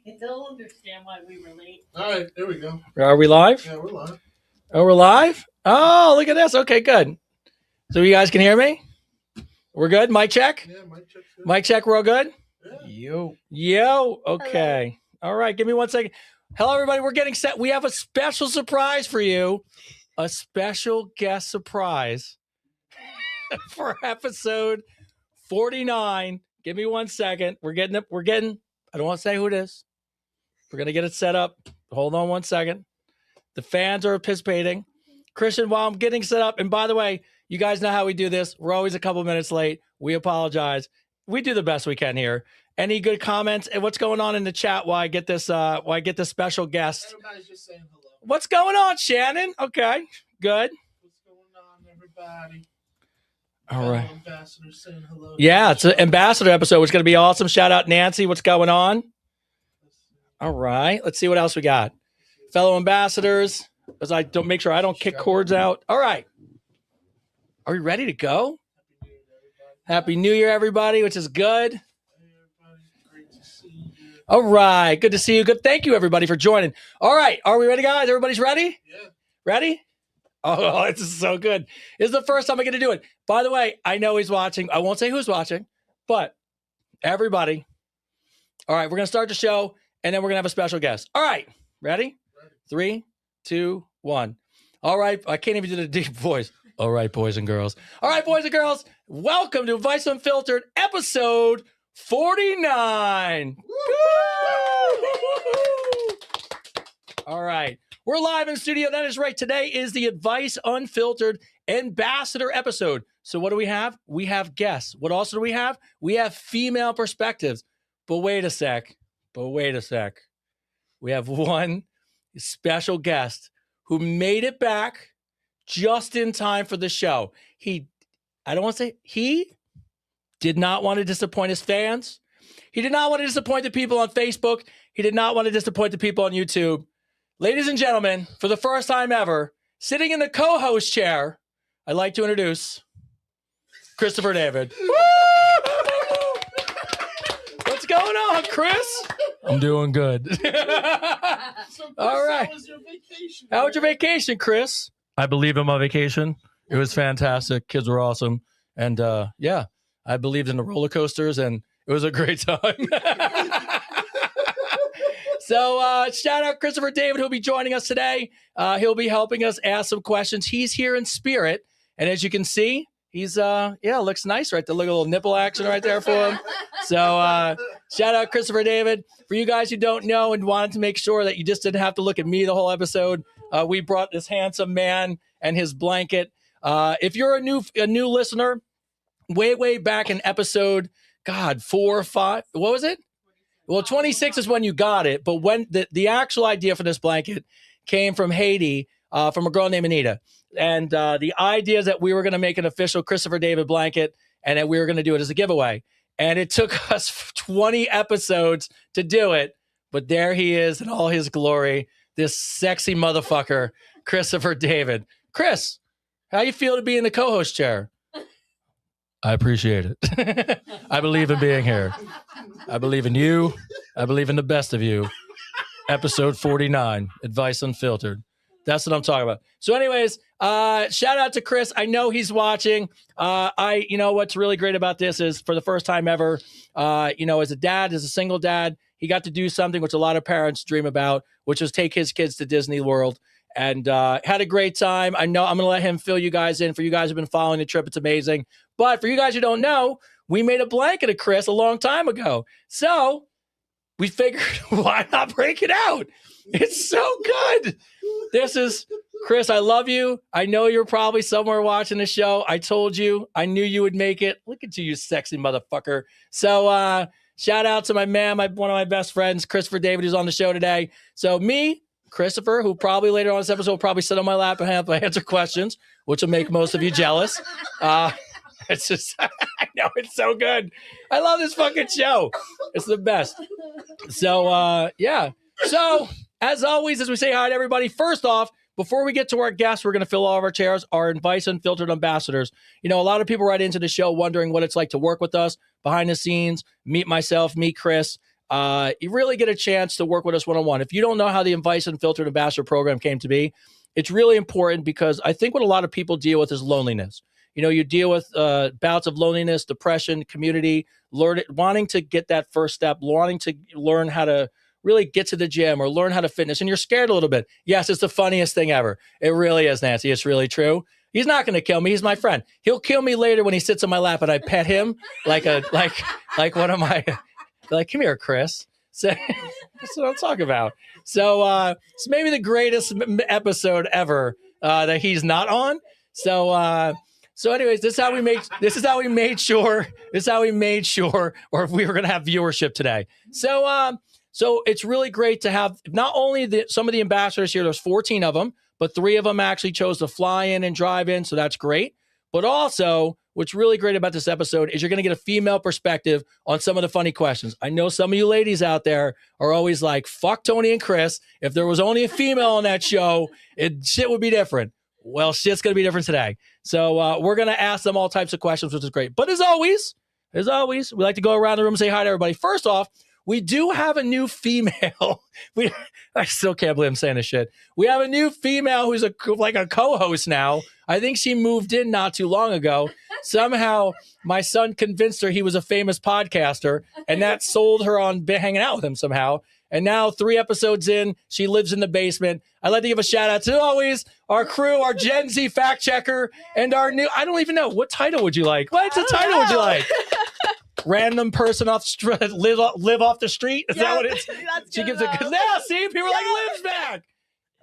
They'll understand why we were late. All right, there we go. Are we live? Yeah, we're live. Oh, we're live? Oh, look at this. Okay, good. So you guys can hear me? We're good? Mic check? Yeah, mic check. Mic check, we're all good? Yeah. Yo. Okay. Hello. All right, give me 1 second. Hello, everybody. We're getting set. We have a special surprise for you. A special guest surprise for episode 49. Give me 1 second. We're getting, I don't want to say who it is. We're going to get it set up. Hold on 1 second. The fans are participating. Christian, while I'm getting set up, and by the way, you guys know how we do this. We're always a couple minutes late. We apologize. We do the best we can here. Any good comments? And what's going on in the chat while I get this special guest? Everybody's just saying hello. What's going on, Shannon? Okay, good. What's going on, everybody? All right. Ambassador saying hello. Yeah, it's an ambassador episode, which is going to be awesome. Shout out Nancy. What's going on? All right. Let's see what else we got. Fellow ambassadors, as I don't make sure I don't kick cords out. All right. Are we ready to go? Happy New Year, everybody, which is good. Hey, everybody. Great to see you. All right. Good to see you. Good. Thank you, everybody, for joining. All right. Are we ready, guys? Everybody's ready? Yeah. Ready? Oh, this is so good. This is the first time I get to do it. By the way, I know he's watching. I won't say who's watching, but everybody. All right. We're going to start the show, and then we're going to have a special guest. All right. Ready? 3, 2, 1. All right. I can't even do the deep voice. All right, boys and girls. All right, boys and girls. Welcome to Advice Unfiltered, episode 49. All right. We're live in the studio. That is right. Today is the Advice Unfiltered Ambassador episode. So what do we have? We have guests. What else do we have? We have female perspectives. But wait a sec. We have one special guest who made it back just in time for the show. He did not want to disappoint his fans. He did not want to disappoint the people on Facebook. He did not want to disappoint the people on YouTube. Ladies and gentlemen, for the first time ever, sitting in the co-host chair, I'd like to introduce Christopher David. What's going on, Chris? I'm doing good. So, Chris, All right. How was your vacation? How was your vacation, Chris? I believe in my vacation. It was fantastic. Kids were awesome. And yeah, I believed in the roller coasters, and it was a great time. So shout out Christopher David, who'll be joining us today. He'll be helping us ask some questions. He's here in spirit. And as you can see, he's, looks nice right there. Look at a little nipple action right there for him. So shout out Christopher David. For you guys who don't know and wanted to make sure that you just didn't have to look at me the whole episode, we brought this handsome man and his blanket. If you're a new listener, way back in episode, 4 or 5, what was it? Well, 26 is when you got it, but when the actual idea for this blanket came from Haiti, from a girl named Anita. And the idea is that we were going to make an official Christopher David blanket and that we were going to do it as a giveaway. And it took us 20 episodes to do it, but there he is in all his glory, this sexy motherfucker, Christopher David. Chris, how you feel to be in the co-host chair? I appreciate it. I believe in being here. I believe in you. I believe in the best of you. Episode 49, Advice Unfiltered. That's what I'm talking about. So anyways, shout out to Chris. I know he's watching. What's really great about this is for the first time ever, as a dad, as a single dad, he got to do something which a lot of parents dream about, which was take his kids to Disney World, and had a great time. I know I'm going to let him fill you guys in. For you guys who've been following the trip, it's amazing. But for you guys who don't know, we made a blanket of Chris a long time ago. So we figured, why not break it out? It's so good. This is, Chris, I love you. I know you're probably somewhere watching the show. I told you. I knew you would make it. Look at you sexy motherfucker. So shout out to my man, one of my best friends, Christopher David, who's on the show today. So me, Christopher, who probably later on this episode will probably sit on my lap and have to answer questions, which will make most of you jealous. It's just, I know, it's so good. I love this fucking show. It's the best. So, yeah. So, as always, as we say hi to everybody, first off, before we get to our guests, we're going to fill all of our chairs, our Advice Unfiltered ambassadors. A lot of people write into the show wondering what it's like to work with us behind the scenes, meet myself, meet Chris. you really get a chance to work with us one-on-one. If you don't know how the Unfiltered Ambassador Program came to be, it's really important because I think what a lot of people deal with is loneliness. You know, you deal with bouts of loneliness, depression, community, wanting to get that first step, wanting to learn how to really get to the gym or learn how to fitness, and you're scared a little bit. Yes, it's the funniest thing ever. It really is, Nancy. It's really true. He's not going to kill me. He's my friend. He'll kill me later when he sits on my lap and I pet him like one of my, like, come here, Chris. So that's what I'm talking about. So it's maybe the greatest episode ever that he's not on. So anyways, this is how we made sure, or if we were going to have viewership today. So it's really great to have not only some of the ambassadors here, there's 14 of them, but 3 of them actually chose to fly in and drive in. So that's great. But also what's really great about this episode is you're going to get a female perspective on some of the funny questions. I know some of you ladies out there are always like, fuck Tony and Chris. If there was only a female on that show, shit would be different. Well, shit's going to be different today. So we're going to ask them all types of questions, which is great. But as always, we like to go around the room and say hi to everybody. First off, we do have a new female. I still can't believe I'm saying this shit. We have a new female who's like a co-host now. I think she moved in not too long ago. Somehow my son convinced her he was a famous podcaster, and that sold her on hanging out with him somehow. And now 3 episodes in, she lives in the basement. I'd like to give a shout out to always our crew, our Gen Z fact checker, and our new, I don't even know, what title would you like? What title would you like? Random person off the street, live off the street? Is that what it's? She gives a good, yeah, see, people are like, lives back.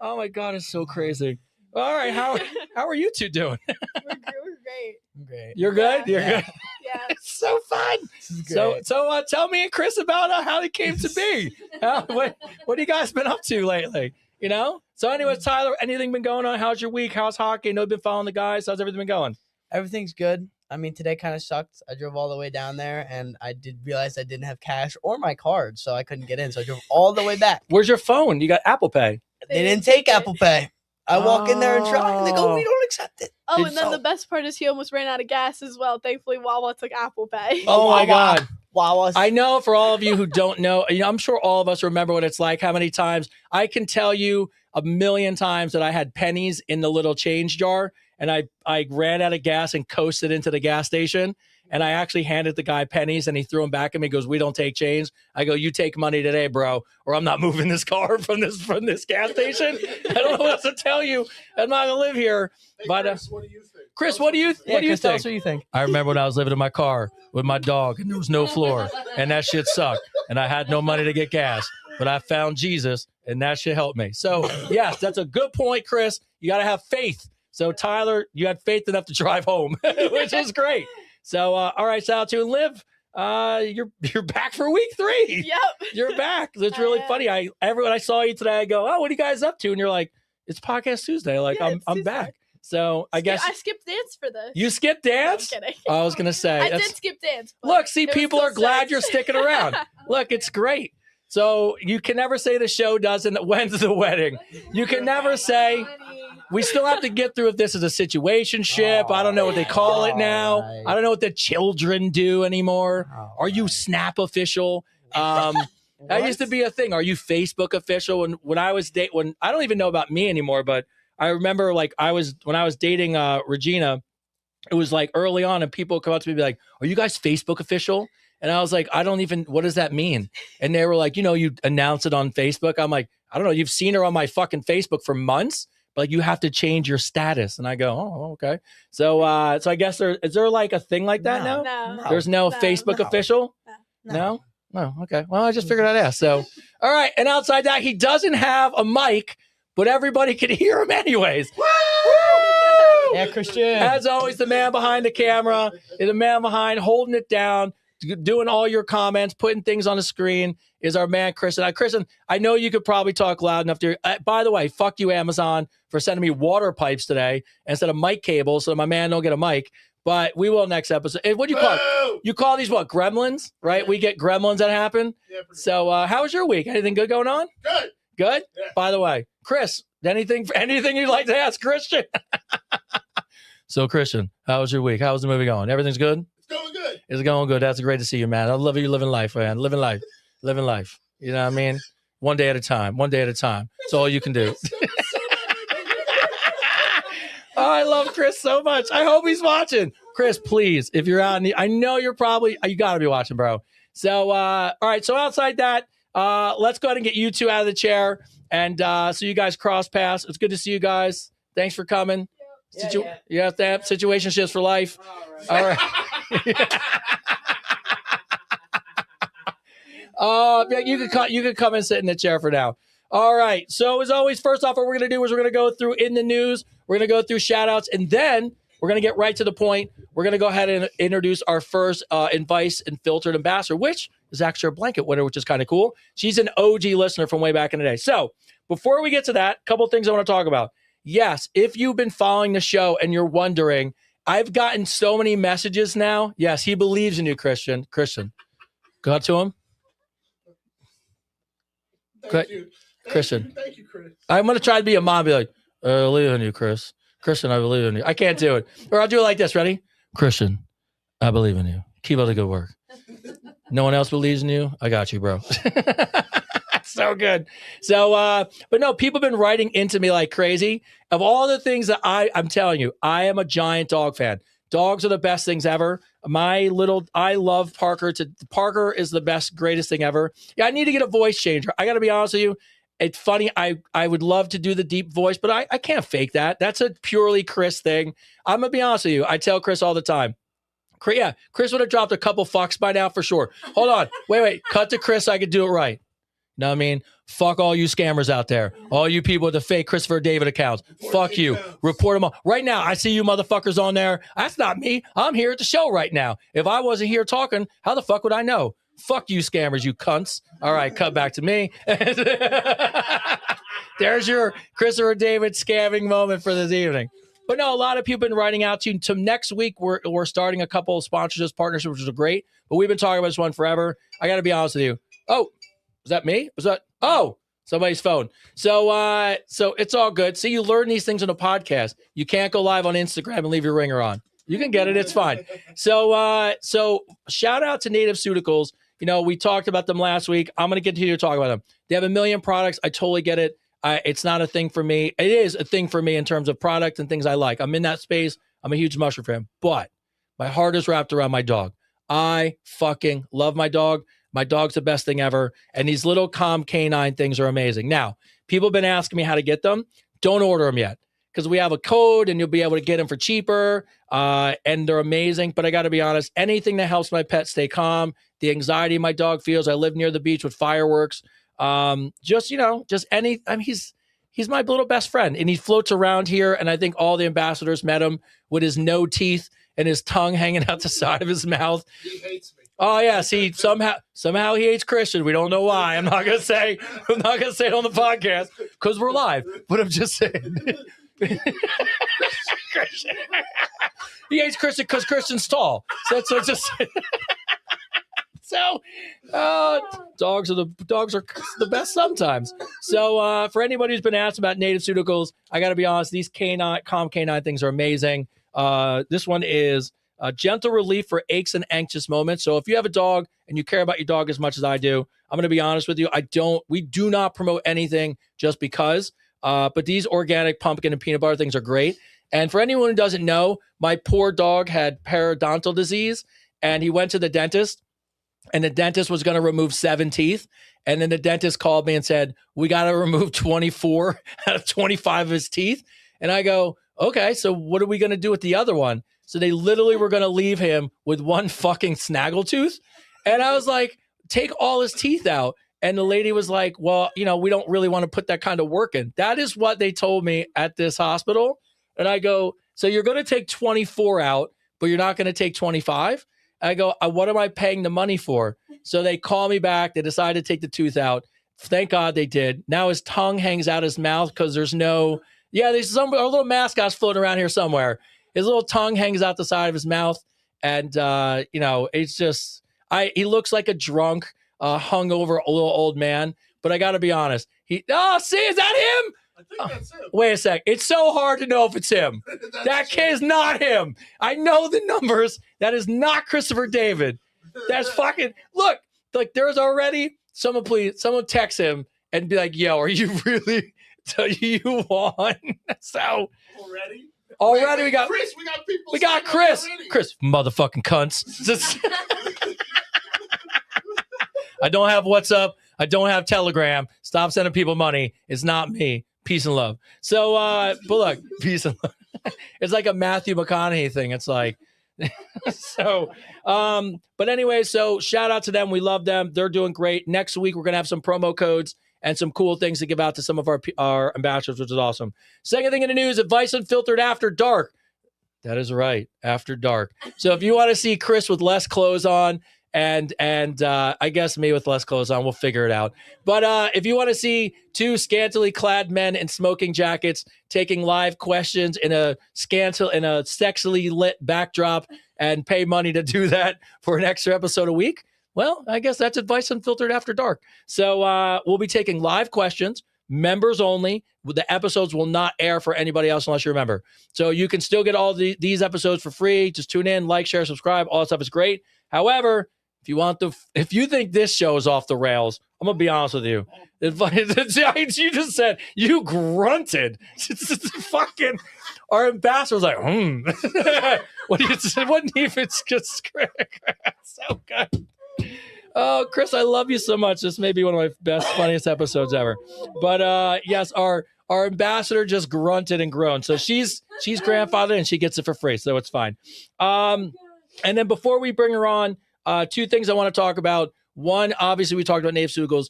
Oh my God, it's so crazy. All right, how are you two doing? We're great. Great. You're good? You're good? Yeah. It's so fun. So tell me and Chris about how it came to be. What have you guys been up to lately? You know? So anyways, Tyler, anything been going on? How's your week? How's hockey? I know you've been following the guys. How's everything been going? Everything's good. I mean, today kind of sucked. I drove all the way down there, and I did realize I didn't have cash or my card, so I couldn't get in. So I drove all the way back. Where's your phone? You got Apple Pay. They didn't take Apple Pay. I walk in there and try, and they go, we don't accept it. Oh, and then the best part is he almost ran out of gas as well. Thankfully, Wawa took Apple Pay. Oh, my God. Wawa. I know for all of you who don't know, I'm sure all of us remember what it's like, how many times. I can tell you 1,000,000 times that I had pennies in the little change jar, and I ran out of gas and coasted into the gas station. And I actually handed the guy pennies, and he threw them back at me. He goes, we don't take change. I go, you take money today, bro, or I'm not moving this car from this gas station. I don't know what else to tell you. I'm not going to live here. Hey, But Chris, what do you think? Chris, what do you Yeah, what do you Chris, tell us think? what you think. I remember when I was living in my car with my dog, and there was no floor, and that shit sucked, and I had no money to get gas. But I found Jesus, and that shit helped me. So, yes, that's a good point, Chris. You got to have faith. So, Tyler, you had faith enough to drive home, which is great. So, all right, shout out to Liv. You're back for week 3. Yep. You're back. It's really funny. When I saw you today, I go, oh, what are you guys up to? And you're like, it's Podcast Tuesday. Like, Yeah, I'm Tuesday. back. So I guess I skipped dance for this. you skipped No, I'm dance. kidding. I was gonna say, I that's- did skip dance. but look, see, it was people still are glad sick. you're sticking around. Look, it's great. So you can never say the show doesn't. When's the wedding? You can never say. We still have to get through if this is a situationship. I don't know what they call it now. I don't know what the children do anymore. Are you Snap official? That used to be a thing. Are you Facebook official? When I was when I don't even know about me anymore, but I remember like when I was dating Regina, it was like early on, and people would come up to me and be like, "Are you guys Facebook official?" And I was like, "I don't even. What does that mean?" And they were like, "You announce it on Facebook." I'm like, "I don't know. You've seen her on my fucking Facebook for months." But you have to change your status. And I go, oh, okay. So I guess is there like a thing like that now? No. There's no No. Facebook No. official? No. No? Okay. Well, I just figured I'd ask. So, all right. And outside that, he doesn't have a mic, but everybody can hear him anyways. Woo! Yeah, Christian. As always, the man behind the camera, the man behind holding it down, doing all your comments, putting things on the screen is our man, Kristen. Kristen, I know you could probably talk loud enough to. By the way, fuck you, Amazon, for sending me water pipes today instead of mic cables, so my man don't get a mic. But we will next episode. What do you call it? Boo! You call these what? Gremlins, right? We get gremlins that happen. Yeah, pretty So, how was your week? Anything good going on? good. Good. Yeah. By the way, Chris, anything you'd like to ask Christian? So, Christian, how was your week? How's the movie going? Everything's good? It's going good. It's going good. That's great to see you, man. I love you living life, man. Living life. living life. You know what I mean? One day at a time. One day at a time. That's all you can do. Oh, I love Chris so much. I hope he's watching. Chris, please, if you're out, I know you're probably, you got to be watching, bro. So, all right. So outside that, let's go ahead and get you two out of the chair. And so you guys cross paths. It's good to see you guys. Thanks for coming. You have to have situationships for life. All right. Yeah, you can come and sit in the chair for now. All right. So as always, first off, what we're going to do is we're going to go through in the news. We're going to go through shout outs, and then we're going to get right to the point. We're going to go ahead and introduce our first Advice Unfiltered ambassador, which is actually a blanket winner, which is kind of cool. She's an OG listener from way back in the day. So before we get to that, a couple of things I want to talk about. Yes, if you've been following the show and you're wondering, I've gotten so many messages now. Yes, he believes in you, Christian. Christian, go up to him. Thank you. Christian. Thank you, Chris. I'm going to try to be a mom, be like, I believe in you, Chris. Christian, I believe in you. I can't do it. Or I'll do it like this. Ready? Christian, I believe in you. Keep up the good work. No one else believes in you? I got you, bro. So good. So, but no, people have been writing into me like crazy. Of all the things that I'm telling you, I am a giant dog fan. Dogs are the best things ever. I love Parker. Parker is the best, greatest thing ever. Yeah, I need to get a voice changer. I got to be honest with you. It's funny. I would love to do the deep voice, but I can't fake that. That's a purely Chris thing. I'm going to be honest with you. I tell Chris all the time. Yeah, Chris would have dropped a couple fucks by now for sure. Hold on. Wait. Cut to Chris. I could do it right. Know what I mean? Fuck all you scammers out there. All you people with the fake Christopher David accounts. Fuck you. Report them all. Right now, I see you motherfuckers on there. That's not me. I'm here at the show right now. If I wasn't here talking, how the fuck would I know? Fuck you scammers, you cunts. All right, cut back to me. There's your Christopher David scamming moment for this evening. But no, a lot of people have been writing out to you. To next week, we're starting a couple of sponsorships, partnerships, which is great. But we've been talking about this one forever. I got to be honest with you. Oh, was that me? Was that? Oh, somebody's phone. So it's all good. See, you learn these things on a podcast. You can't go live on Instagram and leave your ringer on. You can get it. It's fine. So shout out to Native Cuticles. You know, we talked about them last week. I'm going to continue to talk about them. They have a million products. I totally get it. It's not a thing for me. It is a thing for me in terms of product and things I like. I'm in that space. I'm a huge mushroom fan, but my heart is wrapped around my dog. I fucking love my dog. My dog's the best thing ever. And these little calm canine things are amazing. Now, people have been asking me how to get them. Don't order them yet because we have a code and you'll be able to get them for cheaper. And they're amazing. But I got to be honest, anything that helps my pet stay calm, the anxiety my dog feels. I live near the beach with fireworks. He's my little best friend and he floats around here. And I think all the ambassadors met him with his no teeth and his tongue hanging out the side of his mouth. He hates me. Oh yeah, see, somehow he hates Christian. We don't know why. I'm not gonna say it on the podcast because we're live. But I'm just saying, Christian. He hates Christian because Christian's tall. So just dogs are the best sometimes. So for anybody who's been asked about Native Cuticles, I got to be honest. These calm canine things are amazing. This one is gentle relief for aches and anxious moments. So if you have a dog and you care about your dog as much as I do, I'm going to be honest with you. We do not promote anything just because, but these organic pumpkin and peanut butter things are great. And for anyone who doesn't know, my poor dog had periodontal disease and he went to the dentist and the dentist was going to remove 7 teeth. And then the dentist called me and said, we got to remove 24 out of 25 of his teeth. And I go, okay, so what are we going to do with the other one? So they literally were going to leave him with one fucking snaggletooth. And I was like, take all his teeth out. And the lady was like, well, we don't really want to put that kind of work in. That is what they told me at this hospital. And I go, so you're going to take 24 out, but you're not going to take 25? I go, what am I paying the money for? So they call me back. They decided to take the tooth out. Thank God they did. Now his tongue hangs out his mouth because there's a little mascot's floating around here somewhere. His little tongue hangs out the side of his mouth. And, it's just, he looks like a drunk, hungover little old man. But I got to be honest. Is that him? I think that's him. Wait a sec. It's so hard to know if it's him. That kid is not him. I know the numbers. That is not Christopher David. That's fucking, look, like there's already someone text him and be like, yo, are you really, do you want? So Already we got Chris. We got people. we got signed up Chris. already. Chris, motherfucking cunts. Just- I don't have WhatsApp. I don't have Telegram. Stop sending people money. It's not me. Peace and love. So, but look, peace and love. It's like a Matthew McConaughey thing. It's like, so, but anyway, so shout out to them. We love them. They're doing great. Next week, we're going to have some promo codes and some cool things to give out to some of our ambassadors, which is awesome. Second thing in the news, Advice Unfiltered After Dark. That is right, After Dark. So if you want to see Chris with less clothes on, and I guess me with less clothes on, we'll figure it out. But if you want to see two scantily clad men in smoking jackets taking live questions in a sexily lit backdrop and pay money to do that for an extra episode a week, well, I guess that's Advice Unfiltered After Dark. So we'll be taking live questions, members only. The episodes will not air for anybody else unless you're a member. So you can still get all these episodes for free. Just tune in, like, share, subscribe. All that stuff is great. However, if you think this show is off the rails, I'm gonna be honest with you. You just said you grunted. Fucking our ambassador was like, What do you say? Wasn't even just so good. Oh, Chris, I love you so much. This may be one of my best, funniest episodes ever. But yes, our ambassador just grunted and groaned. So she's grandfathered and she gets it for free, so it's fine. And then before we bring her on, two things I want to talk about. One, obviously, we talked about Native Sugals.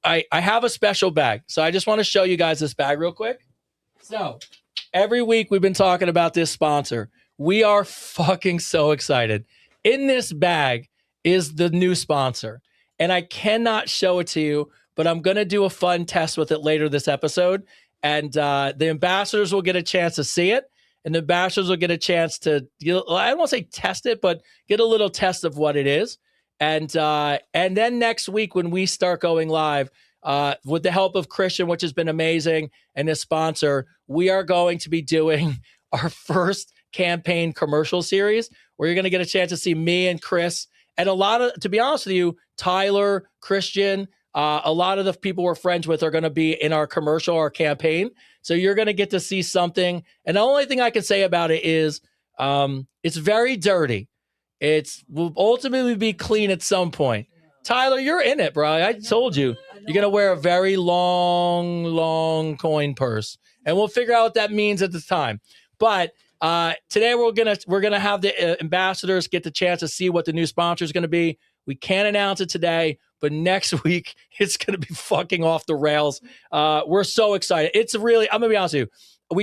I have a special bag, so I just want to show you guys this bag real quick. So every week we've been talking about this sponsor. We are fucking so excited. In this bag is the new sponsor, and I cannot show it to you, but I'm going to do a fun test with it later this episode, and the ambassadors will get a chance to see it. And the ambassadors will get a chance to, I don't want to say test it, but get a little test of what it is. And then next week when we start going live, with the help of Christian, which has been amazing, and his sponsor, we are going to be doing our first campaign commercial series where you're going to get a chance to see me and Chris and a lot of, to be honest with you, Tyler, Christian, a lot of the people we're friends with are going to be in our commercial, our campaign. So you're going to get to see something. And the only thing I can say about it is it's very dirty. It will ultimately be clean at some point. Tyler, you're in it, bro. I told you. You're going to wear a very long coin purse. And we'll figure out what that means at the time. But today we're gonna have the ambassadors get the chance to see what the new sponsor is going to be. We can't announce it today, but next week it's going to be fucking off the rails. We're so excited. It's really, I'm going to be honest with you.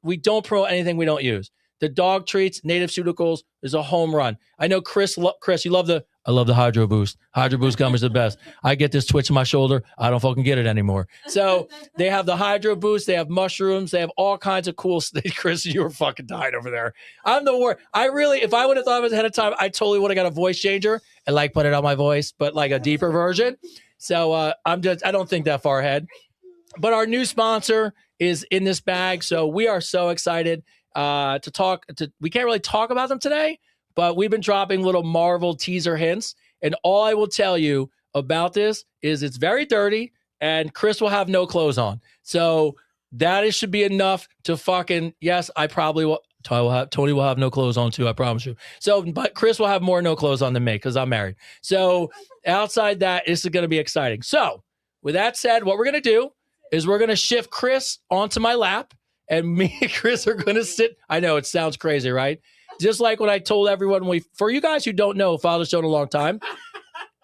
We don't promote anything we don't use. The dog treats, Native Pseuticals is a home run. I know Chris, you love I love the Hydro Boost. Hydro Boost gum is the best. I get this twitch in my shoulder. I don't fucking get it anymore. So they have the Hydro Boost. They have mushrooms. They have all kinds of cool stuff. Chris, you were fucking dying over there. I'm the worst. If I would have thought of it ahead of time, I totally would have got a voice changer and like put it on my voice, but like a deeper version. So I don't think that far ahead. But our new sponsor is in this bag. So we are so excited to talk. We can't really talk about them today, but we've been dropping little Marvel teaser hints. And all I will tell you about this is it's very dirty and Chris will have no clothes on. So that should be enough to fucking, yes, I probably will. Tony will have no clothes on too, I promise you. So, but Chris will have more no clothes on than me because I'm married. So outside that, this is going to be exciting. So with that said, what we're going to do is we're going to shift Chris onto my lap and me and Chris are going to sit. I know it sounds crazy, right? Just like when I told everyone, for you guys who don't know, Father's shown a long time,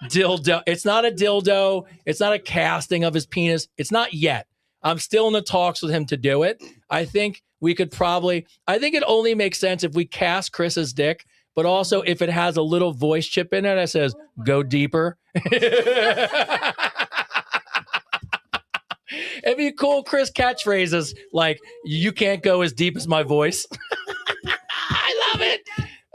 dildo. It's not a dildo. It's not a casting of his penis. It's not yet. I'm still in the talks with him to do it. I think it only makes sense if we cast Chris's dick, but also if it has a little voice chip in it that says, go deeper. It'd be cool Chris catchphrases like, you can't go as deep as my voice. I love it.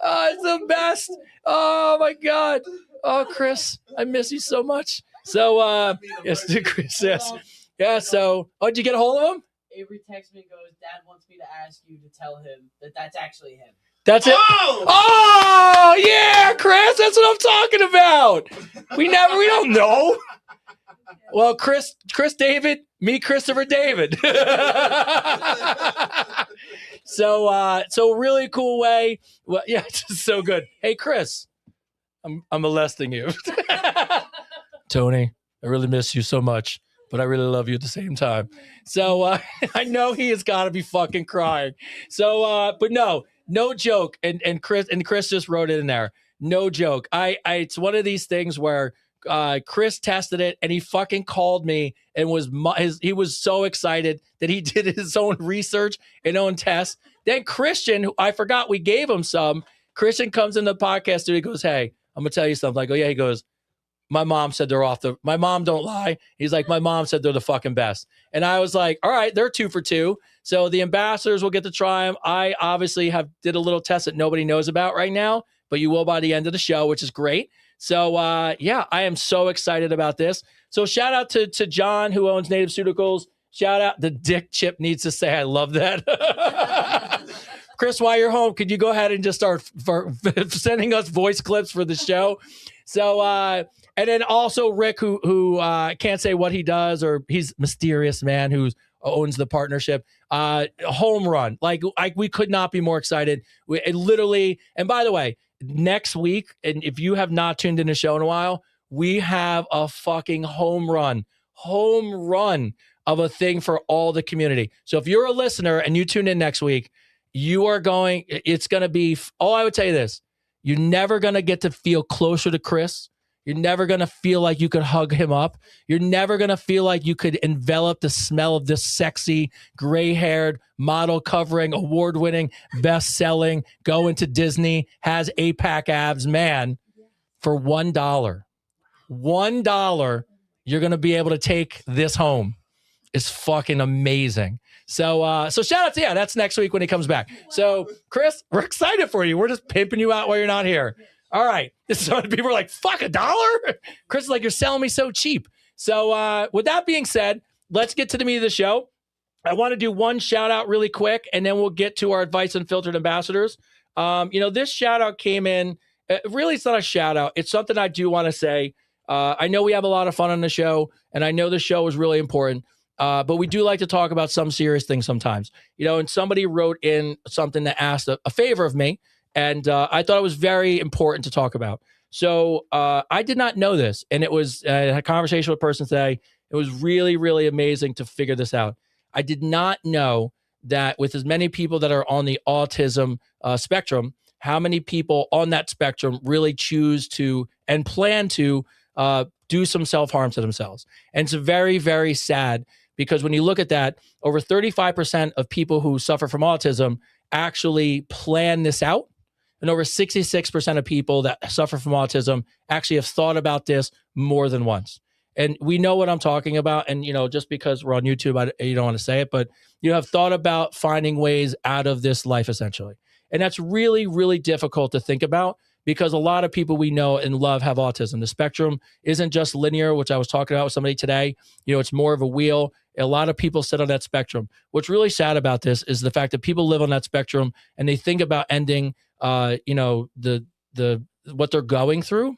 Oh, it's the best. Oh my God. Oh, Chris, I miss you so much. So, yes, Chris, yes. Yeah, so, did you get a hold of him? Avery texts me and goes, Dad wants me to ask you to tell him that that's actually him. That's it. Oh, yeah, Chris. That's what I'm talking about. We don't know. Well, Chris David, me, Christopher David. So really cool way. Well, yeah, it's just so good. Hey, Chris, I'm molesting you. Tony, I really miss you so much, but I really love you at the same time. So I know he has got to be fucking crying. So, but no joke. And Chris just wrote it in there. No joke. It's one of these things where Chris tested it and he fucking called me and he was so excited that he did his own research and own tests. Then Christian, who I forgot we gave him some. Christian comes in the podcast studio. He goes, "Hey, I'm gonna tell you something." I go, "Yeah." He goes, "My mom said my mom don't lie." He's like, "My mom said they're the fucking best." And I was like, all right, they're 2 for 2. So the ambassadors will get to try them. I obviously did a little test that nobody knows about right now, but you will by the end of the show, which is great. So yeah, I am so excited about this. So shout out to John, who owns Native Pharmaceuticals. Shout out, the Dick Chip needs to say, I love that. Chris, while you're home, could you go ahead and just start sending us voice clips for the show? So, and then also Rick, who can't say what he does, or he's mysterious man who owns the partnership. Home run. Like we could not be more excited. It literally, and by the way, next week, and if you have not tuned in the show in a while, we have a fucking home run of a thing for all the community. So if you're a listener and you tune in next week, it's going to be, I would tell you this, you're never going to get to feel closer to Chris. You're never going to feel like you could hug him up. You're never going to feel like you could envelop the smell of this sexy, gray-haired, model-covering, award-winning, best-selling, going to Disney, has 8-pack abs man for $1. $1, you're going to be able to take this home. It's fucking amazing. So shout out to, that's next week when he comes back. So Chris, we're excited for you. We're just pimping you out while you're not here. All right. So people are like, fuck, $1? Chris is like, you're selling me so cheap. So with that being said, let's get to the meat of the show. I want to do one shout out really quick, and then we'll get to our Advice Unfiltered ambassadors. This shout out came in. Really, it's not a shout out. It's something I do want to say. I know we have a lot of fun on the show, and I know the show is really important. But we do like to talk about some serious things sometimes, and somebody wrote in something that asked a favor of me, and I thought it was very important to talk about. So I did not know this, and it was I had a conversation with a person today. It was really, really amazing to figure this out. I did not know that with as many people that are on the autism spectrum, how many people on that spectrum really choose to and plan to do some self-harm to themselves. And it's very, very sad. Because when you look at that, over 35% of people who suffer from autism actually plan this out. And over 66% of people that suffer from autism actually have thought about this more than once. And we know what I'm talking about. And, just because we're on YouTube, you don't want to say it, but you have thought about finding ways out of this life, essentially. And that's really, really difficult to think about because a lot of people we know and love have autism. The spectrum isn't just linear, which I was talking about with somebody today. It's more of a wheel. A lot of people sit on that spectrum. What's really sad about this is the fact that people live on that spectrum and they think about ending, what they're going through,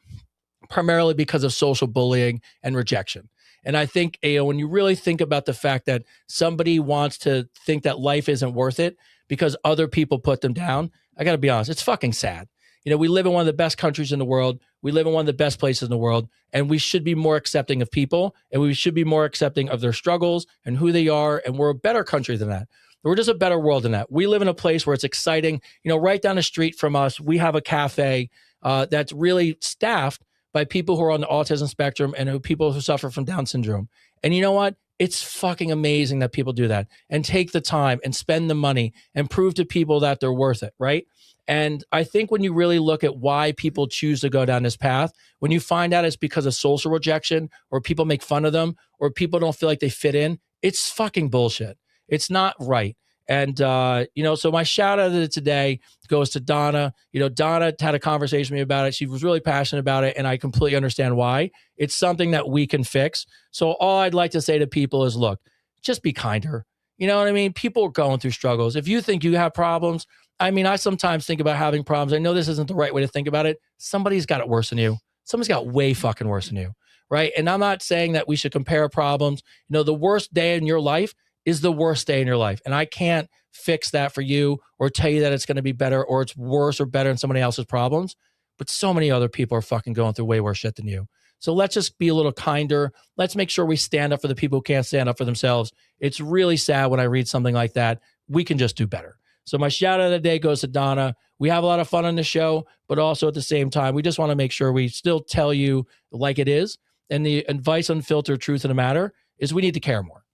primarily because of social bullying and rejection. And I think, when you really think about the fact that somebody wants to think that life isn't worth it because other people put them down, I got to be honest, it's fucking sad. We live in one of the best countries in the world. We live in one of the best places in the world, and we should be more accepting of people, and we should be more accepting of their struggles and who they are, and we're a better country than that. We're just a better world than that. We live in a place where it's exciting. Right down the street from us, we have a cafe that's really staffed by people who are on the autism spectrum and people who suffer from Down syndrome. And you know what? It's fucking amazing that people do that and take the time and spend the money and prove to people that they're worth it, right? And I think when you really look at why people choose to go down this path, when you find out it's because of social rejection or people make fun of them or people don't feel like they fit in, it's fucking bullshit. It's not right. And, so my shout out to today goes to Donna. Donna had a conversation with me about it. She was really passionate about it, and I completely understand why. It's something that we can fix. So all I'd like to say to people is, look, just be kinder. You know what I mean? People are going through struggles. If you think you have problems, I mean, I sometimes think about having problems. I know this isn't the right way to think about it. Somebody's got it worse than you. Somebody's got way fucking worse than you, right? And I'm not saying that we should compare problems. You know, the worst day in your life is the worst day in your life. And I can't fix that for you or tell you that it's going to be better or it's worse or better than somebody else's problems. But so many other people are fucking going through way worse shit than you. So let's just be a little kinder. Let's make sure we stand up for the people who can't stand up for themselves. It's really sad when I read something like that. We can just do better. So my shout out of the day goes to Donna. We have a lot of fun on the show, but also at the same time, we just want to make sure we still tell you like it is. And the advice, unfiltered truth of the matter is we need to care more.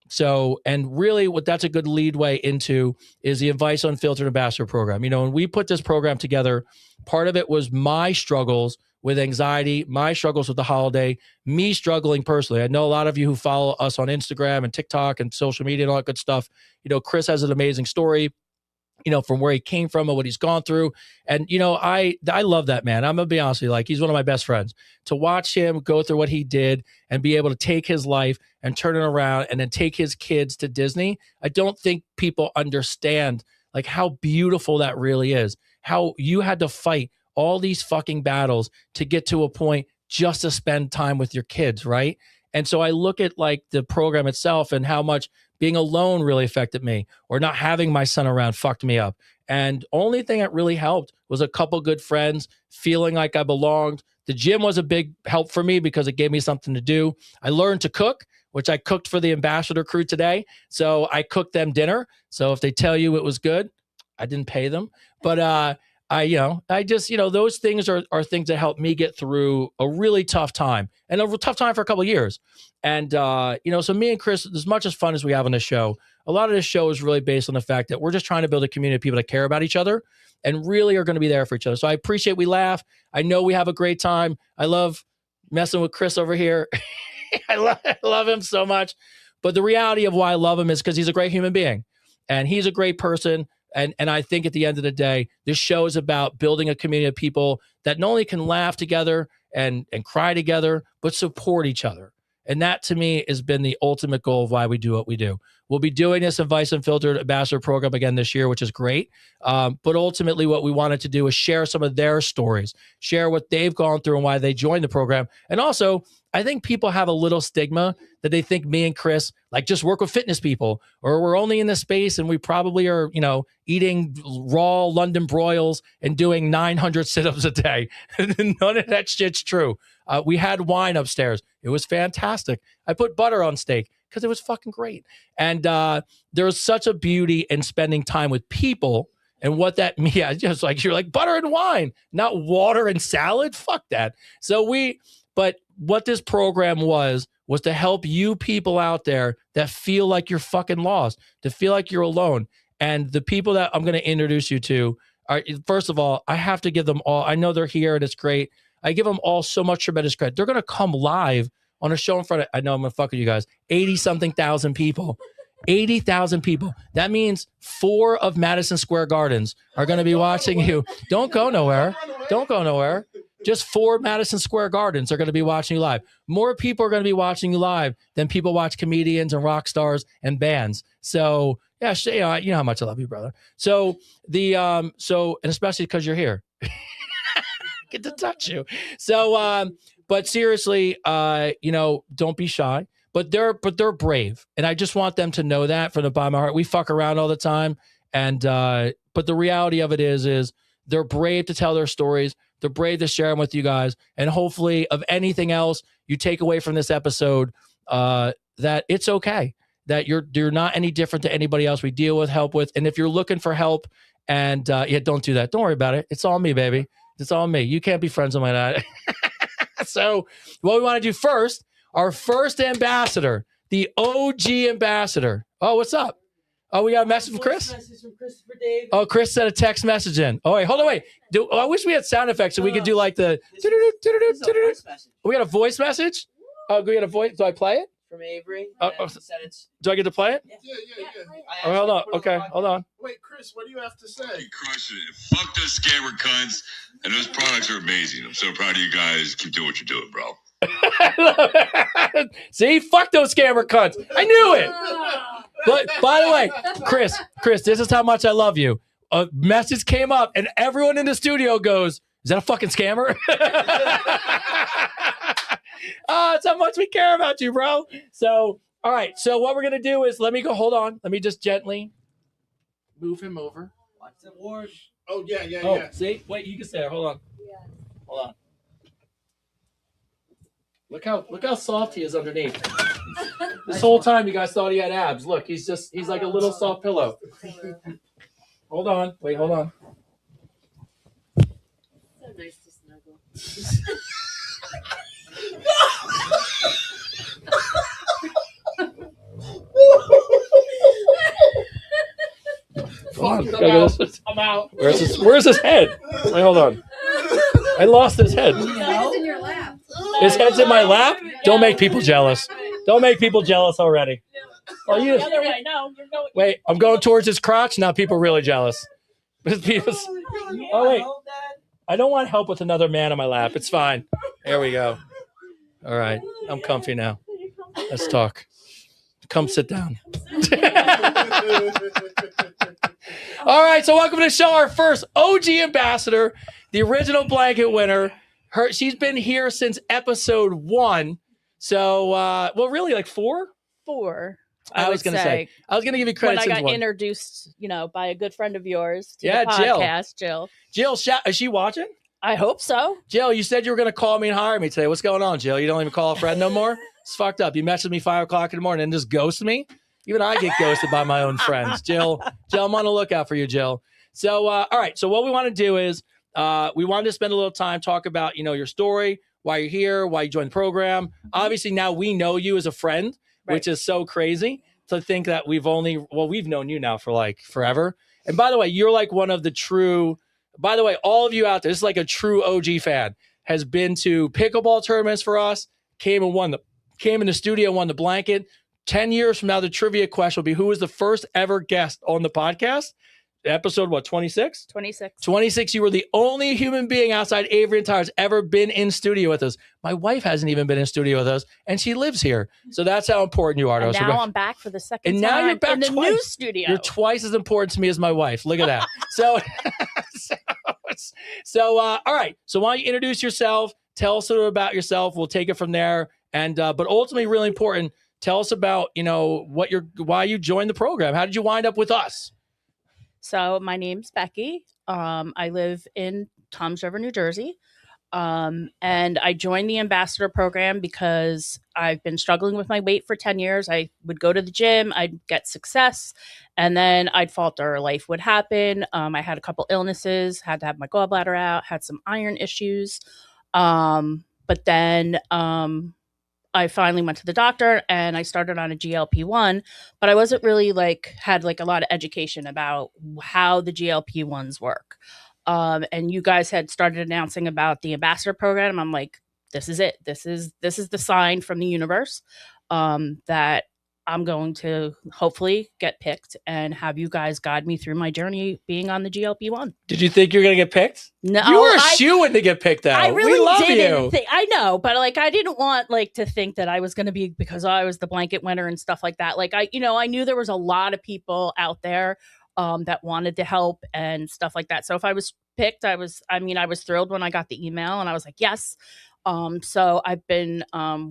So, and really what that's a good leadway into is the Advice Unfiltered Ambassador Program. You know, when we put this program together, part of it was my struggles with anxiety, my struggles with the holiday, me struggling personally. I know a lot of you who follow us on Instagram and TikTok and social media and all that good stuff. You know, Chris has an amazing story, you know, from where he came from and what he's gone through. And, you know, I love that man. I'm going to be honest with you. Like, he's one of my best friends. To watch him go through what he did and be able to take his life and turn it around and then take his kids to Disney, I don't think people understand, like, how beautiful that really is. How you had to fight all these fucking battles to get to a point just to spend time with your kids, right? And so I look at, like, the program itself and how much being alone really affected me, or not having my son around fucked me up. And only thing that really helped was a couple good friends, feeling like I belonged. The gym was a big help for me because it gave me something to do. I learned to cook, which I cooked for the ambassador crew today. So I cooked them dinner. So if they tell you it was good, I didn't pay them. But I just, those things are things that help me get through a really tough time, and a tough time for a couple of years. And, so me and Chris, as much as fun as we have on this show, a lot of this show is really based on the fact that we're just trying to build a community of people that care about each other and really are going to be there for each other. So I appreciate we laugh. I know we have a great time. I love messing with Chris over here. I love him so much. But the reality of why I love him is because he's a great human being and he's a great person. And I think at the end of the day, this show is about building a community of people that not only can laugh together and cry together, but support each other. And that, to me, has been the ultimate goal of why we do what we do. We'll be doing this Advice Unfiltered Ambassador Program again this year, which is great. But ultimately, what we wanted to do is share some of their stories, share what they've gone through and why they joined the program. And also, I think people have a little stigma that they think me and Chris just work with fitness people, or we're only in this space and we probably are, eating raw London broils and doing 900 sit-ups a day. None of that shit's true. We had wine upstairs. It was fantastic. I put butter on steak because it was fucking great. And there's such a beauty in spending time with people and what that means. Yeah, just like you're like butter and wine, not water and salad. Fuck that. But what this program was to help you people out there that feel like you're fucking lost, to feel like you're alone. And the people that I'm going to introduce you to are, first of all, I have to give them all, I know they're here and it's great. I give them all so much tremendous credit. They're going to come live on a show in front of, I know I'm going to fuck with you guys, 80-something thousand people. 80,000 people. That means 4 of Madison Square Gardens are going to be watching you. Don't go nowhere. Don't go nowhere. Just 4 Madison Square Gardens are going to be watching you live. More people are going to be watching you live than people watch comedians and rock stars and bands. So, yeah, you know how much I love you, brother. So, and especially because you're here. Get to touch you. So, but seriously, don't be shy. But they're brave, and I just want them to know that from the bottom of my heart. We fuck around all the time, and but the reality of it is they're brave to tell their stories. They're brave to share them with you guys, and hopefully, of anything else you take away from this episode, that it's okay, that you're not any different to anybody else we deal with, help with, and if you're looking for help, and don't do that. Don't worry about it. It's all me, baby. It's all me. You can't be friends with my dad. So, what we want to do first. Our first ambassador, the OG ambassador. Oh, what's up? Oh, we got a message from Chris? Oh, Chris sent a text message in. Oh, wait, hold on, wait. I wish we had sound effects so we could do like the... We got a voice message? Oh, we got a voice. Do I play it? From Avery. Do I get to play it? Yeah. Oh, hold on. Okay, hold on. Wait, Chris, what do you have to say? You crushing it. Fuck those scammer cunts. And those products are amazing. I'm so proud of you guys. Keep doing what you're doing, bro. See, fuck those scammer cunts. I knew it. But by the way, Chris, this is how much I love you. a message came up, and everyone in the studio goes, "Is that a fucking scammer?" Oh, it's how much we care about you, bro. So, all right. So what we're gonna do is let me go. Hold on. Let me just gently move him over. Watch the ward. Oh yeah, yeah, Oh, yeah. see? Wait, you can stay there. Hold on. Hold on. Look how soft he is underneath. This whole time you guys thought he had abs. Look, he's like a little soft pillow. Hold on. Wait, hold on. So nice to snuggle. Hold on. I'm out. Where's his head? Wait, hold on. I lost his head. It's in your lap. His head's in my lap? Don't make people jealous. Don't make people jealous already. Oh, you The other way. No, you're going. wait, I'm going towards his crotch. Now people really jealous. Oh, wait. I don't want help with another man on my lap. It's fine. There we go. All right. I'm comfy now. Let's talk. Come sit down. All right. So welcome to the show. Our first OG ambassador, the original blanket winner. She's been here since episode 1. So, well, really like 4? 4. I was going to say. I was going to give you credit when I since got 1. introduced, by a good friend of yours to Yeah, the Jill. podcast, Jill. Jill, is she watching? I hope so. Jill, you said you were going to call me and hire me today. What's going on, Jill? You don't even call a friend no more? It's fucked up. You messaged me 5 o'clock in the morning and just ghost me? Even I get ghosted by my own friends. Jill, I'm on the lookout for you, Jill. So, all right. So what we want to do is we wanted to spend a little time, talk about, your story, why you're here, why you joined the program. Obviously, now we know you as a friend, which is so crazy to think that we've known you now for like forever. And by the way, you're like one of the true, by the way, all of you out there, this is like a true OG fan, has been to pickleball tournaments for us, came in the studio, won the blanket. 10 years from now, the trivia question will be, who was the first ever guest on the podcast? Episode, 26? 26. 26. You were the only human being outside Avery and Tyler's ever been in studio with us. My wife hasn't even been in studio with us, and she lives here. So that's how important you are to us. And now I'm back for the second and time now you're back in the twice. new studio. You're twice as important to me as my wife. Look at that. So, all right. So why don't you introduce yourself? Tell us a little about yourself. We'll take it from there. And but ultimately, really important, tell us about why you joined the program. How did you wind up with us? So my name's Becky. I live in Toms River, New Jersey. And I joined the ambassador program because I've been struggling with my weight for 10 years. I would go to the gym, I'd get success, and then I'd falter. Life would happen. I had a couple illnesses, had to have my gallbladder out, had some iron issues. But then I finally went to the doctor and I started on a GLP-1, but I wasn't really had a lot of education about how the GLP-1s work. And you guys had started announcing about the ambassador program. I'm like, this is it. This is the sign from the universe that I'm going to hopefully get picked and have you guys guide me through my journey being on the GLP-1. Did you think you were going to get picked? No, you were a shoo-in to get picked out. I really we love didn't you. think. I know, but I didn't want to think that I was going to be because I was the blanket winner and stuff like that. I knew there was a lot of people out there that wanted to help and stuff like that. So if I was picked, I was thrilled when I got the email and I was like, yes. So I've been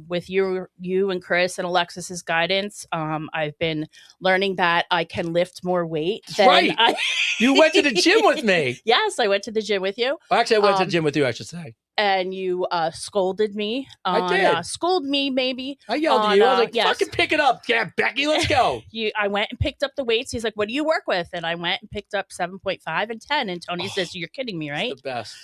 with you and Chris and Alexis's guidance. I've been learning that I can lift more weight. Right. You went to the gym with me. Yes, I went to the gym with you. Well, actually, I went to the gym with you, I should say. And you scolded me. I did. Scold me, maybe. I yelled at you. I was like, yes. fucking pick it up. Yeah, Becky, let's go. I went and picked up the weights. He's like, what do you work with? And I went and picked up 7.5 and 10. And Tony says, you're kidding me, right? The best.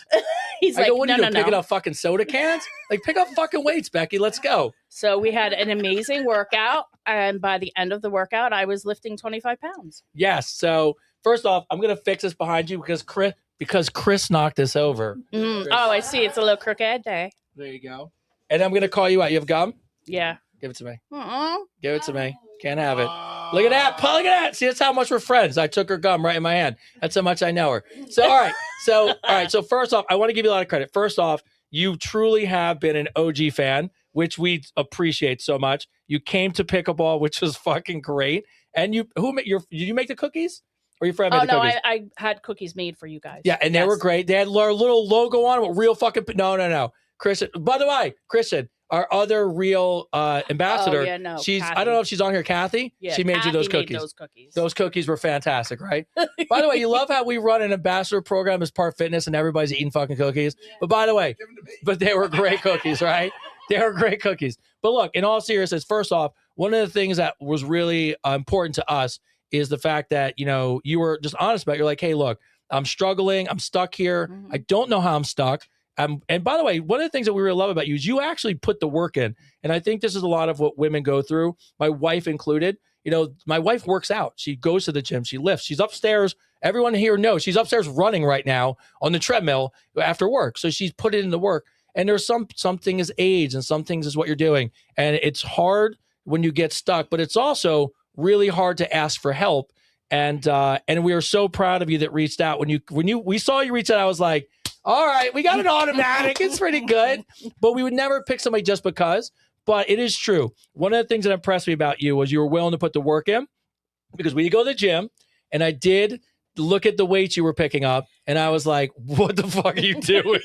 He's I like, go, what are you doing? no. Picking up fucking soda cans? Pick up fucking weights, Becky. Let's go. So we had an amazing workout. And by the end of the workout, I was lifting 25 pounds. Yes. So first off, I'm going to fix this behind you because Chris knocked this over. Oh, I see. It's a little crooked day. There you go. And I'm going to call you out. You have gum? Yeah. Give it to me. Uh-uh. Give it to me. Can't have it. Look at that. Look at that. See, that's how much we're friends. I took her gum right in my hand. That's how much I know her. So, all right. So first off, I want to give you a lot of credit. First off, you truly have been an OG fan, which we appreciate so much. You came to pickleball, which was fucking great. And did you make the cookies? Or your friend made Oh the no, cookies? I had cookies made for you guys. Yeah, and they were Yes. great. They had our little logo on them, real fucking. No. Christian, by the way, Christian, our other real ambassador. Oh, yeah, no, She's, I Kathy. don't know if she's on here, Kathy. Yeah, she made you those Kathy made cookies. those cookies. Those cookies were fantastic, right? By the way, you love how we run an ambassador program as part fitness and everybody's eating fucking cookies. Yeah. But by the way, Give them to me. but they were great cookies, right? They were great cookies. But look, in all seriousness, first off, one of the things that was really important to us is the fact that, you know, you were just honest about it. You're like, hey, look, I'm struggling. I'm stuck here. Mhm. I don't know how I'm stuck. And by the way, one of the things that we really love about you is you actually put the work in. And I think this is a lot of what women go through, my wife included. You know, my wife works out. She goes to the gym. She lifts. She's upstairs. Everyone here knows she's upstairs running right now on the treadmill after work. So she's put it in the work. And there's some things age and some things is what you're doing. And it's hard when you get stuck, but it's also really hard to ask for help. And we are so proud of you that reached out. When we saw you reach out, I was like, all right, we got an automatic. It's pretty good. But we would never pick somebody just because. But it is true. One of the things that impressed me about you was you were willing to put the work in, because we go to the gym and I did look at the weights you were picking up and I was like, what the fuck are you doing?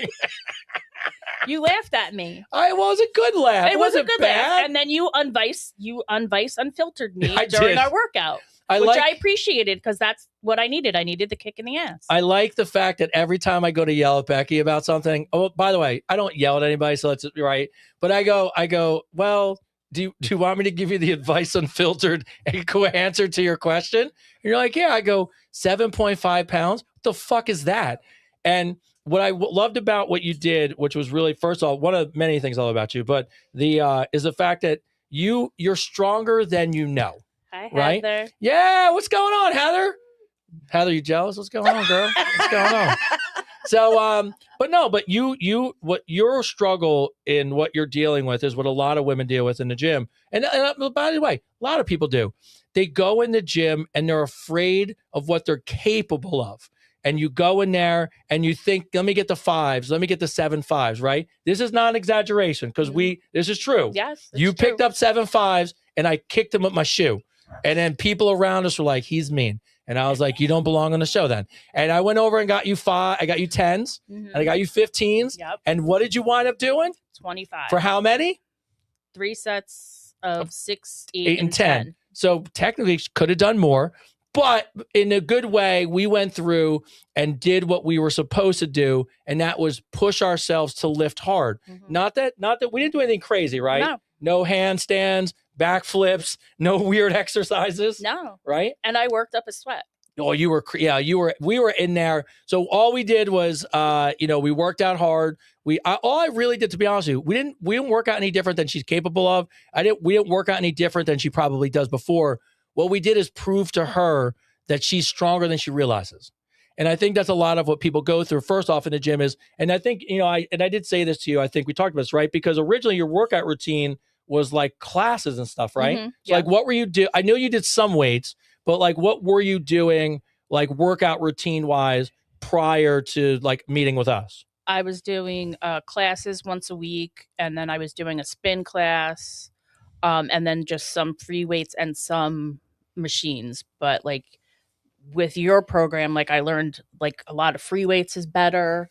You laughed at me. Well, it was a good laugh. It was a wasn't good bad. laugh. And then you unfiltered me I during did. our workout, which I appreciated because that's what I needed. I needed the kick in the ass. I like the fact that every time I go to yell at Becky about something, oh, by the way, I don't yell at anybody, so that's right. But I go, well, do you want me to give you the advice unfiltered and answer to your question? And you're like, yeah. I go, 7.5 pounds? What the fuck is that? And what I loved about what you did, which was really, first of all, one of many things I love about you, but is the fact that you're stronger than you know. Hi, Right? Heather. Yeah, what's going on, Heather? Heather, you jealous? What's going on, girl? What's going on? So, but what your struggle in what you're dealing with is what a lot of women deal with in the gym. And by the way, a lot of people do. They go in the gym and they're afraid of what they're capable of. And you go in there and you think, let me get the 5s, let me get the 7.5s, right? This is not an exaggeration because this is true. Yes. You picked up 7.5s and I kicked them with my shoe. And then people around us were like, he's mean. And I was like, you don't belong on the show then. And I went over and got you 5, I got you 10s, and I got you 15s. Yep. And what did you wind up doing? 25. For how many? 3 sets of 6, 8, and 10. So technically could have done more. But in a good way, we went through and did what we were supposed to do, and that was push ourselves to lift hard. Mm-hmm. Not that we didn't do anything crazy, right? No. No handstands, backflips, no weird exercises. No. Right? And I worked up a sweat. Oh, we were in there. So all we did was, we worked out hard. All I really did, to be honest with you, we didn't work out any different than she's capable of. We didn't work out any different than she probably does before. What we did is prove to her that she's stronger than she realizes. And I think that's a lot of what people go through first off in the gym is, and I think, I did say this to you, I think we talked about this, right? Because originally your workout routine was like classes and stuff, right? Mm-hmm. So like, what were you I know you did some weights, but like, what were you doing like workout routine wise prior to like meeting with us? I was doing classes once a week, and then I was doing a spin class, and then just some free weights and some machines. But like with your program, like I learned like a lot of free weights is better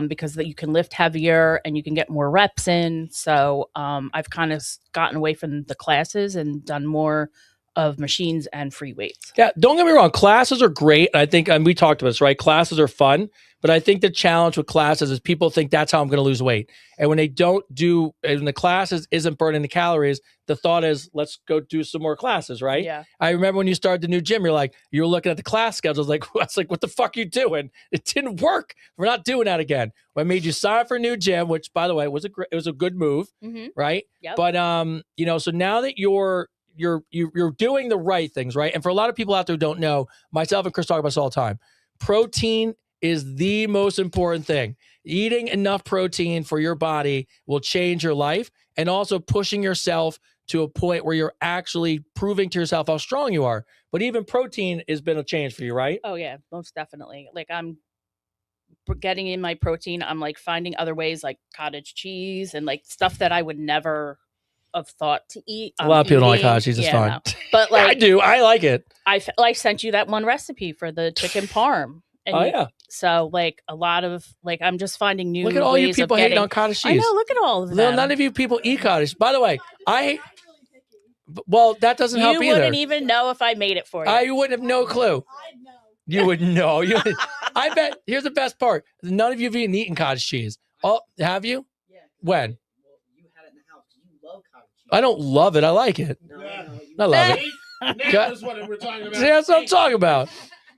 because that you can lift heavier and you can get more reps in. So I've kind of gotten away from the classes and done more of machines and free weights. Yeah, don't get me wrong. Classes are great. I think, and we talked about this, right? Classes are fun, but I think the challenge with classes is people think that's how I'm going to lose weight. And when they don't do, when the classes isn't burning the calories, the thought is, let's go do some more classes, right? Yeah. I remember when you started the new gym, you were looking at the class schedule. I was like, what the fuck are you doing? It didn't work. We're not doing that again. Well, I made you sign up for a new gym, which by the way, it was a good move, right? Yep. But, so now that you're doing the right things, right? And for a lot of people out there who don't know, myself and Chris talk about this all the time. Protein is the most important thing. Eating enough protein for your body will change your life, and also pushing yourself to a point where you're actually proving to yourself how strong you are. But even protein has been a change for you, right? Oh yeah, most definitely. Like I'm getting in my protein. I'm like finding other ways like cottage cheese and like stuff that I would never have thought to eat. A lot of people don't like cottage cheese. It's fine. No. But like I do. I like it. I sent you that one recipe for the chicken parm. And Oh yeah. So like a lot of like I'm just finding new. Look at all you ways people of hating getting, on cottage I cheese. know. Look at all of Well, them. none of you people eat cottage. By the way, well, that doesn't help You either. wouldn't even know if I made it for you. I wouldn't have no clue. You would know. You. I bet. Here's the best part. None of you have even eaten cottage cheese. Oh, have you? Yeah. When? Well, you had it in the house. You love cottage cheese. I don't love it. I like it. No, I love it. That is what we're talking about. See, that's what I'm talking about.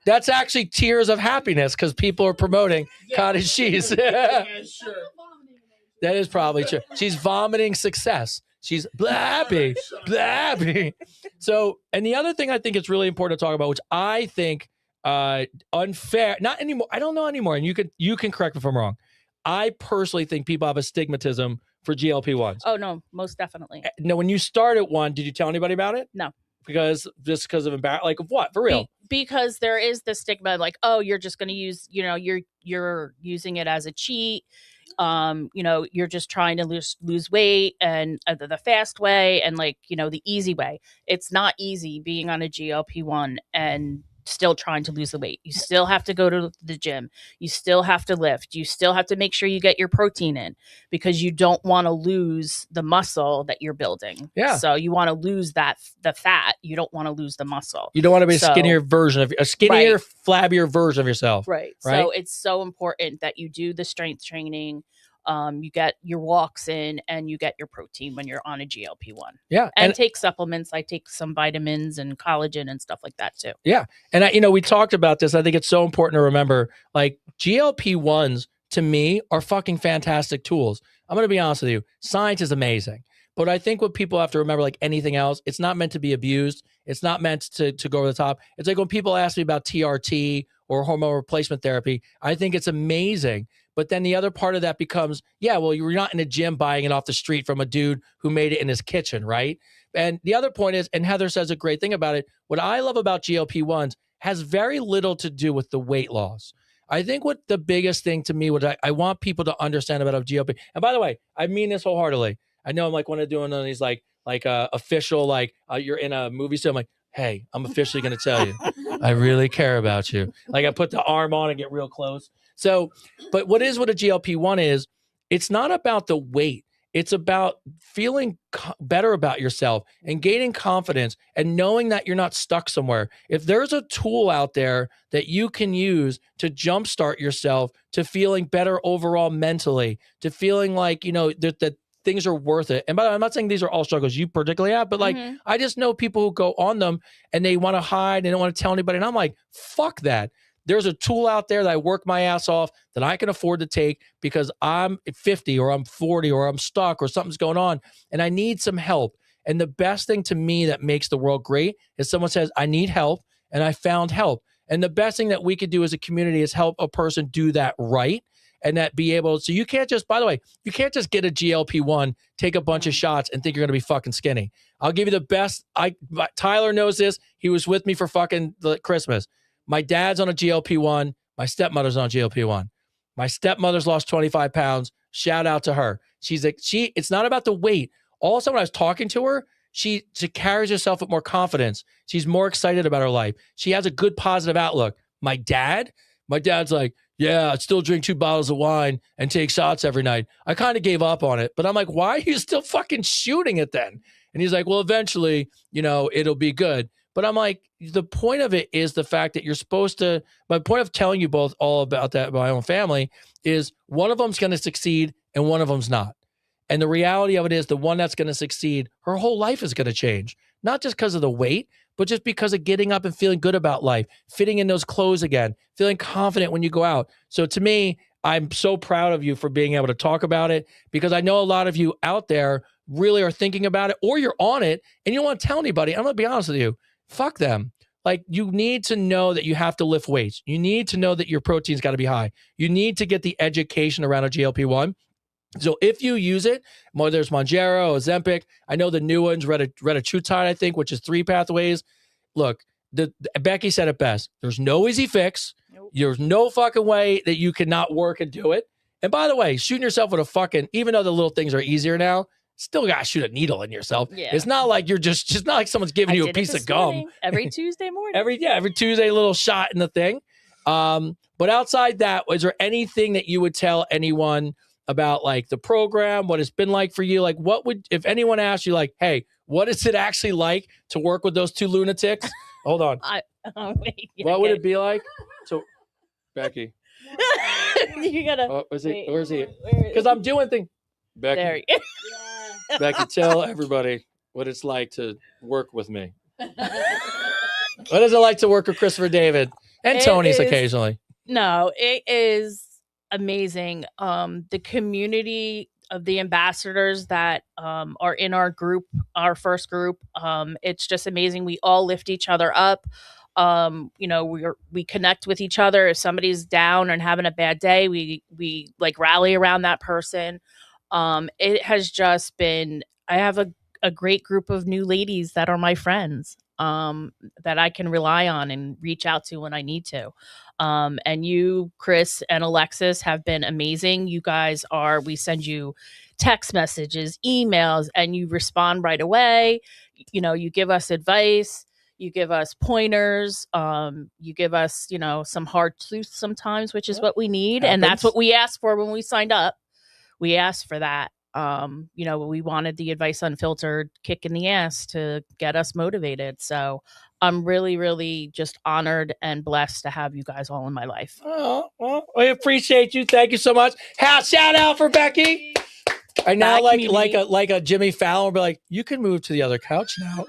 That's actually tears of happiness because people are promoting cottage cheese. Yeah, sure. That is probably true. She's vomiting success. She's blabby, blabby. So, and the other thing I think it's really important to talk about, which I think unfair, not anymore. I don't know anymore. And you can correct me if I'm wrong. I personally think people have a stigmatism for GLP-1s. Oh no, most definitely. Now, when you started one, did you tell anybody about it? No. Because of embarrassment, like what? For real? Because there is the stigma, like, oh, you're just going to use, you're using it as a cheat. You're just trying to lose weight and the fast way and like, the easy way. It's not easy being on a GLP-1 and still trying to lose the weight. You still have to go to the gym. You still have to lift. You still have to make sure you get your protein in because you don't want to lose the muscle that you're building. Yeah. So you want to lose the fat. You don't want to lose the muscle. You don't want to be a skinnier version of a skinnier, Right. flabbier version of yourself. Right. So it's so important that you do the strength training. You get your walks in and you get your protein when you're on a GLP-1. Yeah. And take supplements. I take some vitamins and collagen and stuff like that too. Yeah. And we talked about this. I think it's so important to remember, like GLP-1s to me are fucking fantastic tools. I'm going to be honest with you. Science is amazing. But I think what people have to remember, like anything else, it's not meant to be abused. It's not meant to go over the top. It's like when people ask me about TRT or hormone replacement therapy, I think it's amazing. But then the other part of that becomes, yeah, well, you're not in a gym buying it off the street from a dude who made it in his kitchen, right? And the other point is, and Heather says a great thing about it, what I love about GLP-1s has very little to do with the weight loss. I think what the biggest thing to me, what I want people to understand about GLP, and by the way, I mean this wholeheartedly. I know I'm like when I'm doing one of these like official, like you're in a movie, so I'm like, hey, I'm officially going to tell you, I really care about you. Like I put the arm on and get real close. So, but what a GLP-1 is, it's not about the weight. It's about feeling better about yourself and gaining confidence and knowing that you're not stuck somewhere. If there's a tool out there that you can use to jumpstart yourself to feeling better overall mentally, to feeling like, that things are worth it. And by the way, I'm not saying these are all struggles you particularly have, but like, I just know people who go on them and they want to hide, they don't want to tell anybody. And I'm like, fuck that. There's a tool out there that I work my ass off that I can afford to take because I'm 50 or I'm 40 or I'm stuck or something's going on and I need some help. And the best thing to me that makes the world great is someone says, I need help and I found help. And the best thing that we could do as a community is help a person do that right. And that be able, so you can't just, by the way, you can't just get a GLP-1, take a bunch of shots and think you're going to be fucking skinny. I'll give you the best. Tyler knows this. He was with me for fucking Christmas. My dad's on a GLP-1. My stepmother's on a GLP-1. My stepmother's lost 25 pounds. Shout out to her. It's not about the weight. Also, when I was talking to her, she carries herself with more confidence. She's more excited about her life. She has a good positive outlook. My dad's like, yeah, I still drink 2 bottles of wine and take shots every night. I kind of gave up on it, but I'm like, why are you still fucking shooting it then? And he's like, well, eventually, it'll be good. But I'm like, the point of it is the fact that you're supposed to, my point of telling you both all about that, my own family, is one of them's going to succeed and one of them's not. And the reality of it is the one that's going to succeed, her whole life is going to change. Not just because of the weight, but just because of getting up and feeling good about life, fitting in those clothes again, feeling confident when you go out. So to me, I'm so proud of you for being able to talk about it because I know a lot of you out there really are thinking about it or you're on it and you don't want to tell anybody. I'm going to be honest with you. Fuck them. Like you need to know that you have to lift weights. You need to know that your protein's got to be high. You need to get the education around a GLP-1. So if you use it, whether it's Mounjaro, Ozempic, I know the new ones, retatrutide, I think, which is 3 pathways. Look, Becky said it best. There's no easy fix. Nope. There's no fucking way that you cannot work and do it. And by the way, shooting yourself with a fucking, even though the little things are easier now, still got to shoot a needle in yourself. Yeah. It's not like you're just not like someone's giving you a piece of gum. Every Tuesday morning. Every Tuesday, a little shot in the thing. But outside that, was there anything that you would tell anyone about like the program, what it's been like for you? Like what would, if anyone asked you like, hey, what is it actually like to work with those two lunatics? Hold on. What would it be like? So Becky. You gotta. Oh, where's he? Where Because I'm doing things. Becky. There. You Becky, tell everybody what it's like to work with me. What is it like to work with Christopher David and Tony's occasionally? No, it is amazing. The community of the ambassadors that are in our group, our first group, it's just amazing. We all lift each other up. We connect with each other. If somebody's down and having a bad day, we like rally around that person. It has just been, I have a great group of new ladies that are my friends, that I can rely on and reach out to when I need to. And you, Chris and Alexis, have been amazing. You guys we send you text messages, emails, and you respond right away. You give us advice. You give us pointers. You give us, some hard truths sometimes, which is what we need. Happens. And that's what we asked for when we signed up. We asked for that. We wanted the Advice Unfiltered kick in the ass to get us motivated. So I'm really, really just honored and blessed to have you guys all in my life. Oh, well, I appreciate you. Thank you so much. Shout out for Becky. I now like a Jimmy Fallon will be like, you can move to the other couch now.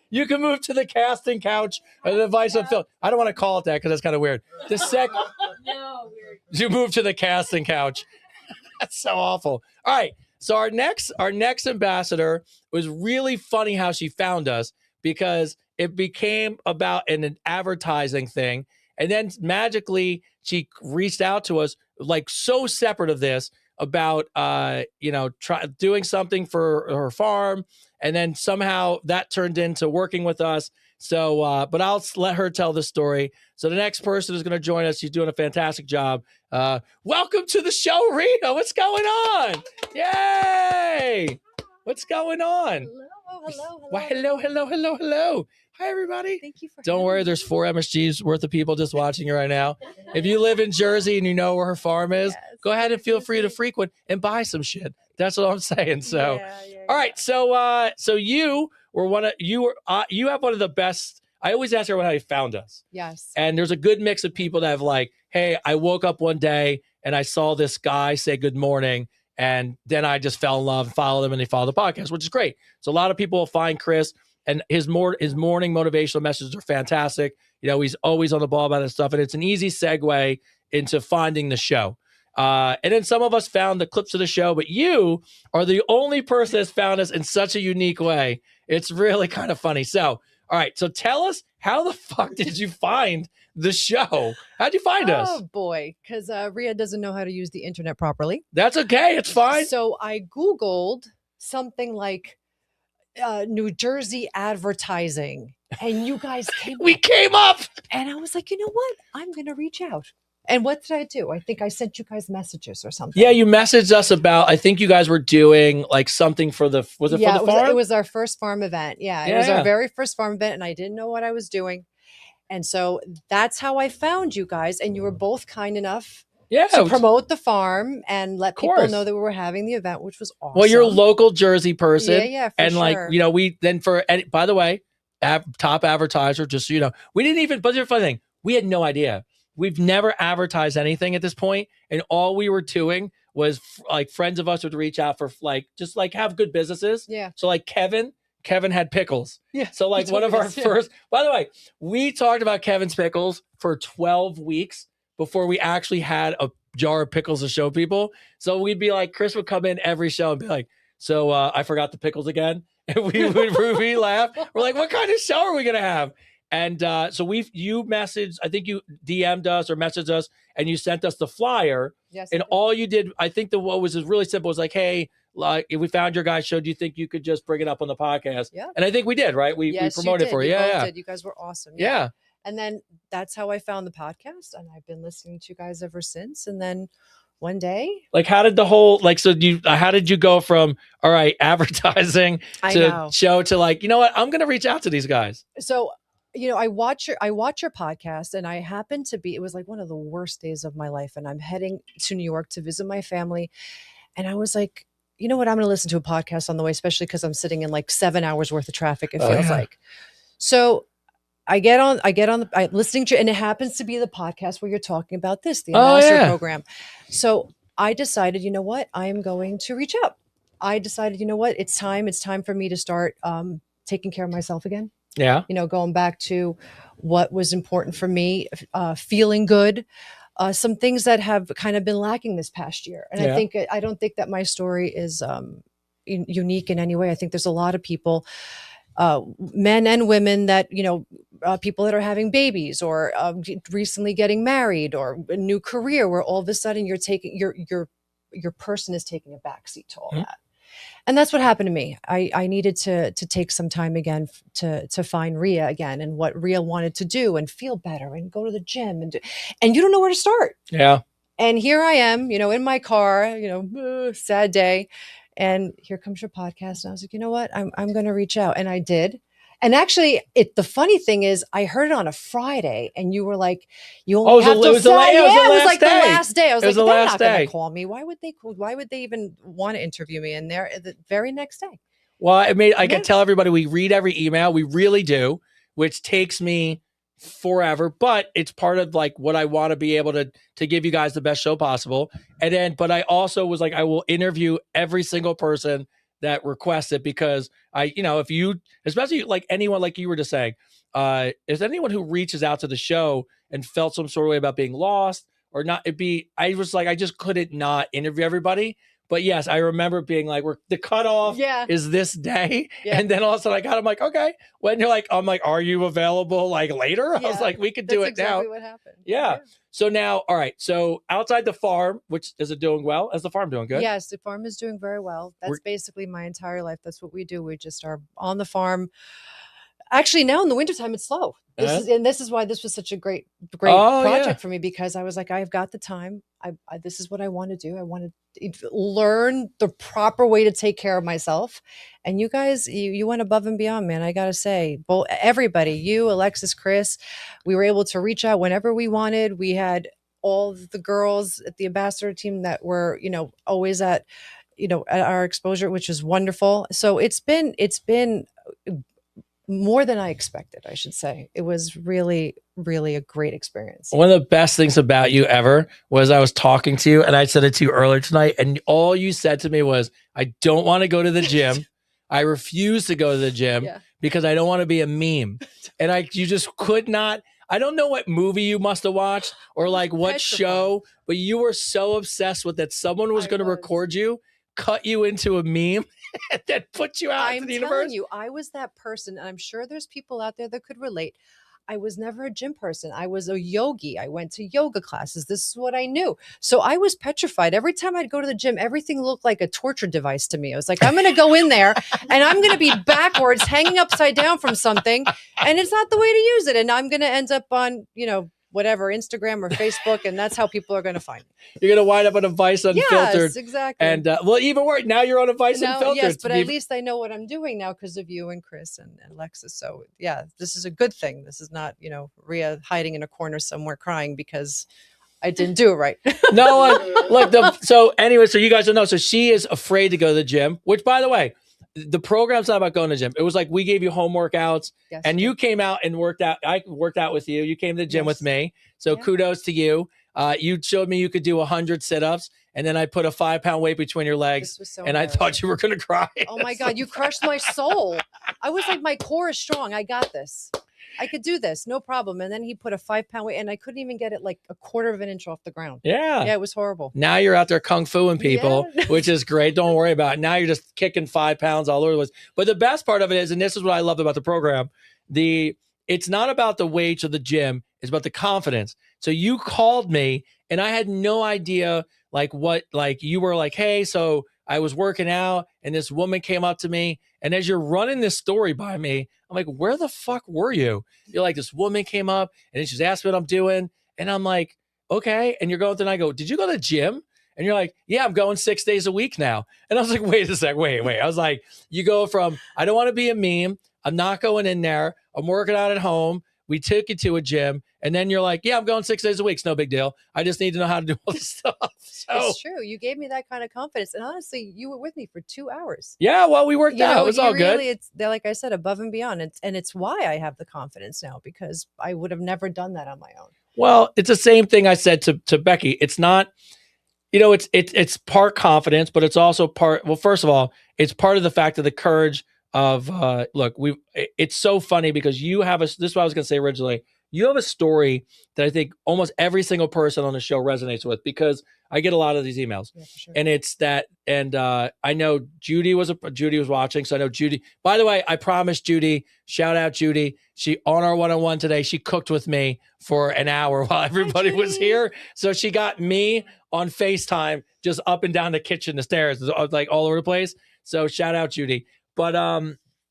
You can move to the casting couch or the Advice Unfiltered. I don't want to call it that because that's kind of weird. No, weird. You move to the casting couch. That's so awful. All right. So our next ambassador was really funny how she found us because it became about an advertising thing. And then magically she reached out to us like so separate of this about, doing something for her farm. And then somehow that turned into working with us. So, but I'll let her tell the story. So the next person is going to join us. She's doing a fantastic job. Welcome to the show, Rita. What's going on? Yay! What's going on? Hello. Why, hello. Hi, everybody. Thank you for Don't worry, there's 4 MSGs worth of people just watching you right now. If you live in Jersey and you know where her farm is, go ahead and feel free to frequent and buy some shit. That's what I'm saying. So, all right. So you were you have one of the best. I always ask everyone how you found us. Yes. And there's a good mix of people that have like, hey, I woke up one day and I saw this guy say good morning. And then I just fell in love and followed him and they follow the podcast, which is great. So a lot of people will find Chris and his morning motivational messages are fantastic. He's always on the ball about this stuff. And it's an easy segue into finding the show. And then some of us found the clips of the show, but you are the only person that's found us in such a unique way. It's really kind of funny. So, all right. So tell us, how the fuck did you find the show? How'd you find us? Oh boy, because Rhea doesn't know how to use the internet properly. That's okay. It's fine. So I Googled something like New Jersey advertising, and you guys came. We came up, and I was like, you know what? I'm gonna reach out. And what did I do? I think I sent you guys messages or something. Yeah, you messaged us about, I think you guys were doing like something for the, for the farm? It was our first farm event. Yeah, it was our very first farm event and I didn't know what I was doing. And so that's how I found you guys. And you were both kind enough to promote the farm and let people know that we were having the event, which was awesome. Well, you're a local Jersey person. Yeah, and sure. Like, by the way, top advertiser, just so you know, we didn't even, but here's the funny thing, we had no idea. We've never advertised anything at this point, and all we were doing was like friends of us would reach out for just have good businesses. Yeah. So like Kevin had pickles. Yeah. So like one of our first. By the way, we talked about Kevin's pickles for 12 weeks before we actually had a jar of pickles to show people. So we'd be like, Chris would come in every show and be like, "So I forgot the pickles again," and we would laugh. We're like, "What kind of show are we gonna have?" And so you messaged, I think you DM'd us or messaged us and you sent us the flyer. Yes. And all you did, I think what was really simple was like, hey, like if we found your guys' show, do you think you could just bring it up on the podcast? Yeah. And I think we did, right? We promoted it for you. Yeah. You guys were awesome. Yeah. And then that's how I found the podcast. And I've been listening to you guys ever since. And then one day. Like, how did the whole, like, so how did you go from, all right, advertising to show to like, you know what, I'm going to reach out to these guys. So, I watch your podcast, and I happened to be, it was like one of the worst days of my life. And I'm heading to New York to visit my family. And I was like, you know what, I'm going to listen to a podcast on the way, especially because I'm sitting in like 7 hours worth of traffic. It feels like. So I listening to, and it happens to be the podcast where you're talking about this, the ambassador program. So I decided, you know what, I am going to reach out. I decided, you know what, it's time for me to start taking care of myself again. Yeah. Going back to what was important for me, feeling good, some things that have kind of been lacking this past year. And I don't think that my story is unique in any way. I think there's a lot of people, men and women that, people that are having babies or recently getting married or a new career where all of a sudden you're taking your person is taking a backseat to all that. And that's what happened to me. I needed to take some time again to find Rhea again and what Rhea wanted to do and feel better and go to the gym and you don't know where to start. Yeah. And here I am, in my car, sad day. And here comes your podcast. And I was like, you know what? I'm going to reach out. And I did. And actually, the funny thing is, I heard it on a Friday, and you were like, "You only have to say." It was like the last day. I was like, "They're not going to call me. Why would they even want to interview me?" And there, the very next day. Well, I can tell everybody we read every email. We really do, which takes me forever, but it's part of like what I want to be able to give you guys the best show possible. And then, but I also was like, I will interview every single person that requests it, because if you, especially like anyone, like you were just saying, is anyone who reaches out to the show and felt some sort of way about being lost or not, I was like, I just couldn't not interview everybody. But yes, I remember being like, the cutoff is this day. Yeah. And then all of a sudden I got, I'm like, okay. When you're like, I'm like, are you available like later? I was like, we could do it exactly now. What happened. Yeah. So now, all right. So outside the farm, which is it doing well? Is the farm doing good? Yes, the farm is doing very well. That's basically my entire life. That's what we do. We just are on the farm. Actually, now in the wintertime, it's slow. This is why this was such a great project for me, because I was like, I've got the time. This is what I want to do. I want to learn the proper way to take care of myself. And you guys, you went above and beyond, man. I got to say, everybody, you, Alexis, Chris, we were able to reach out whenever we wanted. We had all the girls at the ambassador team that were, always at our exposure, which is wonderful. So it's been more than I expected, I should say. It was really, really a great experience. One of the best things about you ever was I was talking to you, and I said it to you earlier tonight, and all you said to me was, I don't want to go to the gym. I refuse to go to the gym because I don't want to be a meme. And you just could not. I don't know what movie you must have watched or like what show, but you were so obsessed with that someone was going to record you, cut you into a meme, and then put you out into the universe. I'm telling you, I was that person, and I'm sure there's people out there that could relate. I was never a gym person. I was a yogi. I went to yoga classes. This is what I knew. So I was petrified. Every time I'd go to the gym, everything looked like a torture device to me. I was like, I'm going to go in there and I'm going to be backwards, hanging upside down from something. And it's not the way to use it. And I'm going to end up on, whatever, Instagram or Facebook, and that's how people are going to find me. You're going to wind up on a Vice Unfiltered. Yes, exactly. And even worse, now you're on a Vice Unfiltered. Yes, but at least I know what I'm doing now because of you and Chris and Alexis. So yeah, this is a good thing. This is not, Rhea hiding in a corner somewhere crying because I didn't do it right. So you guys don't know. So she is afraid to go to the gym, which, by the way, the program's not about going to the gym. It was like we gave you home workouts, and you came out and worked out. I worked out with you. You came to the gym with me. So kudos to you. You showed me you could do 100 sit-ups, and then I put a 5-pound weight between your legs, and I thought you were going to cry. Oh my God, you crushed my soul. I was like, my core is strong. I got this. I could do this, no problem. And then he put a 5-pound weight, and I couldn't even get it like a quarter of an inch off the ground. Yeah, it was horrible. Now you're out there kung fuing people, which is great. Don't worry about it. Now you're just kicking 5 pounds all over the place. But the best part of it is, and this is what I love about the program, it's not about the weights or the gym. It's about the confidence. So you called me, and I had no idea you were like, hey, so I was working out, and this woman came up to me, and as you're running this story by me, I'm like, where the fuck were you? You're like, this woman came up, and she's asked me what I'm doing, and I'm like, okay. And you're going, then I go, did you go to the gym? And you're like, yeah, I'm going 6 days a week now. And I was like, wait a sec, wait. I was like, you go from, I don't want to be a meme. I'm not going in there. I'm working out at home. We took you to a gym. And then you're like, yeah, I'm going 6 days a week. It's no big deal. I just need to know how to do all this stuff. So, it's true. You gave me that kind of confidence. And honestly, you were with me for 2 hours. Yeah, well, we worked out. It was all good. They're like I said, above and beyond. It's why I have the confidence now, because I would have never done that on my own. Well, it's the same thing I said to Becky. It's not, it's part confidence, but it's also part, well, first of all, it's part of the fact of the courage of, look, it's so funny because you have this is what I was going to say originally. You have a story that I think almost every single person on the show resonates with, because I get a lot of these emails. Yeah, for sure. And it's that, and I know Judy was watching, so I know Judy. By the way, I promised Judy, shout out Judy. She on our one-on-one today, she cooked with me for an hour while everybody was here. So she got me on FaceTime, just up and down the kitchen, the stairs, like all over the place. So shout out Judy. But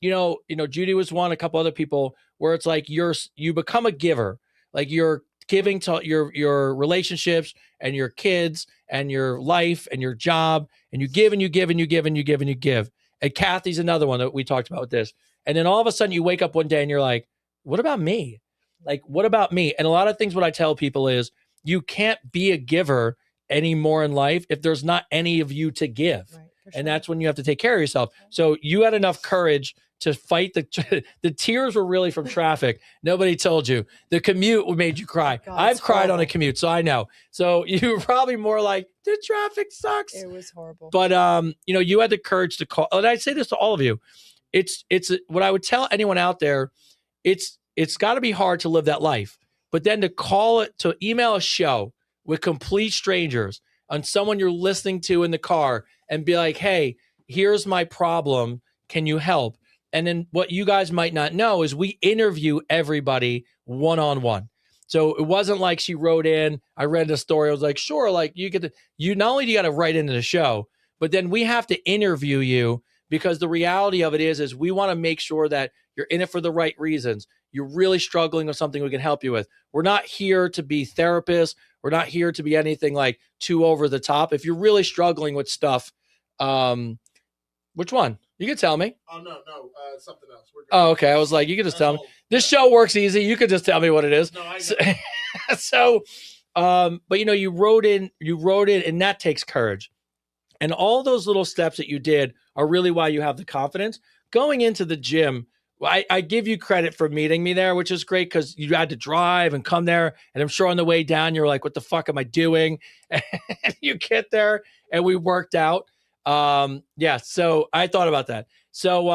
Judy was one, a couple other people, where it's like you become a giver, like you're giving to your relationships and your kids and your life and your job, and you give and you give and you give and you give and you give. And Kathy's another one that we talked about with this. And then all of a sudden you wake up one day and you're like, what about me? Like, what about me? And a lot of things, what I tell people is you can't be a giver anymore in life if there's not any of you to give. Right, sure. And that's when you have to take care of yourself. So you had enough courage to fight the tears were really from traffic. Nobody told you. The commute made you cry. God, I've cried horrible. on a commute, so I know. So you were probably more like, the traffic sucks. It was horrible. But you had the courage to call. And I say this to all of you. It's what I would tell anyone out there. It's got to be hard to live that life. But then to email a show with complete strangers on someone you're listening to in the car and be like, hey, here's my problem. Can you help? And then what you guys might not know is we interview everybody one-on-one. So it wasn't like she wrote in, I read the story, I was like, sure, like you not only do you got to write into the show, but then we have to interview you, because the reality of it is we want to make sure that you're in it for the right reasons. You're really struggling with something we can help you with. We're not here to be therapists. We're not here to be anything like too over the top. If you're really struggling with stuff, which one? You can tell me. Oh, no, something else. Oh, okay. I was like, you can just tell me. This show works easy. You could just tell me what it is. No, I know. But you wrote in, and that takes courage. And all those little steps that you did are really why you have the confidence. Going into the gym, I give you credit for meeting me there, which is great, because you had to drive and come there. And I'm sure on the way down, you're like, what the fuck am I doing? And you get there and we worked out. So I thought about that. So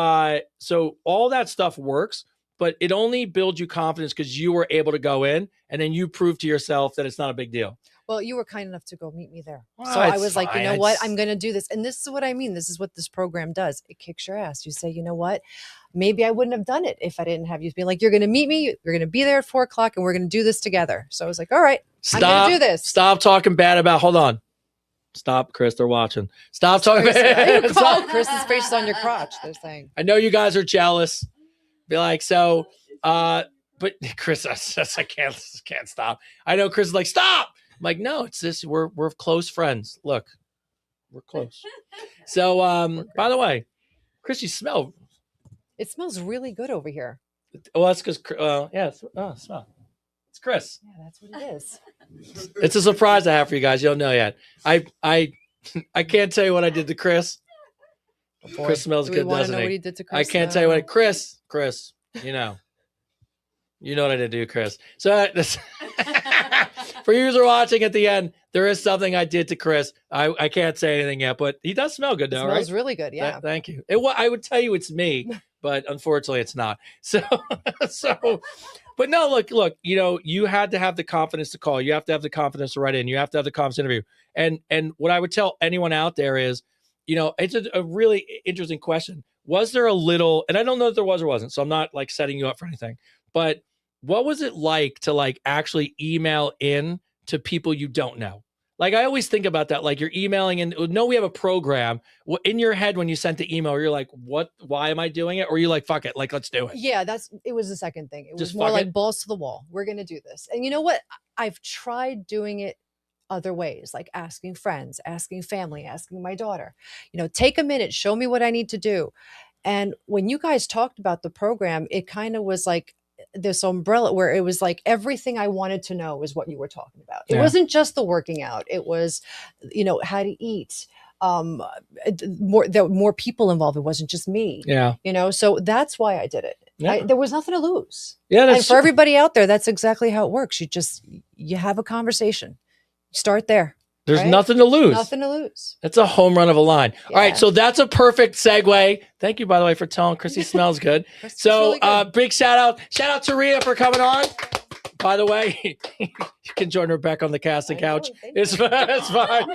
all that stuff works, but it only builds you confidence because you were able to go in and then you prove to yourself that it's not a big deal. Well, you were kind enough to go meet me there. Well, so I was like, you know what? It's- I'm going to do this. And this is what I mean. This is what this program does. It kicks your ass. You say, you know what? Maybe I wouldn't have done it if I didn't have you be like, you're going to meet me. You're going to be there at 4:00 and we're going to do this together. So I was like, all right, I'm going to do this. Stop talking bad about, hold on. Stop, Chris. They're watching. Stop talking bad. Oh, Chris's face is on your crotch. They're saying. I know you guys are jealous. Be like, but Chris, I can't stop. I know Chris is like, stop. I'm like, no, it's this. We're close friends. Look, we're close. So, by the way, Chris, you smell. It smells really good over here. Well, that's because, smell. It's Chris. Yeah, that's what it is. It's a surprise I have for you guys. You don't know yet. I can't tell you what I did to Chris. Boy, Chris smells good, doesn't know he? what he did to Chris? I can't tell you what Chris, you know what I did to you, Chris. So for you who are watching at the end, there is something I did to Chris. I can't say anything yet, but he does smell good though, right? Smells really good, yeah. Thank you. I would tell you it's me, but unfortunately it's not. So, but no, look, you had to have the confidence to call. You have to have the confidence to write in. You have to have the confidence to interview. And what I would tell anyone out there is, it's a really interesting question. Was there a little, and I don't know if there was or wasn't, so I'm not like setting you up for anything, but what was it like to actually email in to people you don't know? Like, I always think about that. Like, you're emailing and no, we have a program. In your head when you sent the email, you're like, what, why am I doing it? Or you're like, fuck it, like, let's do it. Yeah, it was the second thing. It was Just more fuck like it? balls to the wall. We're going to do this. And you know what? I've tried doing it other ways, like asking friends, asking family, asking my daughter, take a minute, show me what I need to do. And when you guys talked about the program, it kind of was like this umbrella where it was like everything I wanted to know is what you were talking about. It wasn't just the working out. It was, how to eat. There were more people involved. It wasn't just me. Yeah. So that's why I did it. Yeah. There was nothing to lose. Yeah. And for everybody out there, that's exactly how it works. You have a conversation. Start there. There's nothing to lose. Nothing to lose. That's a home run of a line. Yeah. All right. So that's a perfect segue. Thank you, by the way, for telling Chrissy smells good. So really good. Big shout out to Rhea for coming on. By the way, you can join Rebecca on the casting couch. It's fine.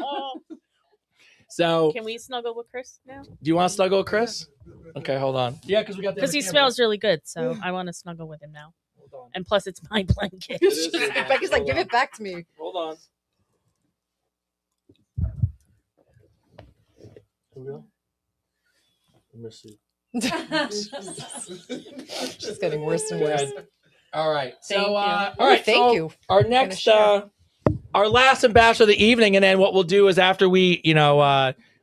So can we snuggle with Chris now? Do you want to snuggle with Chris? Okay, hold on. Yeah, because he smells really good, so I want to snuggle with him now. Hold on. And plus, it's my blanket. Becky's like, give it back to me. Hold on. Here we go. Let me see. She's getting worse and worse. All right. Thank you. Our next, our last ambassador of the evening, and then what we'll do is after we,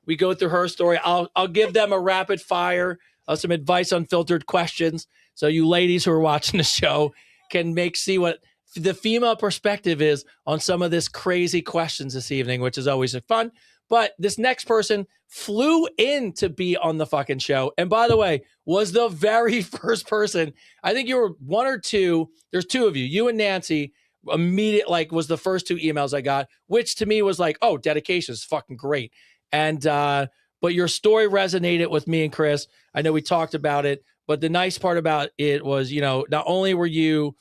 we go through her story, I'll give them a rapid fire of some advice, unfiltered questions, so you ladies who are watching the show can see what the female perspective is on some of this crazy questions this evening, which is always fun. But this next person flew in to be on the fucking show. And by the way, was the very first person. I think you were one or two. There's two of you. You and Nancy was the first two emails I got, which to me was like, oh, dedication is fucking great. And, but your story resonated with me and Chris. I know we talked about it, but the nice part about it was, not only were you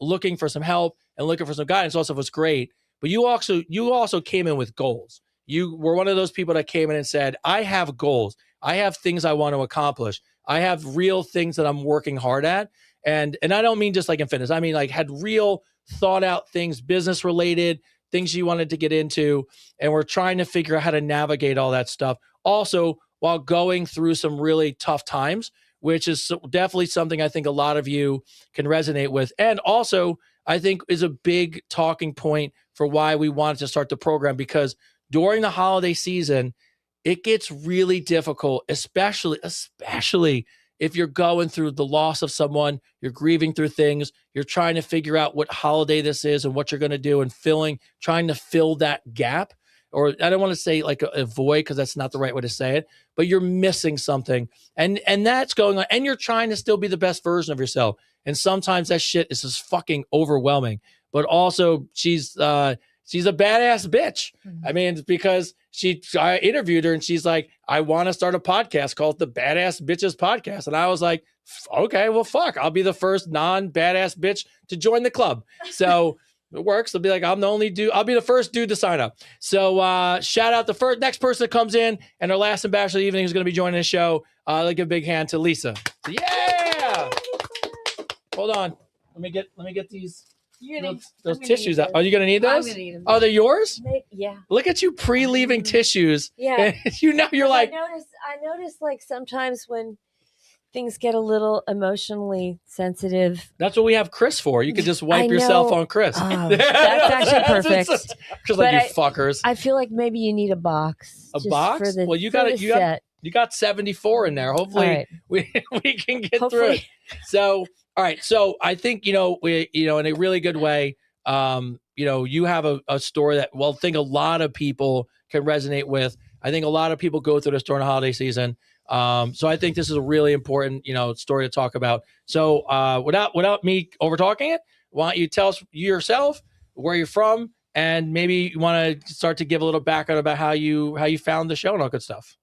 looking for some help and looking for some guidance, also was great, but you also came in with goals. You were one of those people that came in and said, I have goals. I have things I want to accomplish. I have real things that I'm working hard at. And I don't mean just like in fitness. I mean, like had real thought out things, business related, things you wanted to get into. And we're trying to figure out how to navigate all that stuff. Also, while going through some really tough times, which is definitely something I think a lot of you can resonate with. And also, I think is a big talking point for why we wanted to start the program, because during the holiday season, it gets really difficult, especially if you're going through the loss of someone, you're grieving through things, you're trying to figure out what holiday this is and what you're going to do and trying to fill that gap. Or I don't want to say like a void, because that's not the right way to say it, but you're missing something and that's going on, and you're trying to still be the best version of yourself. And sometimes that shit is just fucking overwhelming. But also she's a badass bitch. Mm-hmm. I mean, because I interviewed her and she's like, I want to start a podcast called the Badass Bitches Podcast. And I was like, okay, well, fuck, I'll be the first non-badass bitch to join the club. So it works. They'll be like, I'll be the first dude to sign up. So shout out the next person that comes in, and our last ambassador of the evening is going to be joining the show. Let's give a big hand to Lisa. Yeah. Hold on. Let me get these. Those tissues out. Are you going to need those? I'm going to need them. Oh, they're yours? Yeah. Look at you pre-leaving tissues. Yeah. You're like. I notice like sometimes when things get a little emotionally sensitive. That's what we have Chris for. You could just wipe yourself on Chris. Oh, that's actually perfect. Just like you fuckers. I feel like maybe you need a box. A box? Well, you got 74 in there. Hopefully we can get through it. So, all right. So I think, we, in a really good way, you have a story that, I think a lot of people can resonate with. I think a lot of people go through this during the holiday season. So I think this is a really important, story to talk about. So without me over talking it, why don't you tell us yourself, where you're from, and maybe you want to start to give a little background about how you found the show and all good stuff.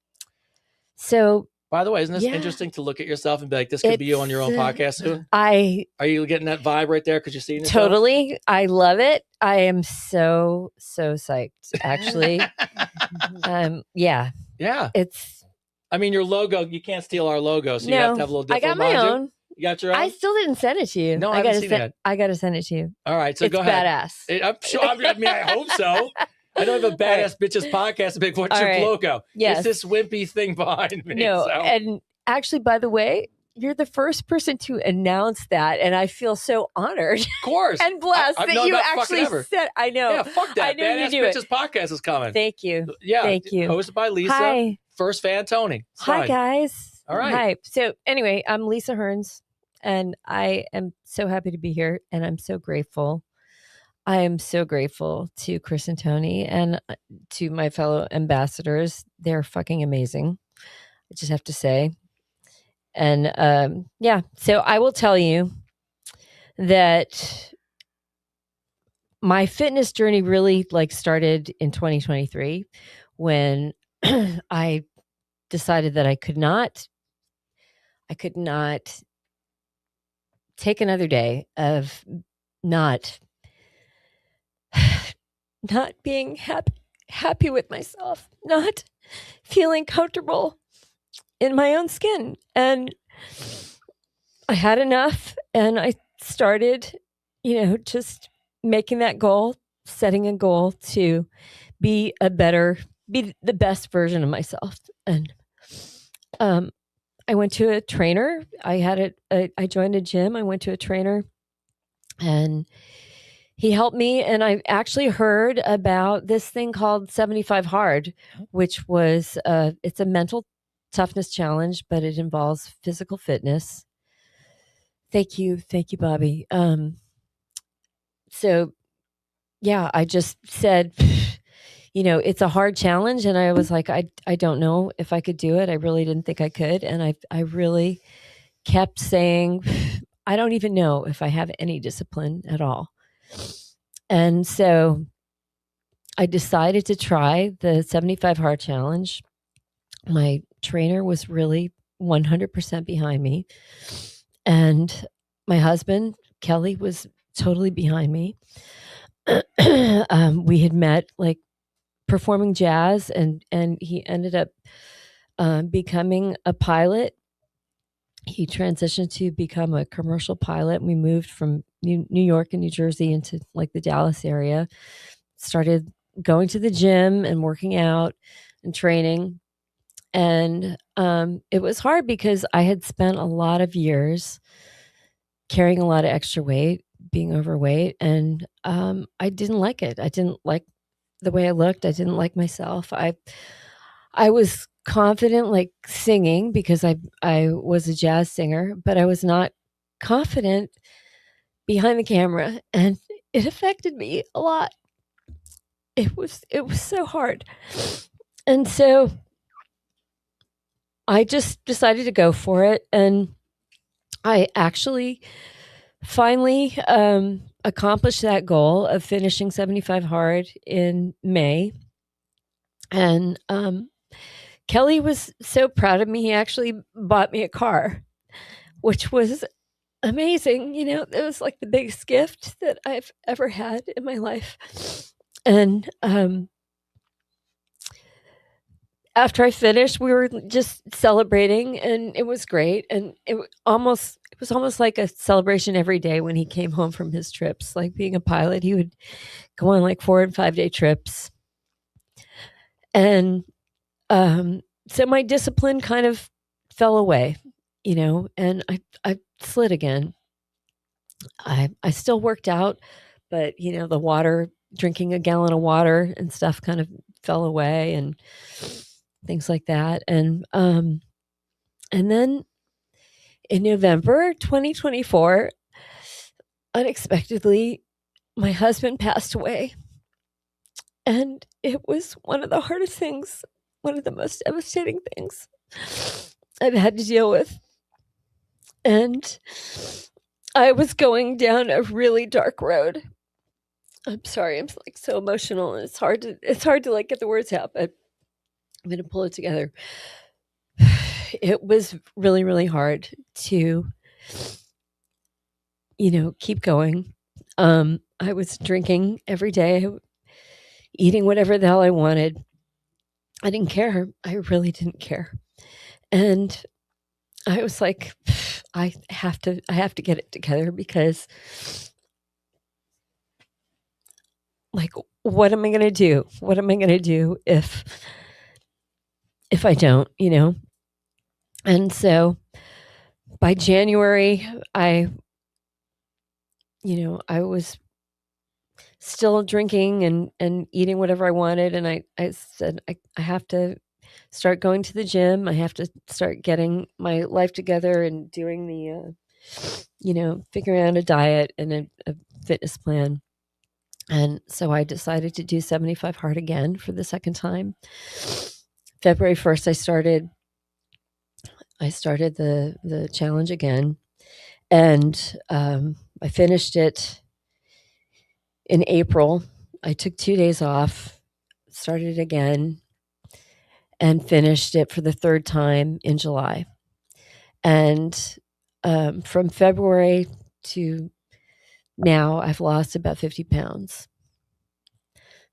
So, by the way, isn't this interesting to look at yourself and be like, this could be you on your own podcast soon? Are you getting that vibe right there because you're seeing yourself? Totally. I love it. I am so psyched, actually. Yeah. It's. I mean, your logo, you can't steal our logo, so you have to have a little different. I got my own. You got your own? I still didn't send it to you. No, I haven't seen it. I got to send it to you. All right, so go ahead. It's badass. I'm sure. I hope so. I don't have a Badass Bitches podcast. What's your logo? Yes. It's this wimpy thing behind me. No, and actually, by the way, you're the first person to announce that, and I feel so honored. Of course. And blessed I've that known you about fucking actually ever. said, I know. Yeah, fuck that. I knew you Badass knew it. Bitches podcast is coming. Thank you. Yeah. Thank you. Hosted by Lisa. Hi. First fan, Tony. It's Hi, fine. guys. All right. Hi. So anyway, I'm Lisa Hearns, and I am so happy to be here, and I'm so grateful. I am so grateful to Chris and Tony and to my fellow ambassadors. They're fucking amazing. I just have to say. And yeah, so I will tell you that my fitness journey really started in 2023 when I decided that I could not take another day of not being happy with myself, not feeling comfortable in my own skin. And I had enough, and I started, just making that goal, setting a goal to be the best version of myself. And I went to a trainer. I joined a gym. I went to a trainer, and he helped me. And I actually heard about this thing called 75 Hard, which was it's a mental toughness challenge, but it involves physical fitness. Thank you, Bobby. So yeah, I just said, it's a hard challenge, and I was like, I don't know if I could do it. I really didn't think I could, and I really kept saying, I don't even know if I have any discipline at all. And so I decided to try the 75 Hard Challenge. My trainer was really 100% behind me. And my husband, Kelly, was totally behind me. We had met performing jazz, and he ended up becoming a pilot. He transitioned to become a commercial pilot. We moved from New York and New Jersey into the Dallas area, started going to the gym and working out and training. And it was hard because I had spent a lot of years carrying a lot of extra weight, being overweight, and I didn't like it. I didn't like the way I looked. I didn't like myself. I was confident singing because I was a jazz singer, but I was not confident behind the camera, and it affected me a lot. It was so hard. And so I just decided to go for it, and I actually finally accomplished that goal of finishing 75 Hard in May. And Kelly was so proud of me. He actually bought me a car, which was amazing. It was the biggest gift that I've ever had in my life. And after I finished, we were just celebrating, and it was great. And it was almost like a celebration every day when he came home from his trips. Being a pilot, he would go on 4 and 5 day trips. And so my discipline kind of fell away, and I slid again. I still worked out, but the water, drinking a gallon of water and stuff kind of fell away, and things like that. And then in November 2024, unexpectedly, my husband passed away. And it was one of the hardest things, one of the most devastating things I've had to deal with. And I was going down a really dark road. I'm sorry, I'm so emotional, and it's hard to get the words out, but I'm going to pull it together. It was really, really hard to, keep going. I was drinking every day, eating whatever the hell I wanted. I didn't care. I really didn't care. And I was like, I have to get it together, because what am I going to do? What am I going to do if I don't, And so by January, I was still drinking and eating whatever I wanted. And I said, I have to start going to the gym. I have to start getting my life together and doing the, figuring out a diet and a fitness plan. And so I decided to do 75 hard again for the second time. February 1st, I started the challenge again, and I finished it in April. I took 2 days off, started it again, and finished it for the third time in July. And from February to now, I've lost about 50 pounds.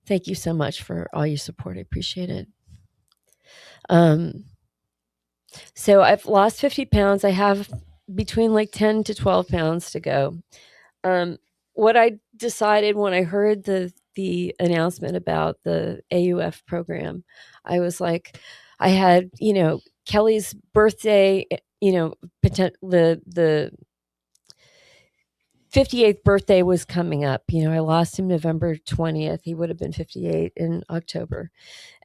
Thank you so much for all your support. I appreciate it. So I've lost 50 pounds. I have between like 10 to 12 pounds to go. What I decided when I heard the announcement about the AUF program, I was like, I had, Kelly's birthday, the 58th birthday was coming up. I lost him November 20th. He would have been 58 in October.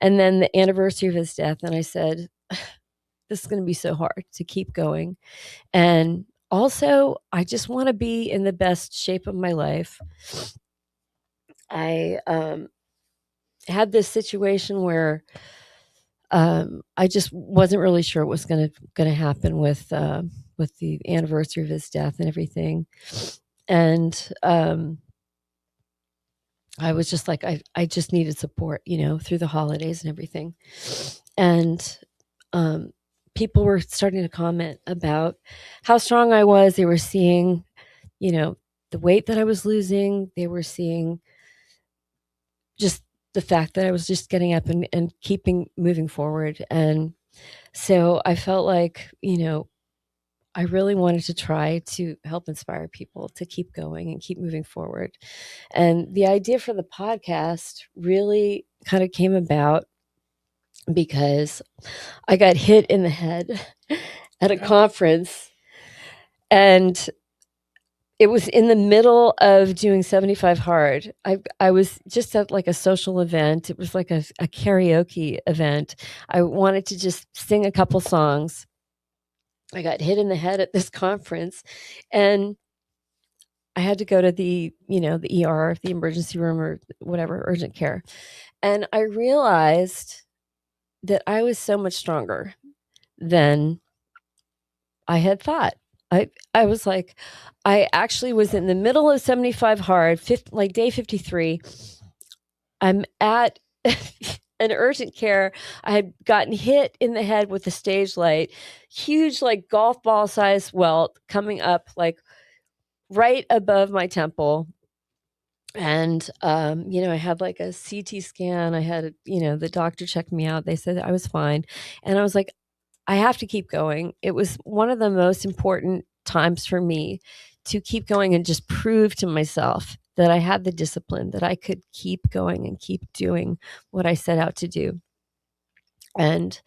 And then the anniversary of his death. And I said, this is going to be so hard to keep going. And also, I just want to be in the best shape of my life. I had this situation where I just wasn't really sure what was going to happen with the anniversary of his death and everything. And I was just like, I just needed support, through the holidays and everything. And people were starting to comment about how strong I was. They were seeing, the weight that I was losing. They were seeing just the fact that I was just getting up and keeping moving forward. And so I felt like, I really wanted to try to help inspire people to keep going and keep moving forward. And the idea for the podcast really kind of came about because I got hit in the head at a conference, and it was in the middle of doing 75 hard. I was just at like a social event. It was like a karaoke event. I wanted to just sing a couple songs. I got hit in the head at this conference, and I had to go to the ER, the emergency room or whatever, urgent care. And I realized that I was so much stronger than I had thought. I was like, I actually was in the middle of 75 hard, like day 53. I'm at an urgent care. I had gotten hit in the head with a stage light, huge, like golf ball size welt coming up like right above my temple. And, I had like a CT scan. I had, the doctor checked me out. They said I was fine. And I was like, I have to keep going. It was one of the most important times for me to keep going and just prove to myself that I had the discipline, that I could keep going and keep doing what I set out to do. And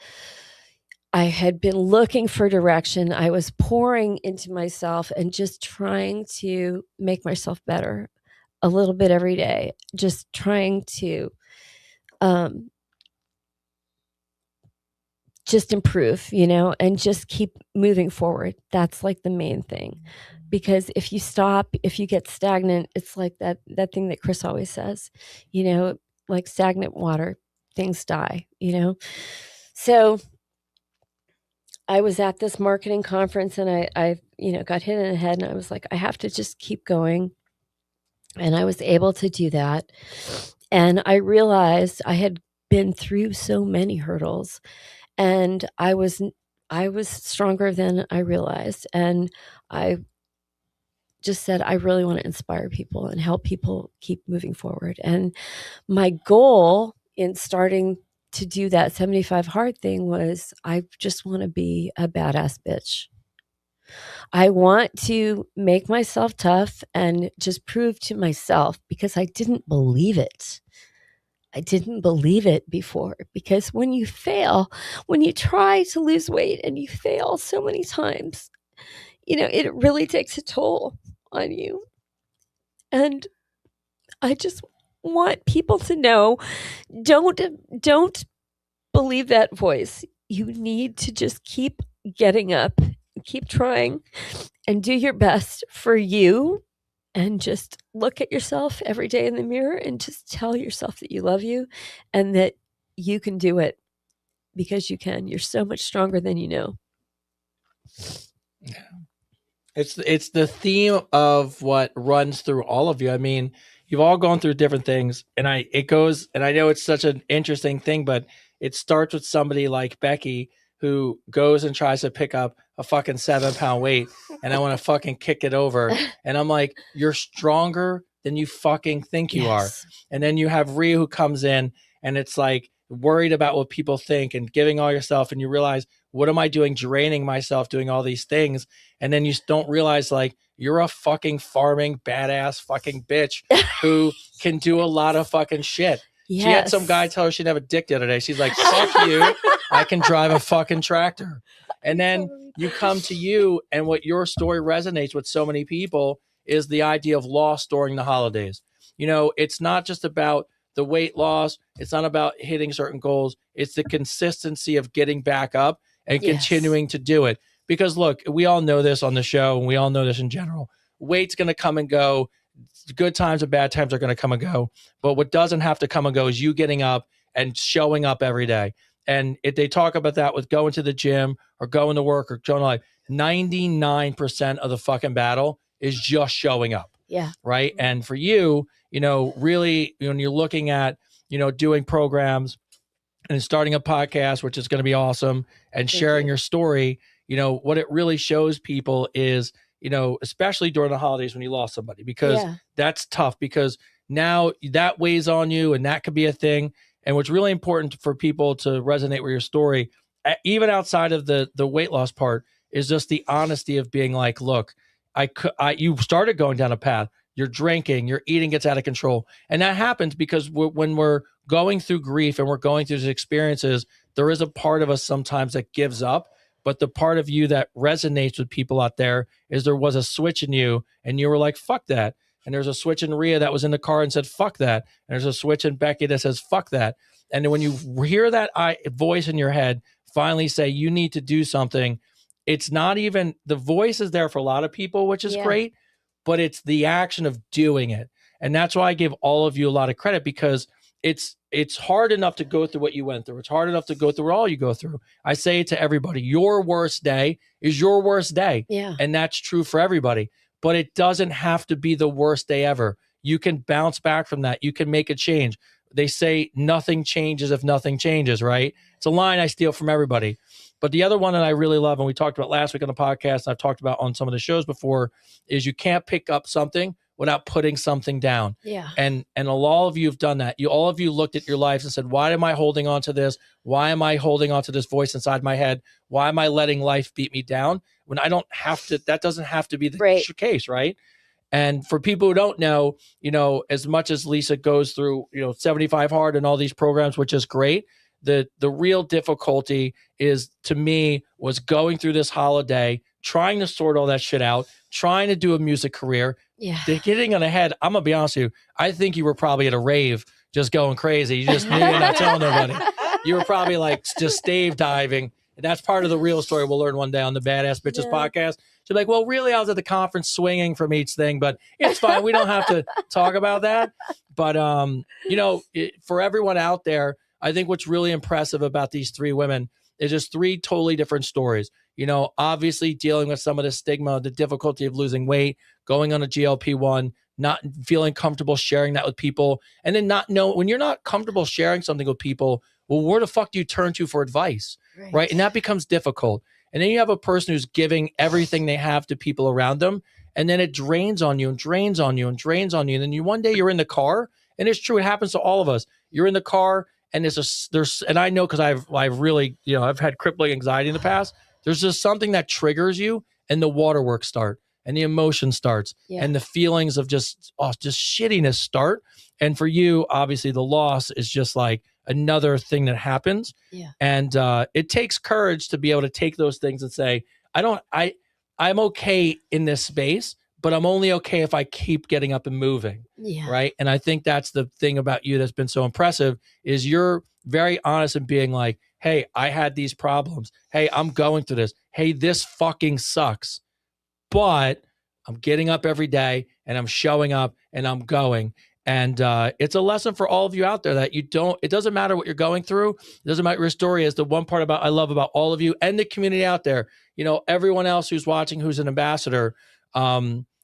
I had been looking for direction. I was pouring into myself and just trying to make myself better a little bit every day, just trying to just improve, and just keep moving forward. That's like the main thing. Because if you stop, if you get stagnant, it's like that thing that Chris always says, like stagnant water, things die, So I was at this marketing conference, and I got hit in the head, and I was like, I have to just keep going. And I was able to do that. And I realized I had been through so many hurdles, and I was stronger than I realized. And I just said, I really want to inspire people and help people keep moving forward. And my goal in starting to do that 75 hard thing was, I just want to be a badass bitch. I want to make myself tough and just prove to myself, because I didn't believe it. I didn't believe it before, because when you fail, when you try to lose weight and you fail so many times, it really takes a toll on you. And I just want people to know, don't believe that voice. You need to just keep getting up, keep trying, and do your best for you. And just look at yourself every day in the mirror and just tell yourself that you love you and that you can do it, because you can. You're so much stronger than you know. Yeah. It's the theme of what runs through all of you. I mean, you've all gone through different things, and I know it's such an interesting thing, but it starts with somebody like Becky, who goes and tries to pick up a fucking 7-pound weight, and I want to fucking kick it over. And I'm like, you're stronger than you fucking think you are. And then you have Rhea, who comes in, and it's like worried about what people think and giving all yourself, and you realize, what am I doing? Draining myself, doing all these things. And then you don't realize, like, you're a fucking farming badass fucking bitch who can do a lot of fucking shit. Yes. She had some guy tell her she'd have a dick the other day. She's like, fuck you. I can drive a fucking tractor. And then you come to you, and what your story resonates with so many people is the idea of loss during the holidays. It's not just about the weight loss. It's not about hitting certain goals. It's the consistency of getting back up and continuing to do it. Because look, we all know this on the show, and we all know this in general. Weight's going to come and go. Good times and bad times are going to come and go. But what doesn't have to come and go is you getting up and showing up every day. And if they talk about that with going to the gym or going to work or going to life, 99% of the fucking battle is just showing up. Yeah. Right. And for you, really, when you're looking at, doing programs and starting a podcast, which is going to be awesome, and sharing your story, what it really shows people is, especially during the holidays when you lost somebody, because that's tough, because now that weighs on you, and that could be a thing. And what's really important for people to resonate with your story, even outside of the weight loss part, is just the honesty of being like, look, you started going down a path. You're drinking, your eating gets out of control. And that happens because when we're going through grief and we're going through these experiences, there is a part of us sometimes that gives up. But the part of you that resonates with people out there is there was a switch in you, and you were like, fuck that. And there's a switch in Rhea that was in the car and said, fuck that. And there's a switch in Becky that says, fuck that. And then when you hear that voice in your head finally say, you need to do something, it's not even, the voice is there for a lot of people, which is great, but it's the action of doing it. And that's why I give all of you a lot of credit, because it's hard enough to go through what you went through. It's hard enough to go through all you go through. I say it to everybody, your worst day is your worst day. Yeah. And that's true for everybody. But it doesn't have to be the worst day ever. You can bounce back from that. You can make a change. They say nothing changes if nothing changes, right? It's a line I steal from everybody. But the other one that I really love, and we talked about last week on the podcast, and I've talked about on some of the shows before, is you can't pick up something without putting something down. Yeah. And all of you have done that. All of you looked at your lives and said, why am I holding on to this? Why am I holding on to this voice inside my head? Why am I letting life beat me down when I don't have to? That doesn't have to be the case, right? And for people who don't know, as much as Lisa goes through, 75 Hard and all these programs, which is great, the real difficulty is, to me, was going through this holiday, trying to sort all that shit out, trying to do a music career, getting on ahead. I'm going to be honest with you. I think you were probably at a rave just going crazy. You just knew you're not telling nobody. You were probably like just stave diving. And that's part of the real story we'll learn one day on the Badass Bitches podcast. She'll be like, well, really, I was at the conference swinging from each thing, but it's fine. We don't have to talk about that. But, for everyone out there, I think what's really impressive about these three women is just three totally different stories. Obviously dealing with some of the stigma, the difficulty of losing weight, going on a GLP-1, not feeling comfortable sharing that with people, and then not know when you're not comfortable sharing something with people, well, where the fuck do you turn to for advice? Right. And that becomes difficult. And then you have a person who's giving everything they have to people around them, and then it drains on you and drains on you and drains on you. And then one day you're in the car, and it's true, it happens to all of us. You're in the car, and and I know, because I've really, I've had crippling anxiety in the past. There's just something that triggers you, and the waterworks start, and the emotion starts, and the feelings of just shittiness start. And for you, obviously, the loss is just like another thing that happens. Yeah. And it takes courage to be able to take those things and say, I I'm okay in this space, but I'm only okay if I keep getting up and moving. Yeah. Right. And I think that's the thing about you that's been so impressive is you're very honest in being like, hey, I had these problems. Hey, I'm going through this. Hey, this fucking sucks. But I'm getting up every day and I'm showing up and I'm going. And it's a lesson for all of you out there that it doesn't matter what you're going through. It doesn't matter what your story is. The one part I love about all of you and the community out there, everyone else who's watching, who's an ambassador,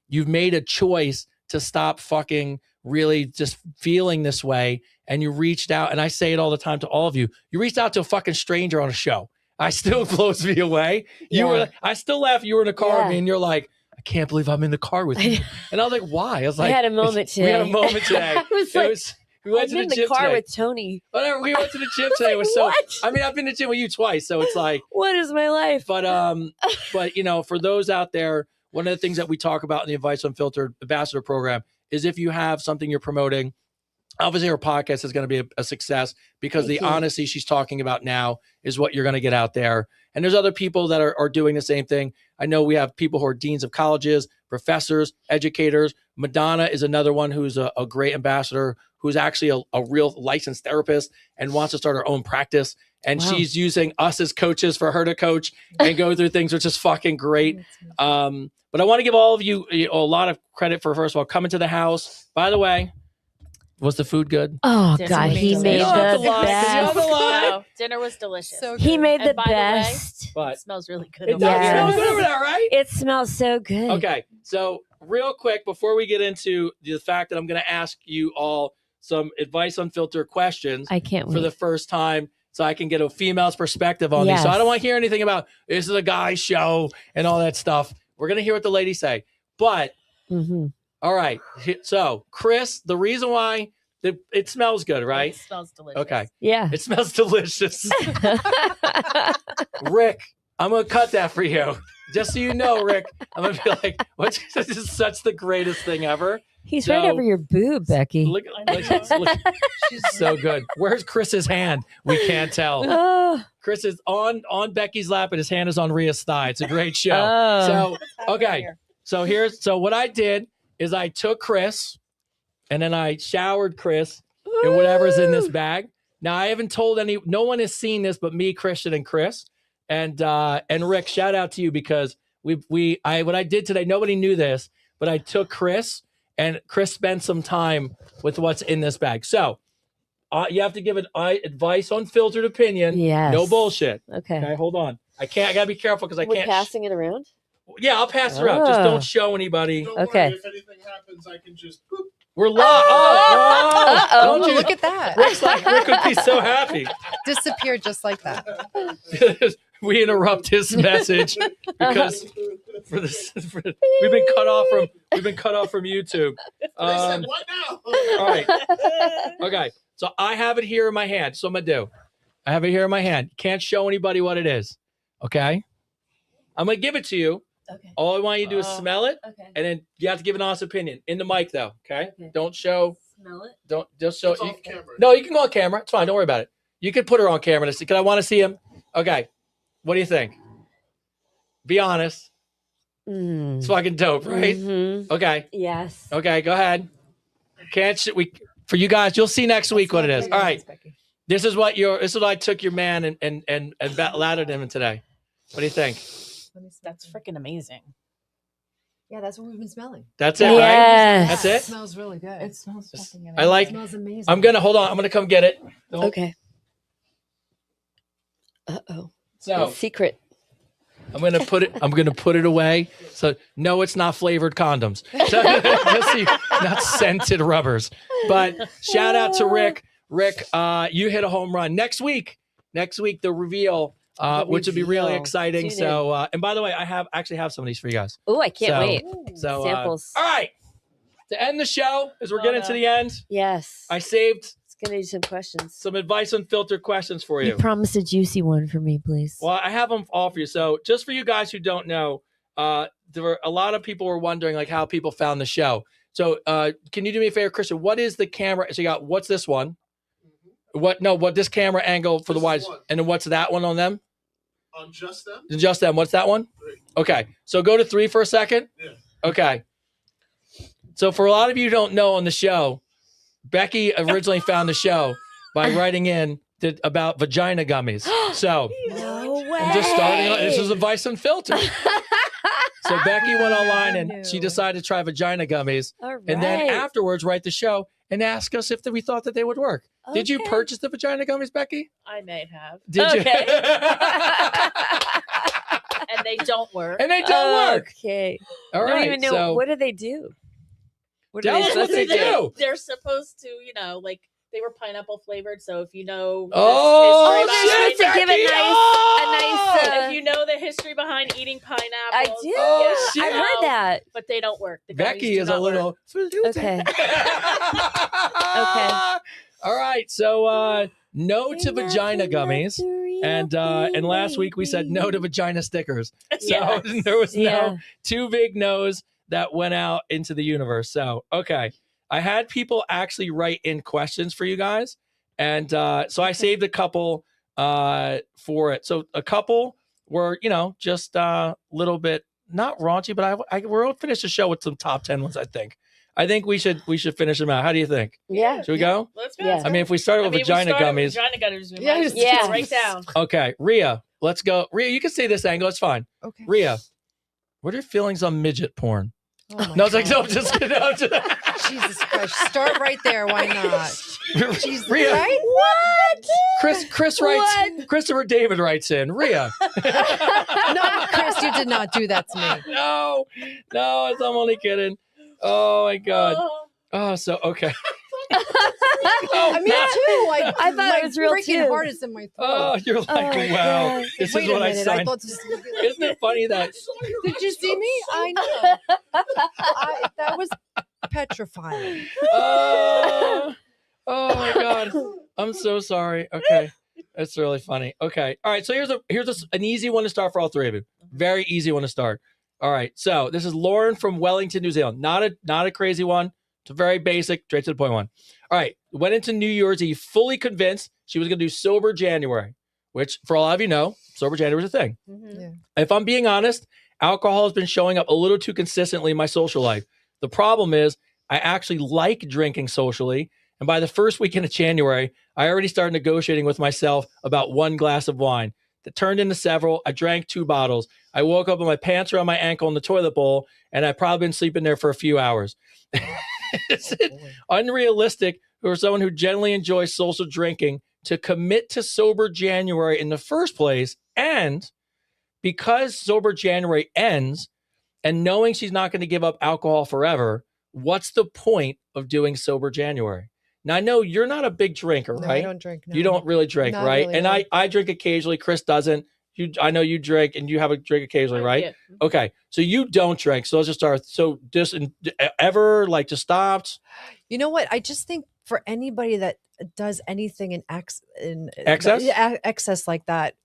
you've made a choice to stop fucking really just feeling this way. And you reached out, and I say it all the time to all of you. You reached out to a fucking stranger on a show. I still blows me away. I still laugh. You were in a car with me and you're like, I can't believe I'm in the car with you. And I was like, why? I was like, I had a moment today. We had a moment today. We went to the in the gym car today. With Tony. Whatever. We went to the gym today. It was so. I mean, I've been to the gym with you twice, so it's like, what is my life? But for those out there, one of the things that we talk about in the Advice Unfiltered Ambassador Program is if you have something you're promoting. Obviously, her podcast is going to be a success because the honesty she's talking about now is what you're going to get out there. And there's other people that are doing the same thing. I know we have people who are deans of colleges, professors, educators. Madonna is another one who's a great ambassador, who's actually a real licensed therapist and wants to start her own practice. And she's using us as coaches for her to coach and go through things, which is fucking great. But I want to give all of you a lot of credit for, first of all, coming to the house. By the way, was the food good? Oh, God, he made the best. No, dinner was delicious. So He made the And by the way, best. But it smells really good. it does smell good over there, right? It smells so good. Okay, so real quick, before we get into the fact that I'm going to ask you all some Advice Unfiltered questions I can't wait. for the first time so I can get a female's perspective on these. So I don't want to hear anything about this is a guy's show and all that stuff. We're going to hear what the ladies say. But, all right, so Chris, the reason why it smells good, right? It smells delicious. Okay. Yeah. It smells delicious. Rick, I'm going to cut that for you. Just so you know, Rick, I'm going to be like, this is such the greatest thing ever. He's right over your boob, Becky. Look, she's so good. Where's Chris's hand? We can't tell. Oh. Chris is on Becky's lap and his hand is on Rhea's thigh. It's a great show. Oh. So, okay. So what I did is I took Chris and then I showered Chris in whatever's in this bag. Now I haven't told no one has seen this but me, Christian, and Chris. And Rick, shout out to you because what I did today, nobody knew this, but I took Chris and Chris spent some time with what's in this bag. So you have to give an Advice Unfiltered opinion. Yes. No bullshit. Okay. Hold on. I gotta be careful because I We're can't. passing it around? Yeah, I'll pass it around. Just don't show anybody. Don't Okay. worry, if anything happens, I can just boop. We're live. Oh, Don't you? look at that. Rick would be so happy. Disappeared just like that. We interrupt his message because we've been cut off from YouTube. They said, what now? All right. Okay. So I have it here in my hand. So I'm gonna do. I have it here in my hand. Can't show anybody what it is. Okay. I'm gonna give it to you. Okay. All I want you to do is smell it, Okay. and then you have to give an honest opinion in the mic, though. Okay. Don't show. Smell it. Don't just show. It's off camera. No, you can go on camera. It's fine. Don't worry about it. You can put her on camera. Because I want to see him. Okay. What do you think? Be honest. It's fucking dope, right? Mm-hmm. Okay. Yes. Okay. Go ahead. For you guys, you'll see next week what it is. All right. This is what I took your man and laddered him in today. What do you think? That's freaking amazing. Yeah, that's what we've been smelling. That's it, Yes. right? That's It it. smells really good. It smells fucking amazing. I like. It smells amazing. I'm gonna come get it. Okay. Uh-oh. So Secret. I'm gonna put it away. So no, it's not flavored condoms. So, not scented rubbers. But shout out to Rick. Rick, you hit a home run. Next week, the reveal, which will be really reveal. exciting. Tune So, and by the way, I actually have some of these for you guys. Oh, I can't wait. So, Samples. all right. To end the show, as we're getting to the end, Yes. I saved It's gonna be some questions. some Advice Unfiltered questions for You you. promised a juicy one for me, please. Well, I have them all for you. So just for you guys who don't know, there were a lot of people were wondering like how people found the show. So can you do me a favor, Christian? What is the camera? So you got, what's this one? What this camera angle for the This wise, one. and then what's that one on them? On Just Them? Just Them. What's that one? 3. Okay. So go to 3 for a second. Yeah. Okay. So for a lot of you who don't know on the show, Becky originally found the show by writing in about vagina gummies. So No way. I'm just starting. This is Advice Unfiltered. So Becky went online and she decided to try vagina gummies. All right. And then afterwards write the show and ask us if we thought that they would work. Okay. Did you purchase the vagina gummies, Becky? I may have. Did you? And they don't work. And they don't work. Okay. All right. I don't even know. So What do they do? What tell us what they do. They're supposed to, like they were pineapple flavored. So if you know, Oh, they're supposed to give it a nice. if you know the history behind eating pineapples, I do. Oh, shit. I've heard that. but they don't work. The Becky gummies do is a not little. work. Okay. Okay. All right. So no to vagina gummies. And last week we said no to vagina stickers. So there was no 2 big no's that went out into the universe. So, okay. I had people actually write in questions for you guys. And so I saved a couple for it. So a couple were, just a little bit, not raunchy, but we'll finish the show with some top 10 ones, I think. I think we should finish them out. How do you think? Yeah. Should we go? Let's go. Yeah. I mean, if we started with vagina gummies. Vagina gummies. Yeah. Right down. Okay. Rhea, let's go. Rhea, you can say this angle. It's fine. Okay. Rhea, what are your feelings on midget porn? Oh my No, it's like, God. no, just kidding. No, Jesus Christ. Start right there. Why not? Jesus Rhea, Christ. What? Chris writes, Christopher David writes in, Rhea. No, Chris, you did not do that to me. No, I'm only kidding. Oh my God. Oh, so, okay. I mean, too. I thought it was real freaking too. heart is in my throat. Oh, you're like, Oh, wow. God. This Wait is a what I minute. signed. thought this was gonna be like, Isn't it funny that did you see me? I know. That was petrifying. oh my God. I'm so sorry. Okay. That's really funny. Okay. All right. So here's an easy one to start for all 3 of you. Very easy one to start. All right. So this is Lauren from Wellington, New Zealand. Not a crazy one. It's a very basic, straight to the point one. All right. Went into New Year's Eve fully convinced she was going to do sober January, which for a lot of you know, sober January is a thing. Mm-hmm. Yeah. If I'm being honest, alcohol has been showing up a little too consistently in my social life. The problem is I actually like drinking socially. And by the first weekend of January, I already started negotiating with myself about 1 glass of wine. That turned into several. I drank 2 bottles. I woke up with my pants around my ankle in the toilet bowl, and I've probably been sleeping there for a few hours. Is it unrealistic for someone who generally enjoys social drinking to commit to sober January in the first place? And because sober January ends, and knowing she's not going to give up alcohol forever, what's the point of doing sober January? Now, I know you're not a big drinker, No, right? I don't drink. No. You don't really drink, Not right? really, And no. I drink occasionally. Chris doesn't. I know you drink and you have a drink occasionally, right? Yeah. Okay. So you don't drink. So let's just start. So just ever like just stopped? You know what? I just think for anybody that does anything in Excess? excess like that,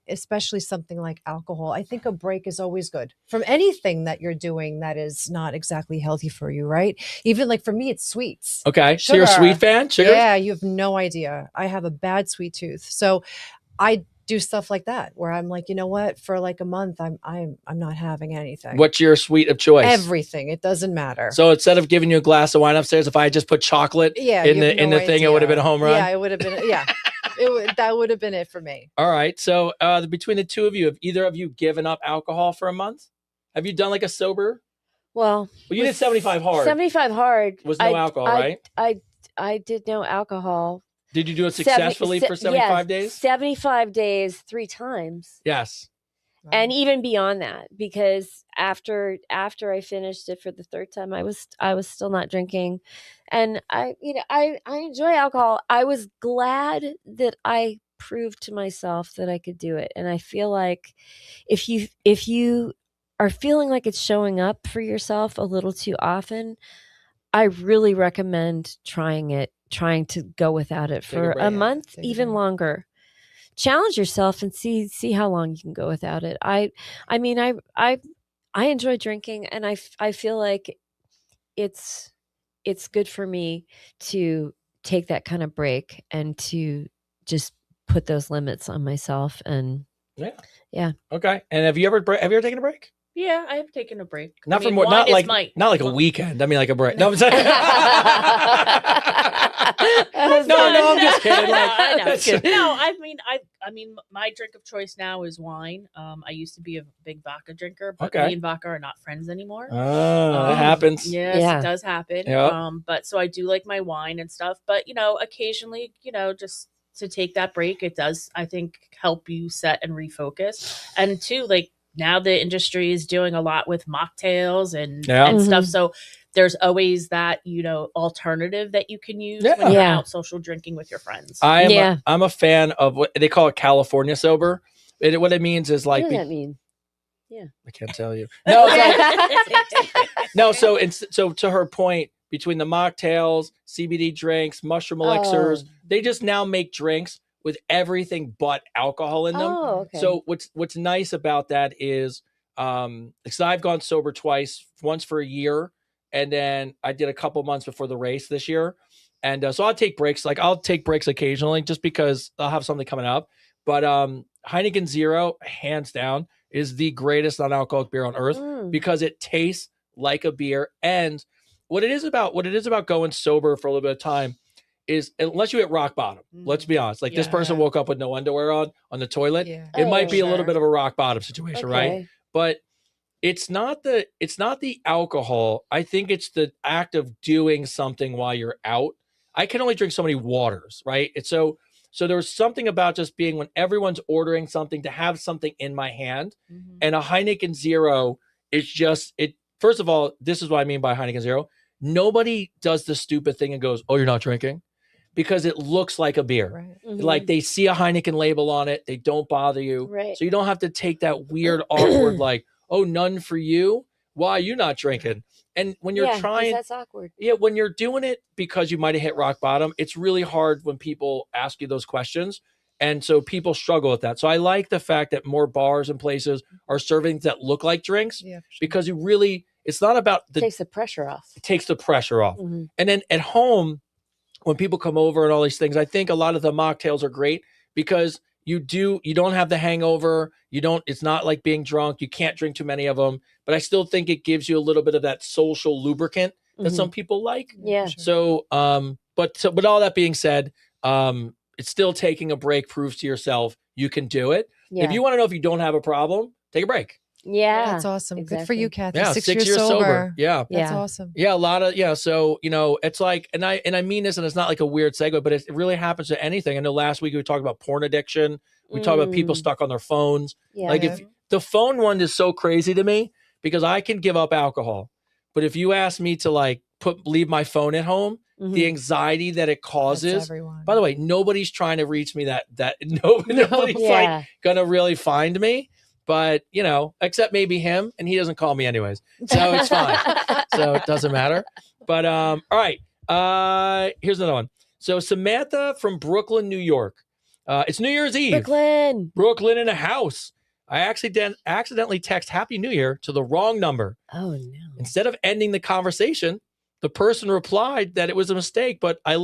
especially something like alcohol, I think a break is always good from anything that you're doing that is not exactly healthy for you, right? Even like for me, it's sweets. Okay. So you're a Sugar. sweet fan? Sugar? Yeah, you have no idea. I have a bad sweet tooth, so I do stuff like that where I'm like, you know what? For like a month, I'm not having anything. What's your sweet of choice? Everything. It doesn't matter. So instead of giving you a glass of wine upstairs, if I just put chocolate yeah, in you have the no thing, it would have been a home run. Yeah, it would have been. Yeah, that would have been it for me. All right. So between the 2 of you, have either of you given up alcohol for a month? Have you done like a sober? Well, You did 75 hard. 75 hard Was no alcohol, right? I did no alcohol. Did you do it successfully for 75 days? 75 days, 3 times. Yes. And even beyond that, because after I finished it for the 3rd time, I was still not drinking, and I enjoy alcohol. I was glad that I proved to myself that I could do it, and I feel like if you are feeling like it's showing up for yourself a little too often, I really recommend trying to go without it for a month, even longer. Challenge yourself and see how long you can go without it. I mean, I enjoy drinking, and I feel like it's good for me to take that kind of break and to just put those limits on myself and Yeah. Okay. And have you ever taken a break? Yeah, I have taken a break. Not like a weekend. I mean, like a break. No, I'm saying. No, I'm just kidding. No, I mean, my drink of choice now is wine. I used to be a big vodka drinker, but me and vodka are not friends anymore. It happens. Yes, it does happen. Yep. But so I do like my wine and stuff. But occasionally, just to take that break, it does, I think, help you set and refocus. And two, like, now the industry is doing a lot with mocktails and stuff. So there's always that, alternative that you can use when you're out social drinking with your friends. I'm a fan of what they call it California sober. What it means is like, what does that mean? Yeah. I can't tell you. No, no. So to her point, between the mocktails, CBD drinks, mushroom elixirs, they just now make drinks with everything but alcohol in them. Oh, okay. So what's nice about that is, because I've gone sober twice, once for a year, and then I did a couple months before the race this year. And so I'll take breaks. Like I'll take breaks occasionally just because I'll have something coming up. But Heineken Zero, hands down, is the greatest non-alcoholic beer on earth because it tastes like a beer. And what it is about going sober for a little bit of time is, unless you hit rock bottom, let's be honest. Like this person woke up with no underwear on the toilet. Yeah. It might be a little bit of a rock bottom situation, right? But it's not the alcohol. I think it's the act of doing something while you're out. I can only drink so many waters, right? It's so there was something about just being, when everyone's ordering something, to have something in my hand. And a Heineken Zero is just it. First of all, this is what I mean by Heineken Zero. Nobody does the stupid thing and goes, "Oh, you're not drinking," because it looks like a beer. Right. Like they see a Heineken label on it, they don't bother you. Right. So you don't have to take that weird, awkward, like, "Oh, none for you. Why are you not drinking?" And when you're trying, that's awkward. Yeah, when you're doing it because you might have hit rock bottom, it's really hard when people ask you those questions. And so people struggle with that. So I like the fact that more bars and places are serving that look like drinks, because it's not about it takes the pressure off. It takes the pressure off. And then at home, when people come over and all these things, I think a lot of the mocktails are great because you don't have the hangover. It's not like being drunk. You can't drink too many of them, but I still think it gives you a little bit of that social lubricant that some people like. Yeah. So, but all that being said, it's still taking a break proves to yourself you can do it. Yeah. If you want to know if you don't have a problem, take a break. Yeah, that's awesome. Exactly. Good for you, Kathy. Yeah, 6 years sober. Yeah, that's awesome. Yeah, a lot of So it's like, and I mean this, and it's not like a weird segue, but it really happens to anything. I know last week we talked about porn addiction. We talked about people stuck on their phones. Yeah. Like if the phone one is so crazy to me, because I can give up alcohol, but if you ask me to leave my phone at home, the anxiety that it causes. By the way, nobody's trying to reach me. Nobody's like gonna really find me. But, except maybe him, and he doesn't call me anyways. So it's fine. So it doesn't matter. But, all right. Here's another one. So Samantha from Brooklyn, New York. It's New Year's Eve. Brooklyn in a house. I accidentally text Happy New Year to the wrong number. Oh, no. Instead of ending the conversation, the person replied that it was a mistake, but I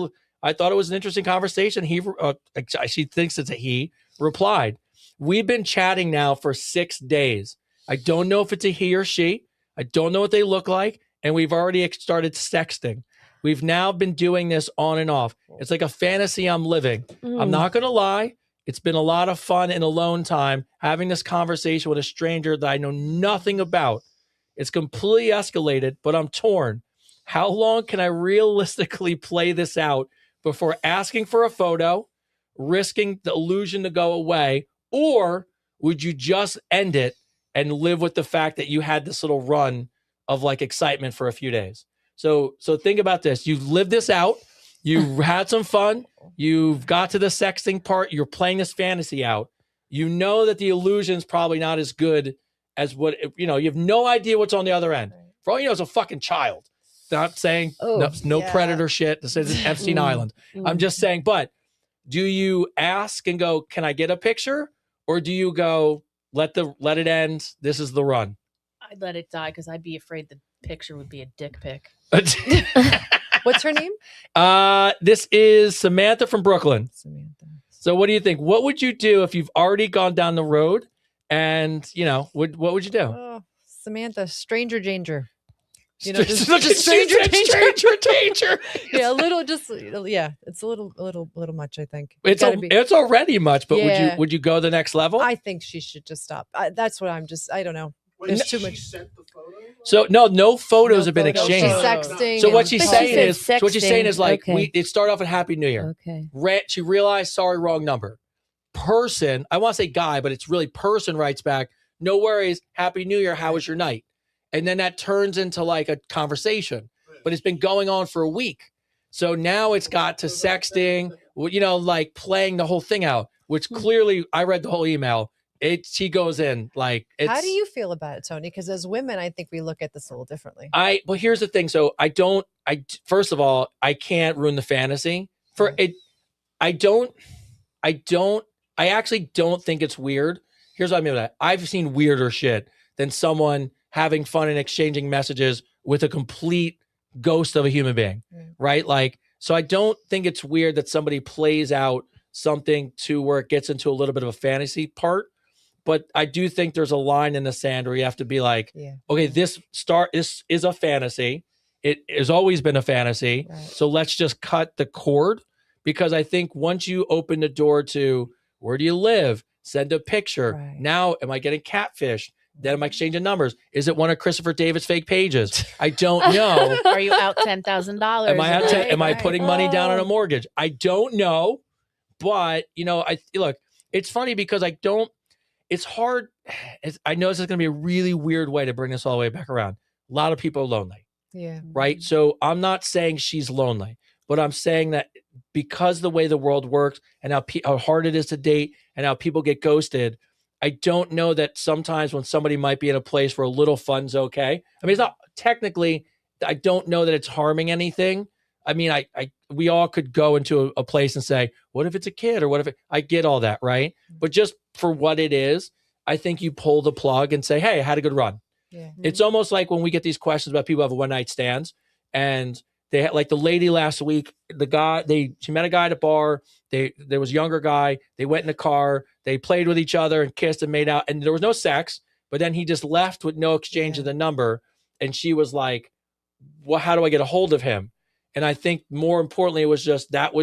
thought it was an interesting conversation. She thinks it's a he, replied, "We've been chatting now for 6 days. I don't know if it's a he or she. I don't know what they look like. And we've already started sexting. We've now been doing this on and off. It's like a fantasy I'm living. I'm not going to lie. It's been a lot of fun in alone time having this conversation with a stranger that I know nothing about. It's completely escalated, but I'm torn. How long can I realistically play this out before asking for a photo, risking the illusion to go away? Or would you just end it and live with the fact that you had this little run of excitement for a few days? So think about this. You've lived this out. You had some fun. You've got to the sexting part. You're playing this fantasy out. You know that the illusion's probably not as good as what, you have no idea what's on the other end. For all you know, it's a fucking child. Not saying no predator shit. This isn't Epstein Island. I'm just saying, but do you ask and go, "Can I get a picture?" Or do you go, let it end? This is the run. I'd let it die because I'd be afraid the picture would be a dick pic. What's her name? This is Samantha from Brooklyn. So what do you think? What would you do if you've already gone down the road and, what would you do? Oh, Samantha, stranger danger. Just stranger danger. Yeah, it's a little much, I think. It's already much, but Yeah. would you go the next level? I think she should just stop. That's what I don't know. There's too much. Sent the photo? So no photos have been photos. exchanged. She's sexting. So what she's But she saying said is like, sexting. it started off with Happy New Year. Okay. She realized, sorry, wrong number. Person, I want to say guy, but it's really person writes back, no worries, Happy New Year, how was your night? And then that turns into like a conversation, but it's been going on for a week. So now it's got to sexting, like playing the whole thing out, which clearly I read the whole email. She goes in like it's. How do you feel about it, Tony? Because as women, I think we look at this a little differently. Well, here's the thing. So first of all, I can't ruin the fantasy for it. I actually don't think it's weird. Here's what I mean by that. I've seen weirder shit than someone having fun and exchanging messages with a complete ghost of a human being, right? Like, so I don't think it's weird that somebody plays out something to where it gets into a little bit of a fantasy part. But I do think there's a line in the sand where you have to be like, okay, this is a fantasy. It has always been a fantasy. Right. So let's just cut the cord, because I think once you open the door to where do you live, send a picture. Right. Now, am I getting catfished? Then am I exchanging numbers? Is it one of Christopher David's fake pages? I don't know. Are you out $10,000? Am I putting money down on a mortgage? I don't know. But, look, it's funny because it's hard. I know this is going to be a really weird way to bring this all the way back around. A lot of people are lonely. Yeah. Right. So I'm not saying she's lonely, but I'm saying that because the way the world works and how hard it is to date and how people get ghosted, I don't know that sometimes when somebody might be in a place where a little fun's okay. I mean, it's not technically, I don't know that it's harming anything. I mean, we all could go into a place and say, what if it's a kid, or what if I get all that, right? But just for what it is, I think you pull the plug and say, hey, I had a good run. Yeah. It's almost like when we get these questions about people who have one night stands, and they had, like the lady last week, she met a guy at a bar. There was a younger guy. They went in the car. They played with each other and kissed and made out, and there was no sex. But then he just left with no exchange of the number, and she was like, "Well, how do I get a hold of him?" And I think more importantly, it was just that's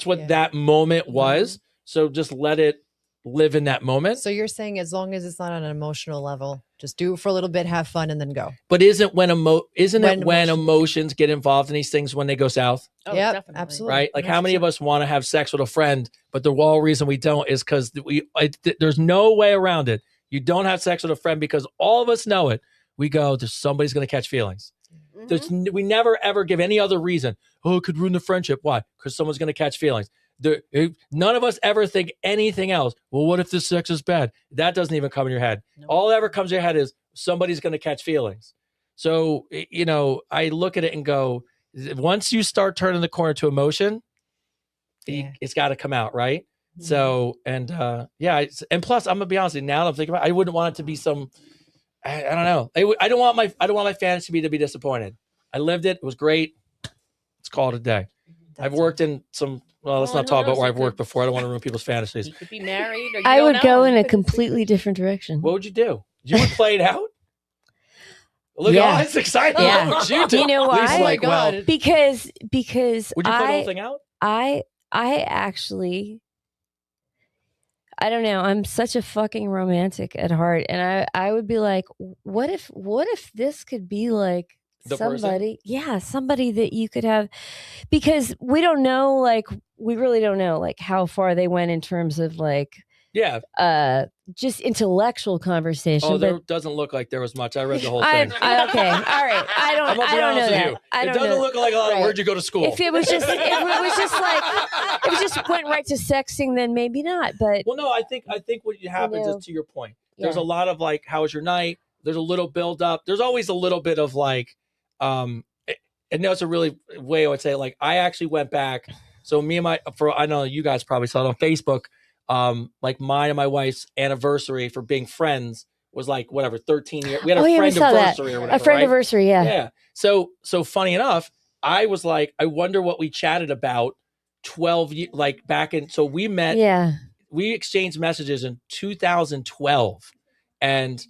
what that moment was. So just let it live in that moment. So you're saying as long as it's not on an emotional level, just do it for a little bit, have fun, and then go. But isn't when emotions get involved in these things when they go south? Oh, yeah, definitely. absolutely. Right? Like 100%. How many of us want to have sex with a friend, but the whole reason we don't is because there's no way around it. You don't have sex with a friend because all of us know it. We go, somebody's going to catch feelings. Mm-hmm. We never, ever give any other reason. Oh, it could ruin the friendship. Why? Because someone's going to catch feelings. None of us ever think anything else. Well, what if this sex is bad? That doesn't even come in your head. Nope. All that ever comes in your head is somebody's going to catch feelings. So, I look at it and go, once you start turning the corner to emotion, it's got to come out, right? Mm-hmm. So, and plus, I'm going to be honest with you, now that I'm thinking about it, I wouldn't want it to be I don't know. I don't want my fantasy to be disappointed. I lived it. It was great. Let's call it a day. I've worked in some. Well, let's not talk about where I've worked before. I don't want to ruin people's fantasies. You could be married. Or I would go in a completely different direction. What would you do? You would play it out. Look, it's exciting. Yeah. What would you do? You know why? Oh my God. Well, because would you play the whole thing out? I actually. I don't know. I'm such a fucking romantic at heart, and I would be like, what if this could be like the somebody, person? Somebody that you could have, because we really don't know like how far they went in terms of like just intellectual conversation. Oh, there doesn't look like there was much. I read the whole thing. Okay, all right. I don't know that. It doesn't look like a lot of where'd you go to school. If it was just went right to sexting, then maybe not. But well, no, I think what happens is, to your point. There's a lot of like, how was your night? There's a little build up. There's always a little bit of like, and that's a really way I would say, like, I actually went back. So I know you guys probably saw it on Facebook. Like mine and my wife's anniversary for being friends was like 13 years. We had a friend anniversary or whatever. A friend anniversary, yeah. Yeah. So funny enough, I was like, I wonder what we chatted about 12 years, like back in, so we met, we exchanged messages in 2012. And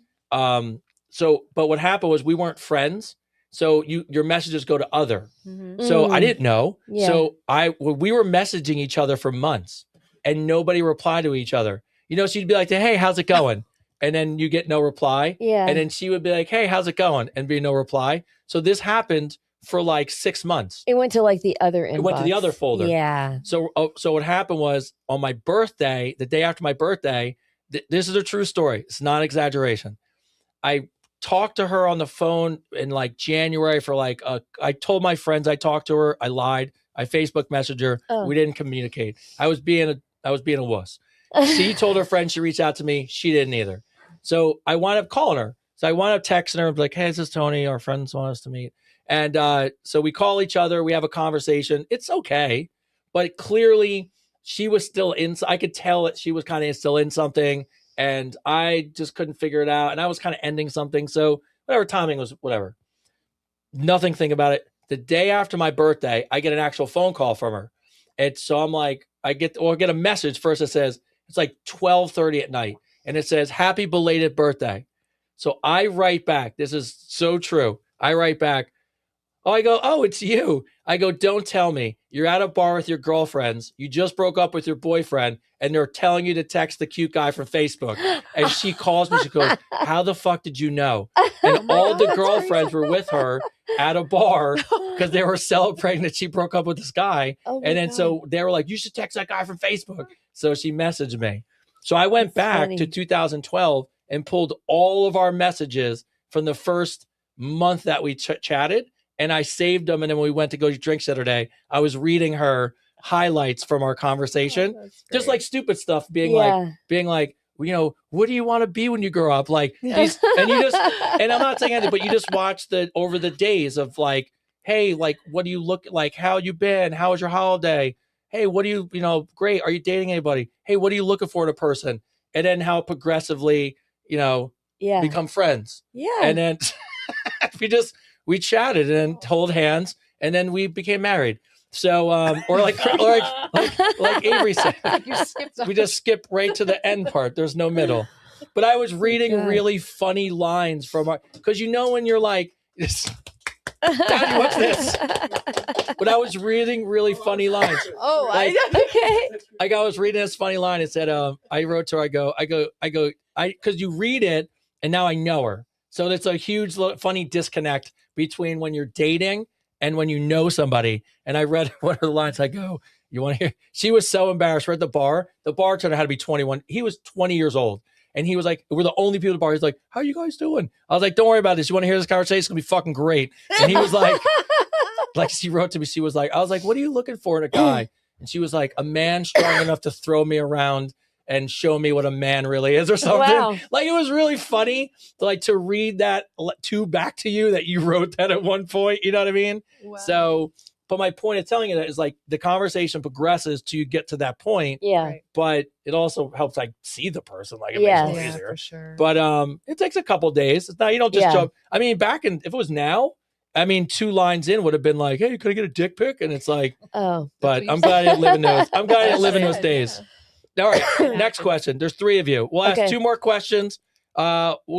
so, but what happened was we weren't friends. So your messages go to other. So I didn't know. So we were messaging each other for months and nobody replied to each other. You know, she'd be like, hey, how's it going? And then you get no reply. And then she would be like, hey, how's it going? And be no reply. So this happened for like 6 months. It went to like the other inbox. It went to the other folder. Yeah. So what happened was on my birthday, the day after my birthday, this is a true story. It's not an exaggeration. I talked to her on the phone in like January for like, I told my friends I talked to her. I lied. I Facebook messaged her. We didn't communicate. I was being a wuss. She told her friend she reached out to me. She didn't either. So I wound up calling her. So I wound up texting her and be like, hey, this is Tony. Our friends want us to meet. And so we call each other. We have a conversation. It's okay. But clearly she was still in. I could tell that she was kind of still in something. And I just couldn't figure it out. And I was kind of ending something. So whatever, timing was whatever. Nothing think about it. The day after my birthday, I get an actual phone call from her. And so I'm like, I get a message first that says, it's like 12:30 at night. And it says, happy belated birthday. So I write back. This is so true. I write back. Oh, it's you. I go, don't tell me. You're at a bar with your girlfriends. You just broke up with your boyfriend and they're telling you to text the cute guy from Facebook. And she calls me. She goes, how the fuck did you know? And all the girlfriends were with her at a bar because they were celebrating that she broke up with this guy. And then so they were like, you should text that guy from Facebook. So she messaged me. So I went back to 2012 and pulled all of our messages from the first month that we chatted. And I saved them. And then when we went to go to drinks the other day, I was reading her highlights from our conversation, just like stupid stuff, being like, you know, what do you want to be when you grow up? Like, and I'm not saying anything, but you just watch over the days of like, hey, like, what do you look like? How you been? How was your holiday? Hey, what do you great. Are you dating anybody? Hey, what are you looking for in a person? And then how progressively, become friends. Yeah. And then we chatted and hold hands, and then we became married. So, or like Avery said, we just skip right to the end part. There's no middle. But I was reading really funny lines from because when you're like, Daddy, what's this? But I was reading really funny lines. Oh, like, okay. Like I was reading this funny line. It said, I wrote to her, because you read it and now I know her. So it's a huge funny disconnect between when you're dating and when you know somebody. And I read one of the lines. I go, you want to hear? She was so embarrassed. We're at the bar. The bartender had to be 21. He was 20 years old. And he was like, we're the only people at the bar. He's like, how are you guys doing? I was like, don't worry about this. You want to hear this conversation? It's going to be fucking great. And he was like, she wrote to me. She was like, I was like, what are you looking for in a guy? And she was like, a man strong enough to throw me around and show me what a man really is or something. Wow. Like, it was really funny to read that back to you that you wrote that at one point. You know what I mean? Wow. So, but my point of telling you that is like the conversation progresses to you get to that point. Yeah. Right. But it also helps see the person. Like, it makes it a little easier. For sure. But it takes a couple days. It's not, you don't just jump. I mean, if it was now, 2 lines in would have been like, hey, could I get a dick pic? And it's like, oh. But I'm glad I didn't live in those. I'm glad I didn't live in those days. All right, next question. There's 3 of you. We'll ask 2 more questions. We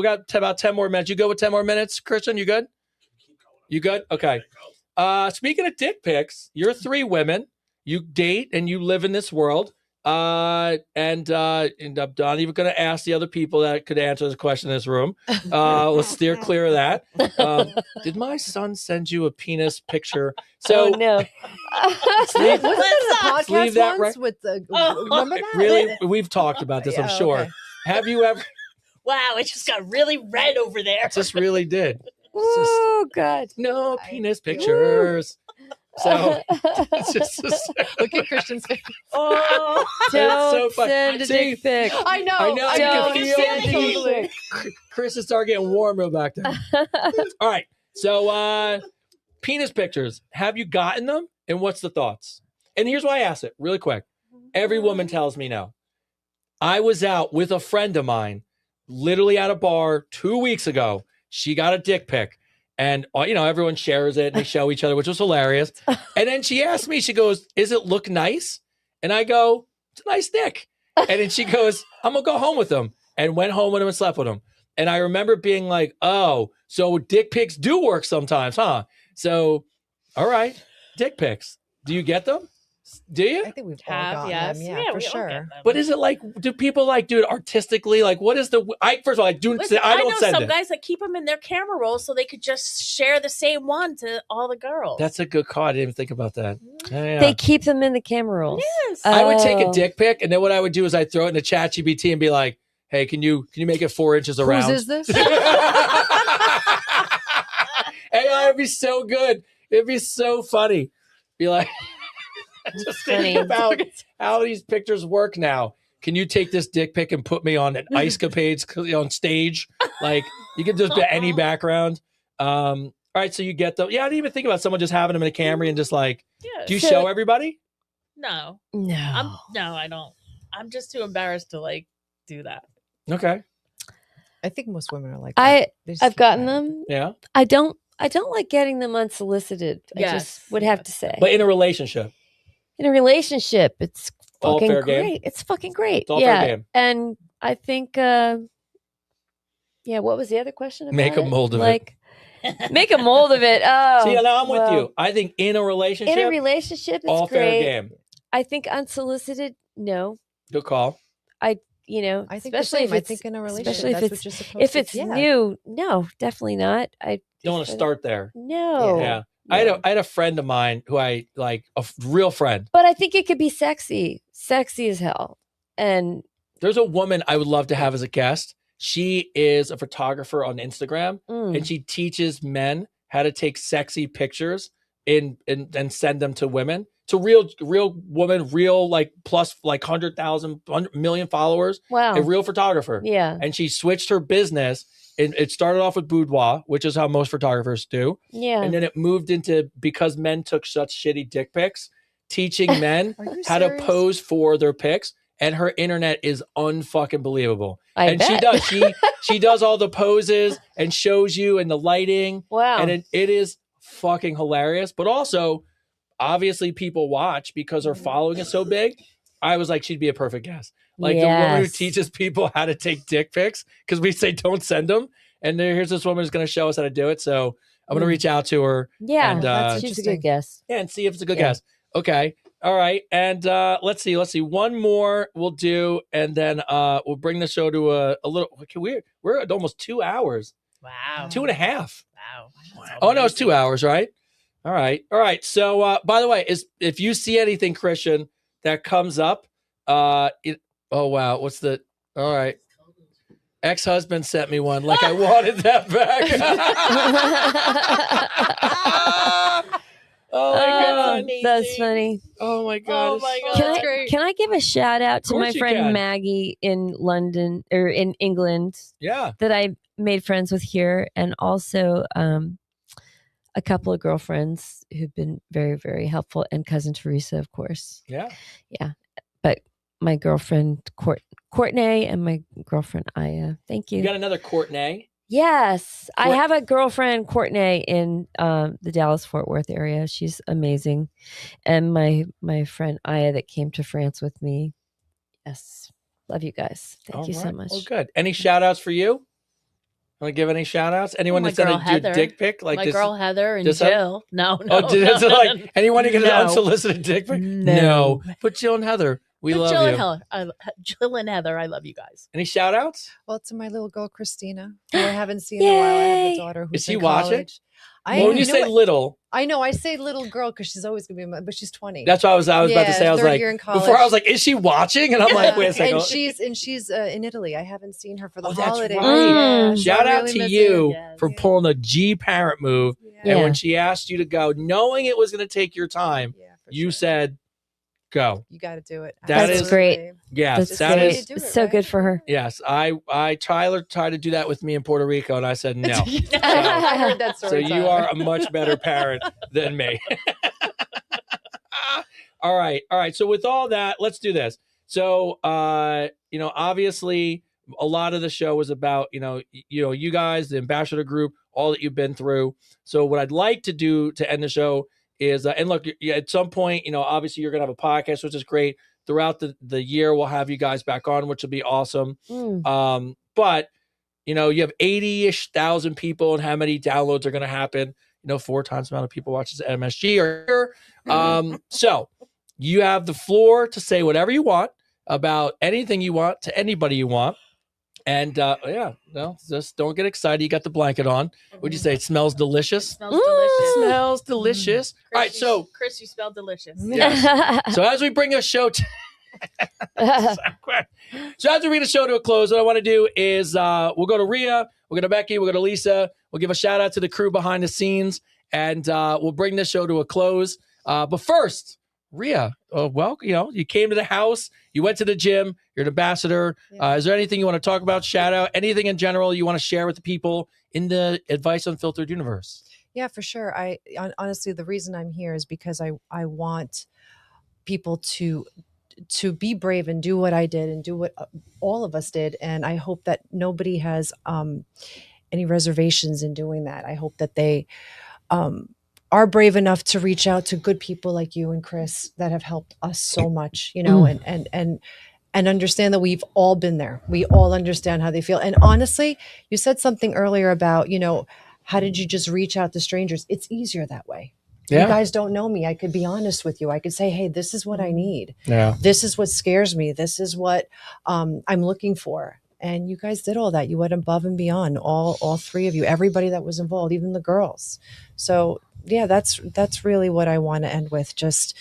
got about 10 more minutes. You go with 10 more minutes, Christian? You good? You good? Okay. Speaking of dick pics, you're 3 women. You date and you live in this world. And I'm not even going to ask the other people that could answer this question in this room. Let's steer clear of that. Did my son send you a penis picture? So no. Wasn't there a podcast that once with the remember that? Really, we've talked about this, I'm sure. Okay. Have you ever? Wow, it just got really red over there. It just really did. Oh God! No penis pictures. So it's just look at Christian's face. Oh, don't send a dick pic. I know. Totally. Chris is starting getting warmer back there. All right. So penis pictures. Have you gotten them? And what's the thoughts? And here's why I asked it really quick. Every woman tells me no. I was out with a friend of mine, literally at a bar 2 weeks ago. She got a dick pic. And everyone shares it and they show each other, which was hilarious. And then she asked me, she goes, "Is it look nice?" And I go, "It's a nice dick." And then she goes, "I'm gonna go home with him," and went home with him and slept with him. And I remember being like, "Oh, so dick pics do work sometimes, huh?" So, all right, dick pics. Do you get them? Do you? I think we've all gotten them, yeah, for sure. But is it like, do people like do it artistically? Like, what is the? First of all, I do. Listen, I don't know send some it. guys that keep them in their camera rolls so they could just share the same one to all the girls. That's a good call. I didn't even think about that. Yeah. They keep them in the camera rolls. Yes. I would take a dick pic, and then what I would do is I'd throw it in the chat GPT and be like, "Hey, can you make it 4 inches around?" Whose is this? Hey, it'd be so good. It'd be so funny. Be like, just think about how these pictures work now. Can you take this dick pic and put me on an Ice Capades on stage? Like, you can just be any background. All right, so you get them. Yeah, I didn't even think about someone just having them in a Camry and just like, do you show everybody? No. No. No, I don't. I'm just too embarrassed to like do that. Okay. I think most women are like that. I've gotten them. Yeah. I don't like getting them unsolicited. Yes. I just would have to say. But in a relationship. In a relationship, it's All fucking fair great. game? It's fucking great. It's all fair game. And I think what was the other question about Make a mold of it. Like make a mold of it. Oh. See, now I'm with you. I think in a relationship, it's all great. fair game. I think unsolicited, no. Good call. I think especially I think in a relationship, especially that's if what you're supposed if to it's yeah. new, no, definitely not. I don't want to start there. No. Yeah. No. I had a friend of mine who I like, a real friend. But I think it could be sexy as hell. And there's a woman I would love to have as a guest. She is a photographer on Instagram, and she teaches men how to take sexy pictures and send them to women. To real woman, real like plus like 100,000, 100 million followers. Wow. A real photographer. Yeah. And she switched her business. And it started off with boudoir, which is how most photographers do. Yeah. And then it moved into, because men took such shitty dick pics, teaching men how to pose for their pics. And her internet is unfucking believable. I bet. She does all the poses and shows you and the lighting. Wow. And it is fucking hilarious. But also, obviously people watch because her following is so big. I was like, she'd be a perfect guest. Like the woman who teaches people how to take dick pics, because we say don't send them. And here's this woman who's going to show us how to do it. So I'm going to reach out to her. Yeah, and, she's a good guest. Yeah, and see if it's a good guest. Okay. All right. And let's see. One more we'll do. And then we'll bring the show to a little. We're at almost 2 hours. Wow. 2.5. Wow. Oh, no, it's 2 hours, right? All right. All right. So, by the way, if you see anything, Christian, that comes up, oh, wow. What's the, all right. Ex-husband sent me one. Like I wanted that back. Oh, my God. That's funny. Oh, my God. Oh, my God. Can I give a shout out to my you friend can. Maggie in London or in England? Yeah. That I made friends with here, and also a couple of girlfriends who've been very, very helpful, and cousin Teresa, of course. Yeah. Yeah. But my girlfriend Courtney and my girlfriend Aya. Thank you. You got another Courtney? Yes. I have a girlfriend, Courtney, in the Dallas-Fort Worth area. She's amazing. And my friend Aya that came to France with me. Yes. Love you guys. Thank you so much. Oh, good. Any shout outs for you? Want to give any shout outs? Anyone that sent a dick pic? Like my this, girl Heather and this Jill. No. Like anyone who get an unsolicited dick pic? No. But Jill and Heather, we love you. Jill and Heather, I love you guys. Any shout outs? Well, to my little girl, Christina, who I haven't seen in a while. I have a daughter who's Is she in watching? college. When you say little, I know I say little girl because she's always gonna be, but she's 20. That's what I was about to say. I was third like, year in college. before I was like, is she watching? And I'm like, wait a second. And she's in Italy. I haven't seen her for the that's holidays. right. Yeah, Shout out really to miss you her. for pulling a G parent move. Yeah. And when she asked you to go, knowing it was going to take your time, you said, go. You got to do it. That's great. Yes, that is it's so good for her. Yes, Tyler tried to do that with me in Puerto Rico, and I said no. I heard that So story. you are a much better parent than me. All right. So with all that, let's do this. So obviously a lot of the show was about, you guys, the ambassador group, all that you've been through. So what I'd like to do to end the show is, and look, at some point, obviously you're going to have a podcast, which is great. Throughout the year, we'll have you guys back on, which will be awesome. But, you have 80-ish thousand people, and how many downloads are going to happen? 4 times the amount of people watches MSG are here. So you have the floor to say whatever you want about anything you want to anybody you want. And just don't get excited. You got the blanket on. What'd you say? It smells delicious. Smells delicious. Smells delicious. All right, so Chris, you smell delicious. Yes. So as we bring a show to so as we bring the show to a close, what I want to do is we'll go to Rhea, we'll go to Becky, we'll go to Lisa, we'll give a shout out to the crew behind the scenes, and we'll bring this show to a close. But first, Rhea, you came to the house, you went to the gym, you're an ambassador. Yeah. Is there anything you want to talk about, shout out, anything in general you want to share with the people in the Advice Unfiltered universe? Yeah, for sure. Honestly, the reason I'm here is because I want people to be brave and do what I did and do what all of us did. And I hope that nobody has any reservations in doing that. I hope that they are brave enough to reach out to good people like you and Chris that have helped us so much, and understand that we've all been there. We all understand how they feel. And honestly, you said something earlier about, how did you just reach out to strangers? It's easier that way. Yeah. You guys don't know me. I could be honest with you. I could say, hey, this is what I need. Yeah. This is what scares me. This is what I'm looking for. And you guys did all that. You went above and beyond, all 3 of you, everybody that was involved, even the girls. So yeah, that's really what I want to end with. Just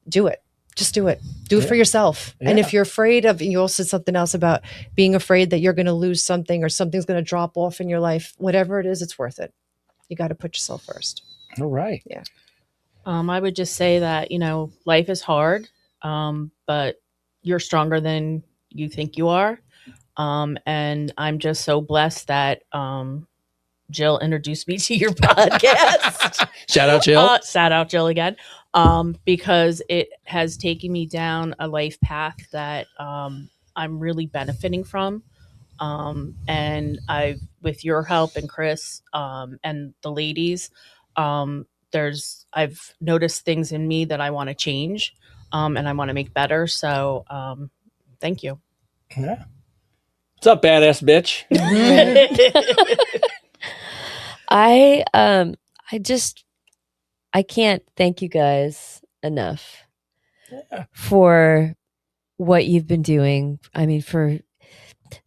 do it. Just do it. Do it for yourself. Yeah. And if you're afraid of, you also said something else about being afraid that you're going to lose something or something's going to drop off in your life, whatever it is, it's worth it. You got to put yourself first. All right. Yeah. I would just say that, life is hard, but you're stronger than you think you are. And I'm just so blessed that Jill introduced me to your podcast. Shout out, Jill. Shout out, Jill, again, because it has taken me down a life path that I'm really benefiting from. And with your help and Chris and the ladies, I've noticed things in me that I want to change, and I want to make better. So, thank you. Yeah. What's up, badass bitch? I can't thank you guys enough for what you've been doing. I mean, for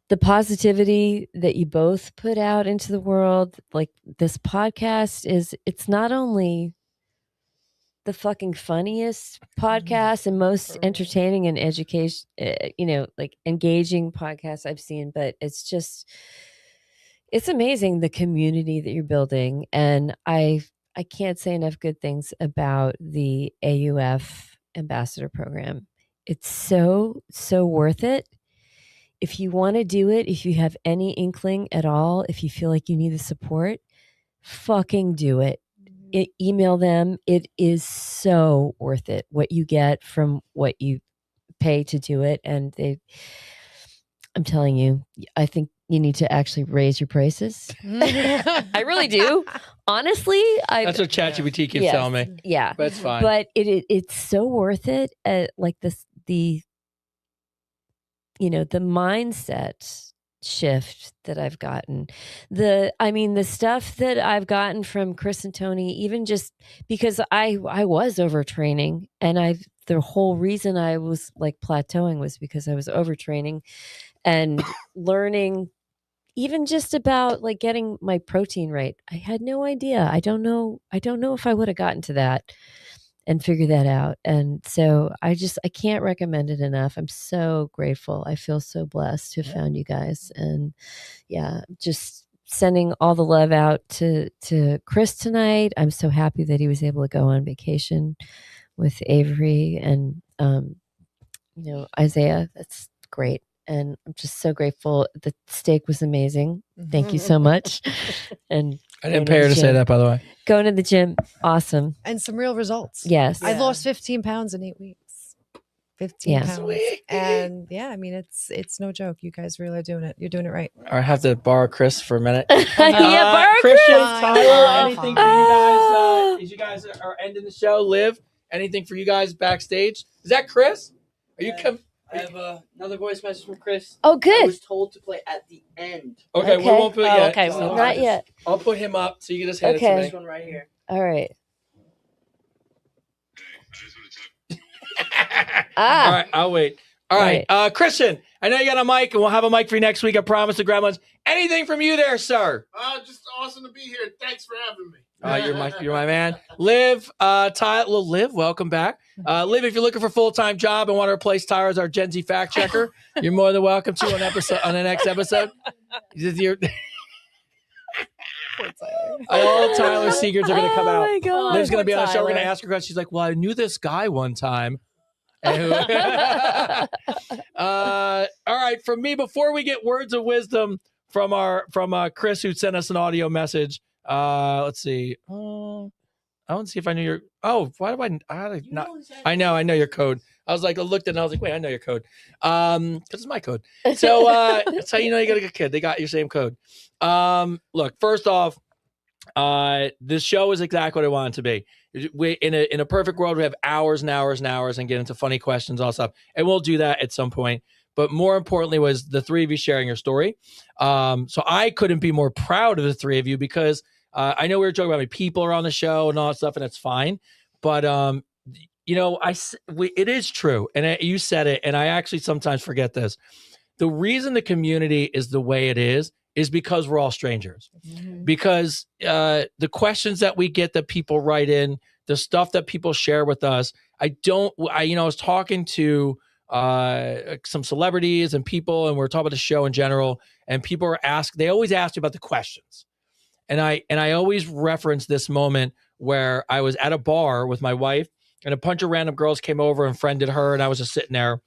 the positivity that you both put out into the world. Like, this podcast it's not only the fucking funniest podcast and most entertaining and education, like engaging podcast I've seen, but it's amazing the community that you're building. And I can't say enough good things about the AUF ambassador program. It's so worth it. If you want to do it, if you have any inkling at all, if you feel like you need the support, fucking do it. Email them. It is so worth it, what you get from what you pay to do it. And I'm telling you, I think you need to actually raise your prices. I really do. Honestly, that's what ChatGPT keeps telling me. Yeah, but it's fine. But it's so worth it. Like the mindset shift that I've gotten, the stuff that I've gotten from Chris and Tony, even just because I was overtraining, and the whole reason I was like plateauing was because I was overtraining and learning even just about like getting my protein right. I had no idea. I don't know if I would have gotten to that and figure that out. And so I can't recommend it enough. I'm so grateful. I feel so blessed to have found you guys. And just sending all the love out to Chris tonight. I'm so happy that he was able to go on vacation with Avery and, Isaiah. That's great. And I'm just so grateful. The steak was amazing. Thank you so much. And I didn't pay her to say that, by the way. Going to the gym, awesome. And some real results. Yes. I lost 15 pounds in 8 weeks. 15 pounds. Sweet. And yeah, I mean, it's no joke. You guys really are doing it. You're doing it right. I have to borrow Chris for a minute. Yeah, borrow Christian, Chris. Tyler, anything for you guys? As you guys are ending the show, Liv, anything for you guys backstage? Is that Chris? Are you coming? I have another voice message from Chris. Oh, good. I was told to play at the end. Okay, we won't put it yet. Okay, So Not yet. I'll put him up so you can just hand Okay. it to This me. one right here. All right. All right, I'll wait. All right, Right. Christian, I know you got a mic, and we'll have a mic for you next week. I promise, the gremlins. Anything from you there, sir? Just awesome to be here. Thanks for having me. You're my man. Liv, Liv, welcome back. Liv, if you're looking for a full-time job and want to replace Tyler as our Gen Z fact checker, you're more than welcome to on the next episode. All Tyler's secrets are going to come out. Oh my God. Liv's going to be on the show. We're going to Tyler. ask her questions. She's like, well, I knew this guy one time. All right, from me, before we get words of wisdom from Chris, who sent us an audio message. Let's see. I want to see if I knew your. Oh, why do I not? I know your code. I was like, I looked at it and I was like, wait, I know your code. Because it's my code. So that's how you know you got a good kid. They got your same code. Look, first off, this show is exactly what I want it to be. We in a perfect world, we have hours and hours and hours and get into funny questions, all stuff, and we'll do that at some point. But more importantly, was the three of you sharing your story. So I couldn't be more proud of the three of you because I know we were joking about how many people are on the show and all that stuff, and it's fine. But it is true, and you said it, and I actually sometimes forget this. The reason the community is the way it is because we're all strangers. Mm-hmm. Because the questions that we get that people write in, the stuff that people share with us, I was talking to some celebrities and people, and we're talking about the show in general, and people they always ask me about the questions. And I always reference this moment where I was at a bar with my wife, and a bunch of random girls came over and friended her, and I was just sitting there,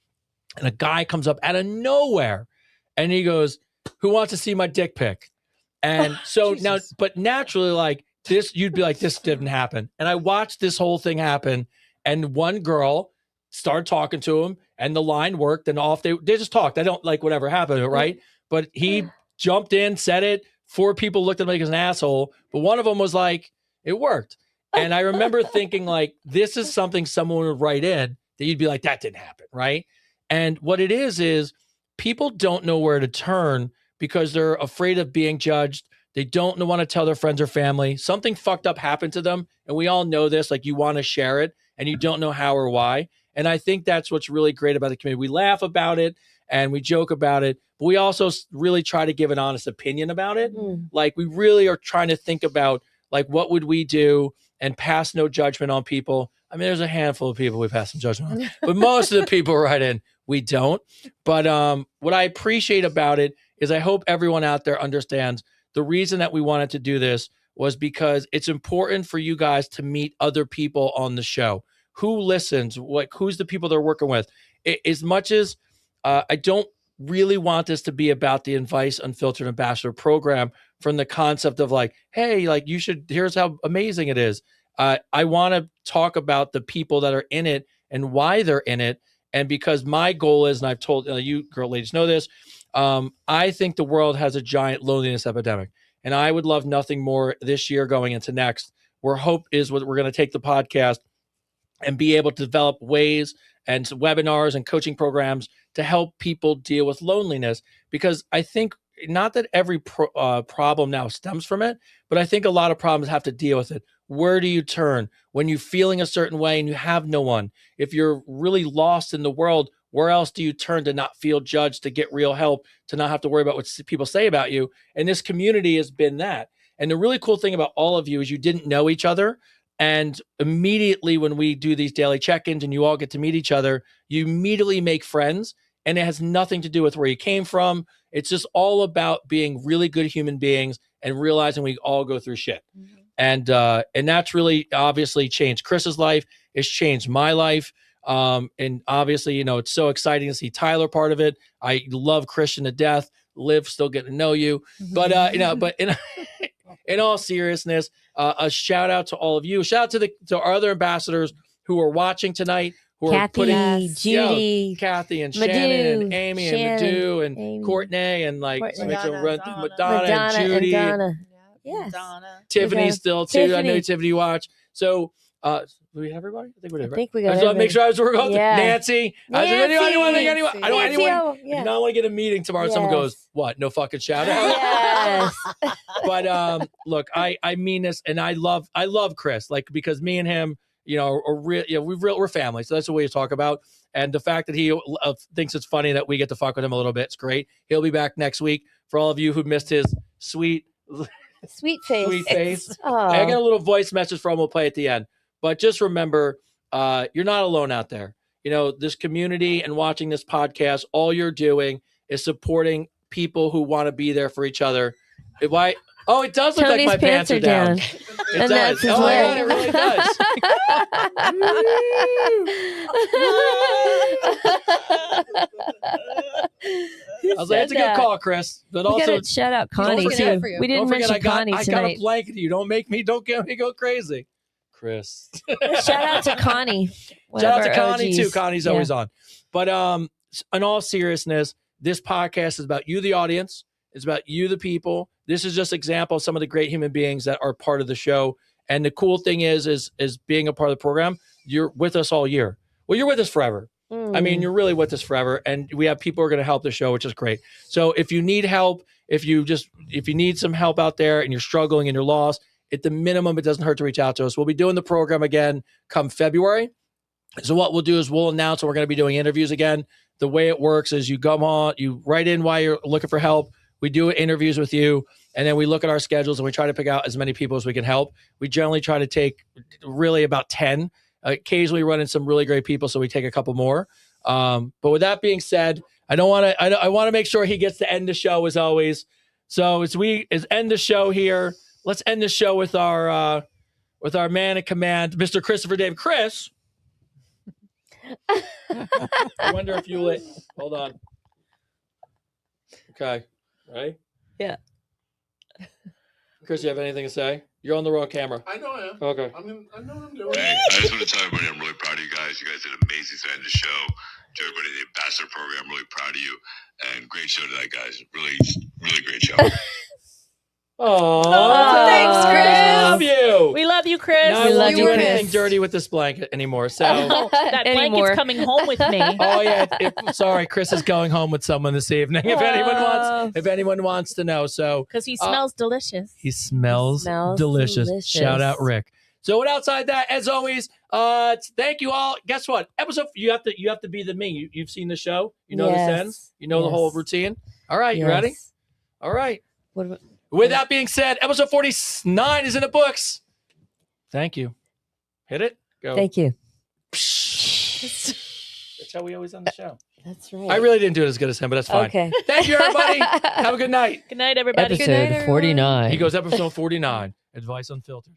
and a guy comes up out of nowhere, and he goes, "Who wants to see my dick pic?" And so now, but naturally, like this, you'd be like, "This didn't happen." And I watched this whole thing happen, and one girl started talking to him, and the line worked, and off they just talked. I don't like whatever happened, right? But he jumped in, said it. 4 people looked at him like an asshole, but one of them was like, "It worked." And I remember thinking, like, this is something someone would write in that you'd be like, "That didn't happen," right? And what it is people don't know where to turn because they're afraid of being judged. They don't want to tell their friends or family. Something fucked up happened to them, and we all know this. Like, you want to share it, and you don't know how or why. And I think that's what's really great about the community. We laugh about it, and we joke about it, but we also really try to give an honest opinion about it. Like, we really are trying to think about, like, what would we do and pass no judgment on people. I mean, there's a handful of people we pass some judgment on, but most of the people write in, we don't. But what I appreciate about it is I hope everyone out there understands the reason that we wanted to do this was because it's important for you guys to meet other people on the show. Who listens? Who's the people they're working with? As much as I don't really want this to be about the Advice Unfiltered Ambassador program from the concept of like, hey, like here's how amazing it is. I want to talk about the people that are in it and why they're in it. And because my goal is, and I've told you girl ladies know this, I think the world has a giant loneliness epidemic. And I would love nothing more this year going into next, where hope is what we're going to take the podcast and be able to develop ways and webinars and coaching programs to help people deal with loneliness. Because I think not that every problem now stems from it, but I think a lot of problems have to deal with it. Where do you turn when you're feeling a certain way and you have no one? If you're really lost in the world, where else do you turn to not feel judged, to get real help, to not have to worry about what people say about you? And this community has been that. And the really cool thing about all of you is you didn't know each other. And immediately when we do these daily check-ins and you all get to meet each other, you immediately make friends. And it has nothing to do with where you came from. It's just all about being really good human beings and realizing we all go through shit. Mm-hmm. And that's really obviously changed Chris's life. It's changed my life. And obviously, it's so exciting to see Tyler part of it. I love Christian to death. Liv, still getting to know you. But, but in all seriousness, a shout out to all of you. Shout out to our other ambassadors who are watching tonight, who Kathy, are putting Judy, Kathy and Madhu, Shannon and Amy Shannon, and Madhu and Amy. Courtney and like Courtney. make sure Madonna, Madonna and Judy. and Donna. Yes. Donna. Tiffany still too. I know Tiffany. Tiffany watch. So do we have everybody? I think we did. I Right? think we I got just want to make everybody. sure I was Yeah. Nancy. I was anyone. I don't Nancy, anyone. oh, I yeah. do not want to get a meeting tomorrow. And someone goes, "What? No fucking shout out." Yes. But look, I mean this, and I love Chris, like because me and him, you know, are real. You know, we're family, so that's the way to talk about. And the fact that he thinks it's funny that we get to fuck with him a little bit, it's great. He'll be back next week. For all of you who missed his sweet face. Oh. I got a little voice message from him. We'll play at the end. But just remember, you're not alone out there. You know, this community and watching this podcast, all you're doing is supporting people who want to be there for each other. Why? Oh, it does look Tony's like my pants are down. It And does. that's his Oh my leg. God, it really does. I was like, that's a good call, Chris. But We also, gotta shout out Connie don't forget- too. We didn't don't forget, mention Connie I got a tonight. blanket. You don't get me go crazy, Chris. Shout out to Connie. one Shout of out to our Connie OGs. too. Connie's Yeah. always on. But in all seriousness, this podcast is about you, the audience. It's about you, the people. This is just an example of some of the great human beings that are part of the show. And the cool thing is being a part of the program, you're with us all year. Well, you're with us forever. I mean, you're really with us forever. And we have people who are going to help the show, which is great. So if you need help, if you need some help out there and you're struggling and you're lost, at the minimum, it doesn't hurt to reach out to us. We'll be doing the program again come February. So what we'll do is we'll announce that we're going to be doing interviews again. The way it works is you come on, you write in while you're looking for help. We do interviews with you, and then we look at our schedules and we try to pick out as many people as we can help. We generally try to take really about 10. Occasionally run in some really great people, so we take a couple more. But with that being said, I want to make sure he gets to end the show as always. So as we end the show here, let's end the show with our man in command, Mr. Christopher Dave. Chris, I wonder if you hold on. Okay, ready? Yeah. Chris, you have anything to say? You're on the wrong camera. I know I am. Okay. I know what I'm doing. Hey, I just want to tell everybody I'm really proud of you guys. You guys did amazing to end the show. To everybody in the ambassador program, I'm really proud of you. And great show tonight, guys. Really, really great show. Oh, thanks, Chris. I love you. We love you, Chris. Now I We won't love do you, anything Chris. dirty with this blanket anymore. So, That Anymore. blanket's coming home with me. oh yeah. Sorry, Chris is going home with someone this evening. If anyone wants to know, so Because he smells delicious. he smells, delicious. Shout out Rick. So, what outside that, as always, thank you all. Guess what? Episode you have to be the me. You've seen the show. You know this ends. You know the whole routine. All right, you ready? All right. With that being said, episode 49 is in the books. Thank you. Hit it. Go. Thank you. That's how we always end the show. That's right. I really didn't do it as good as him, but that's fine. Okay. Thank you, everybody. Have a good night. Good night, everybody. Episode 49. He goes episode 49. Advice Unfiltered.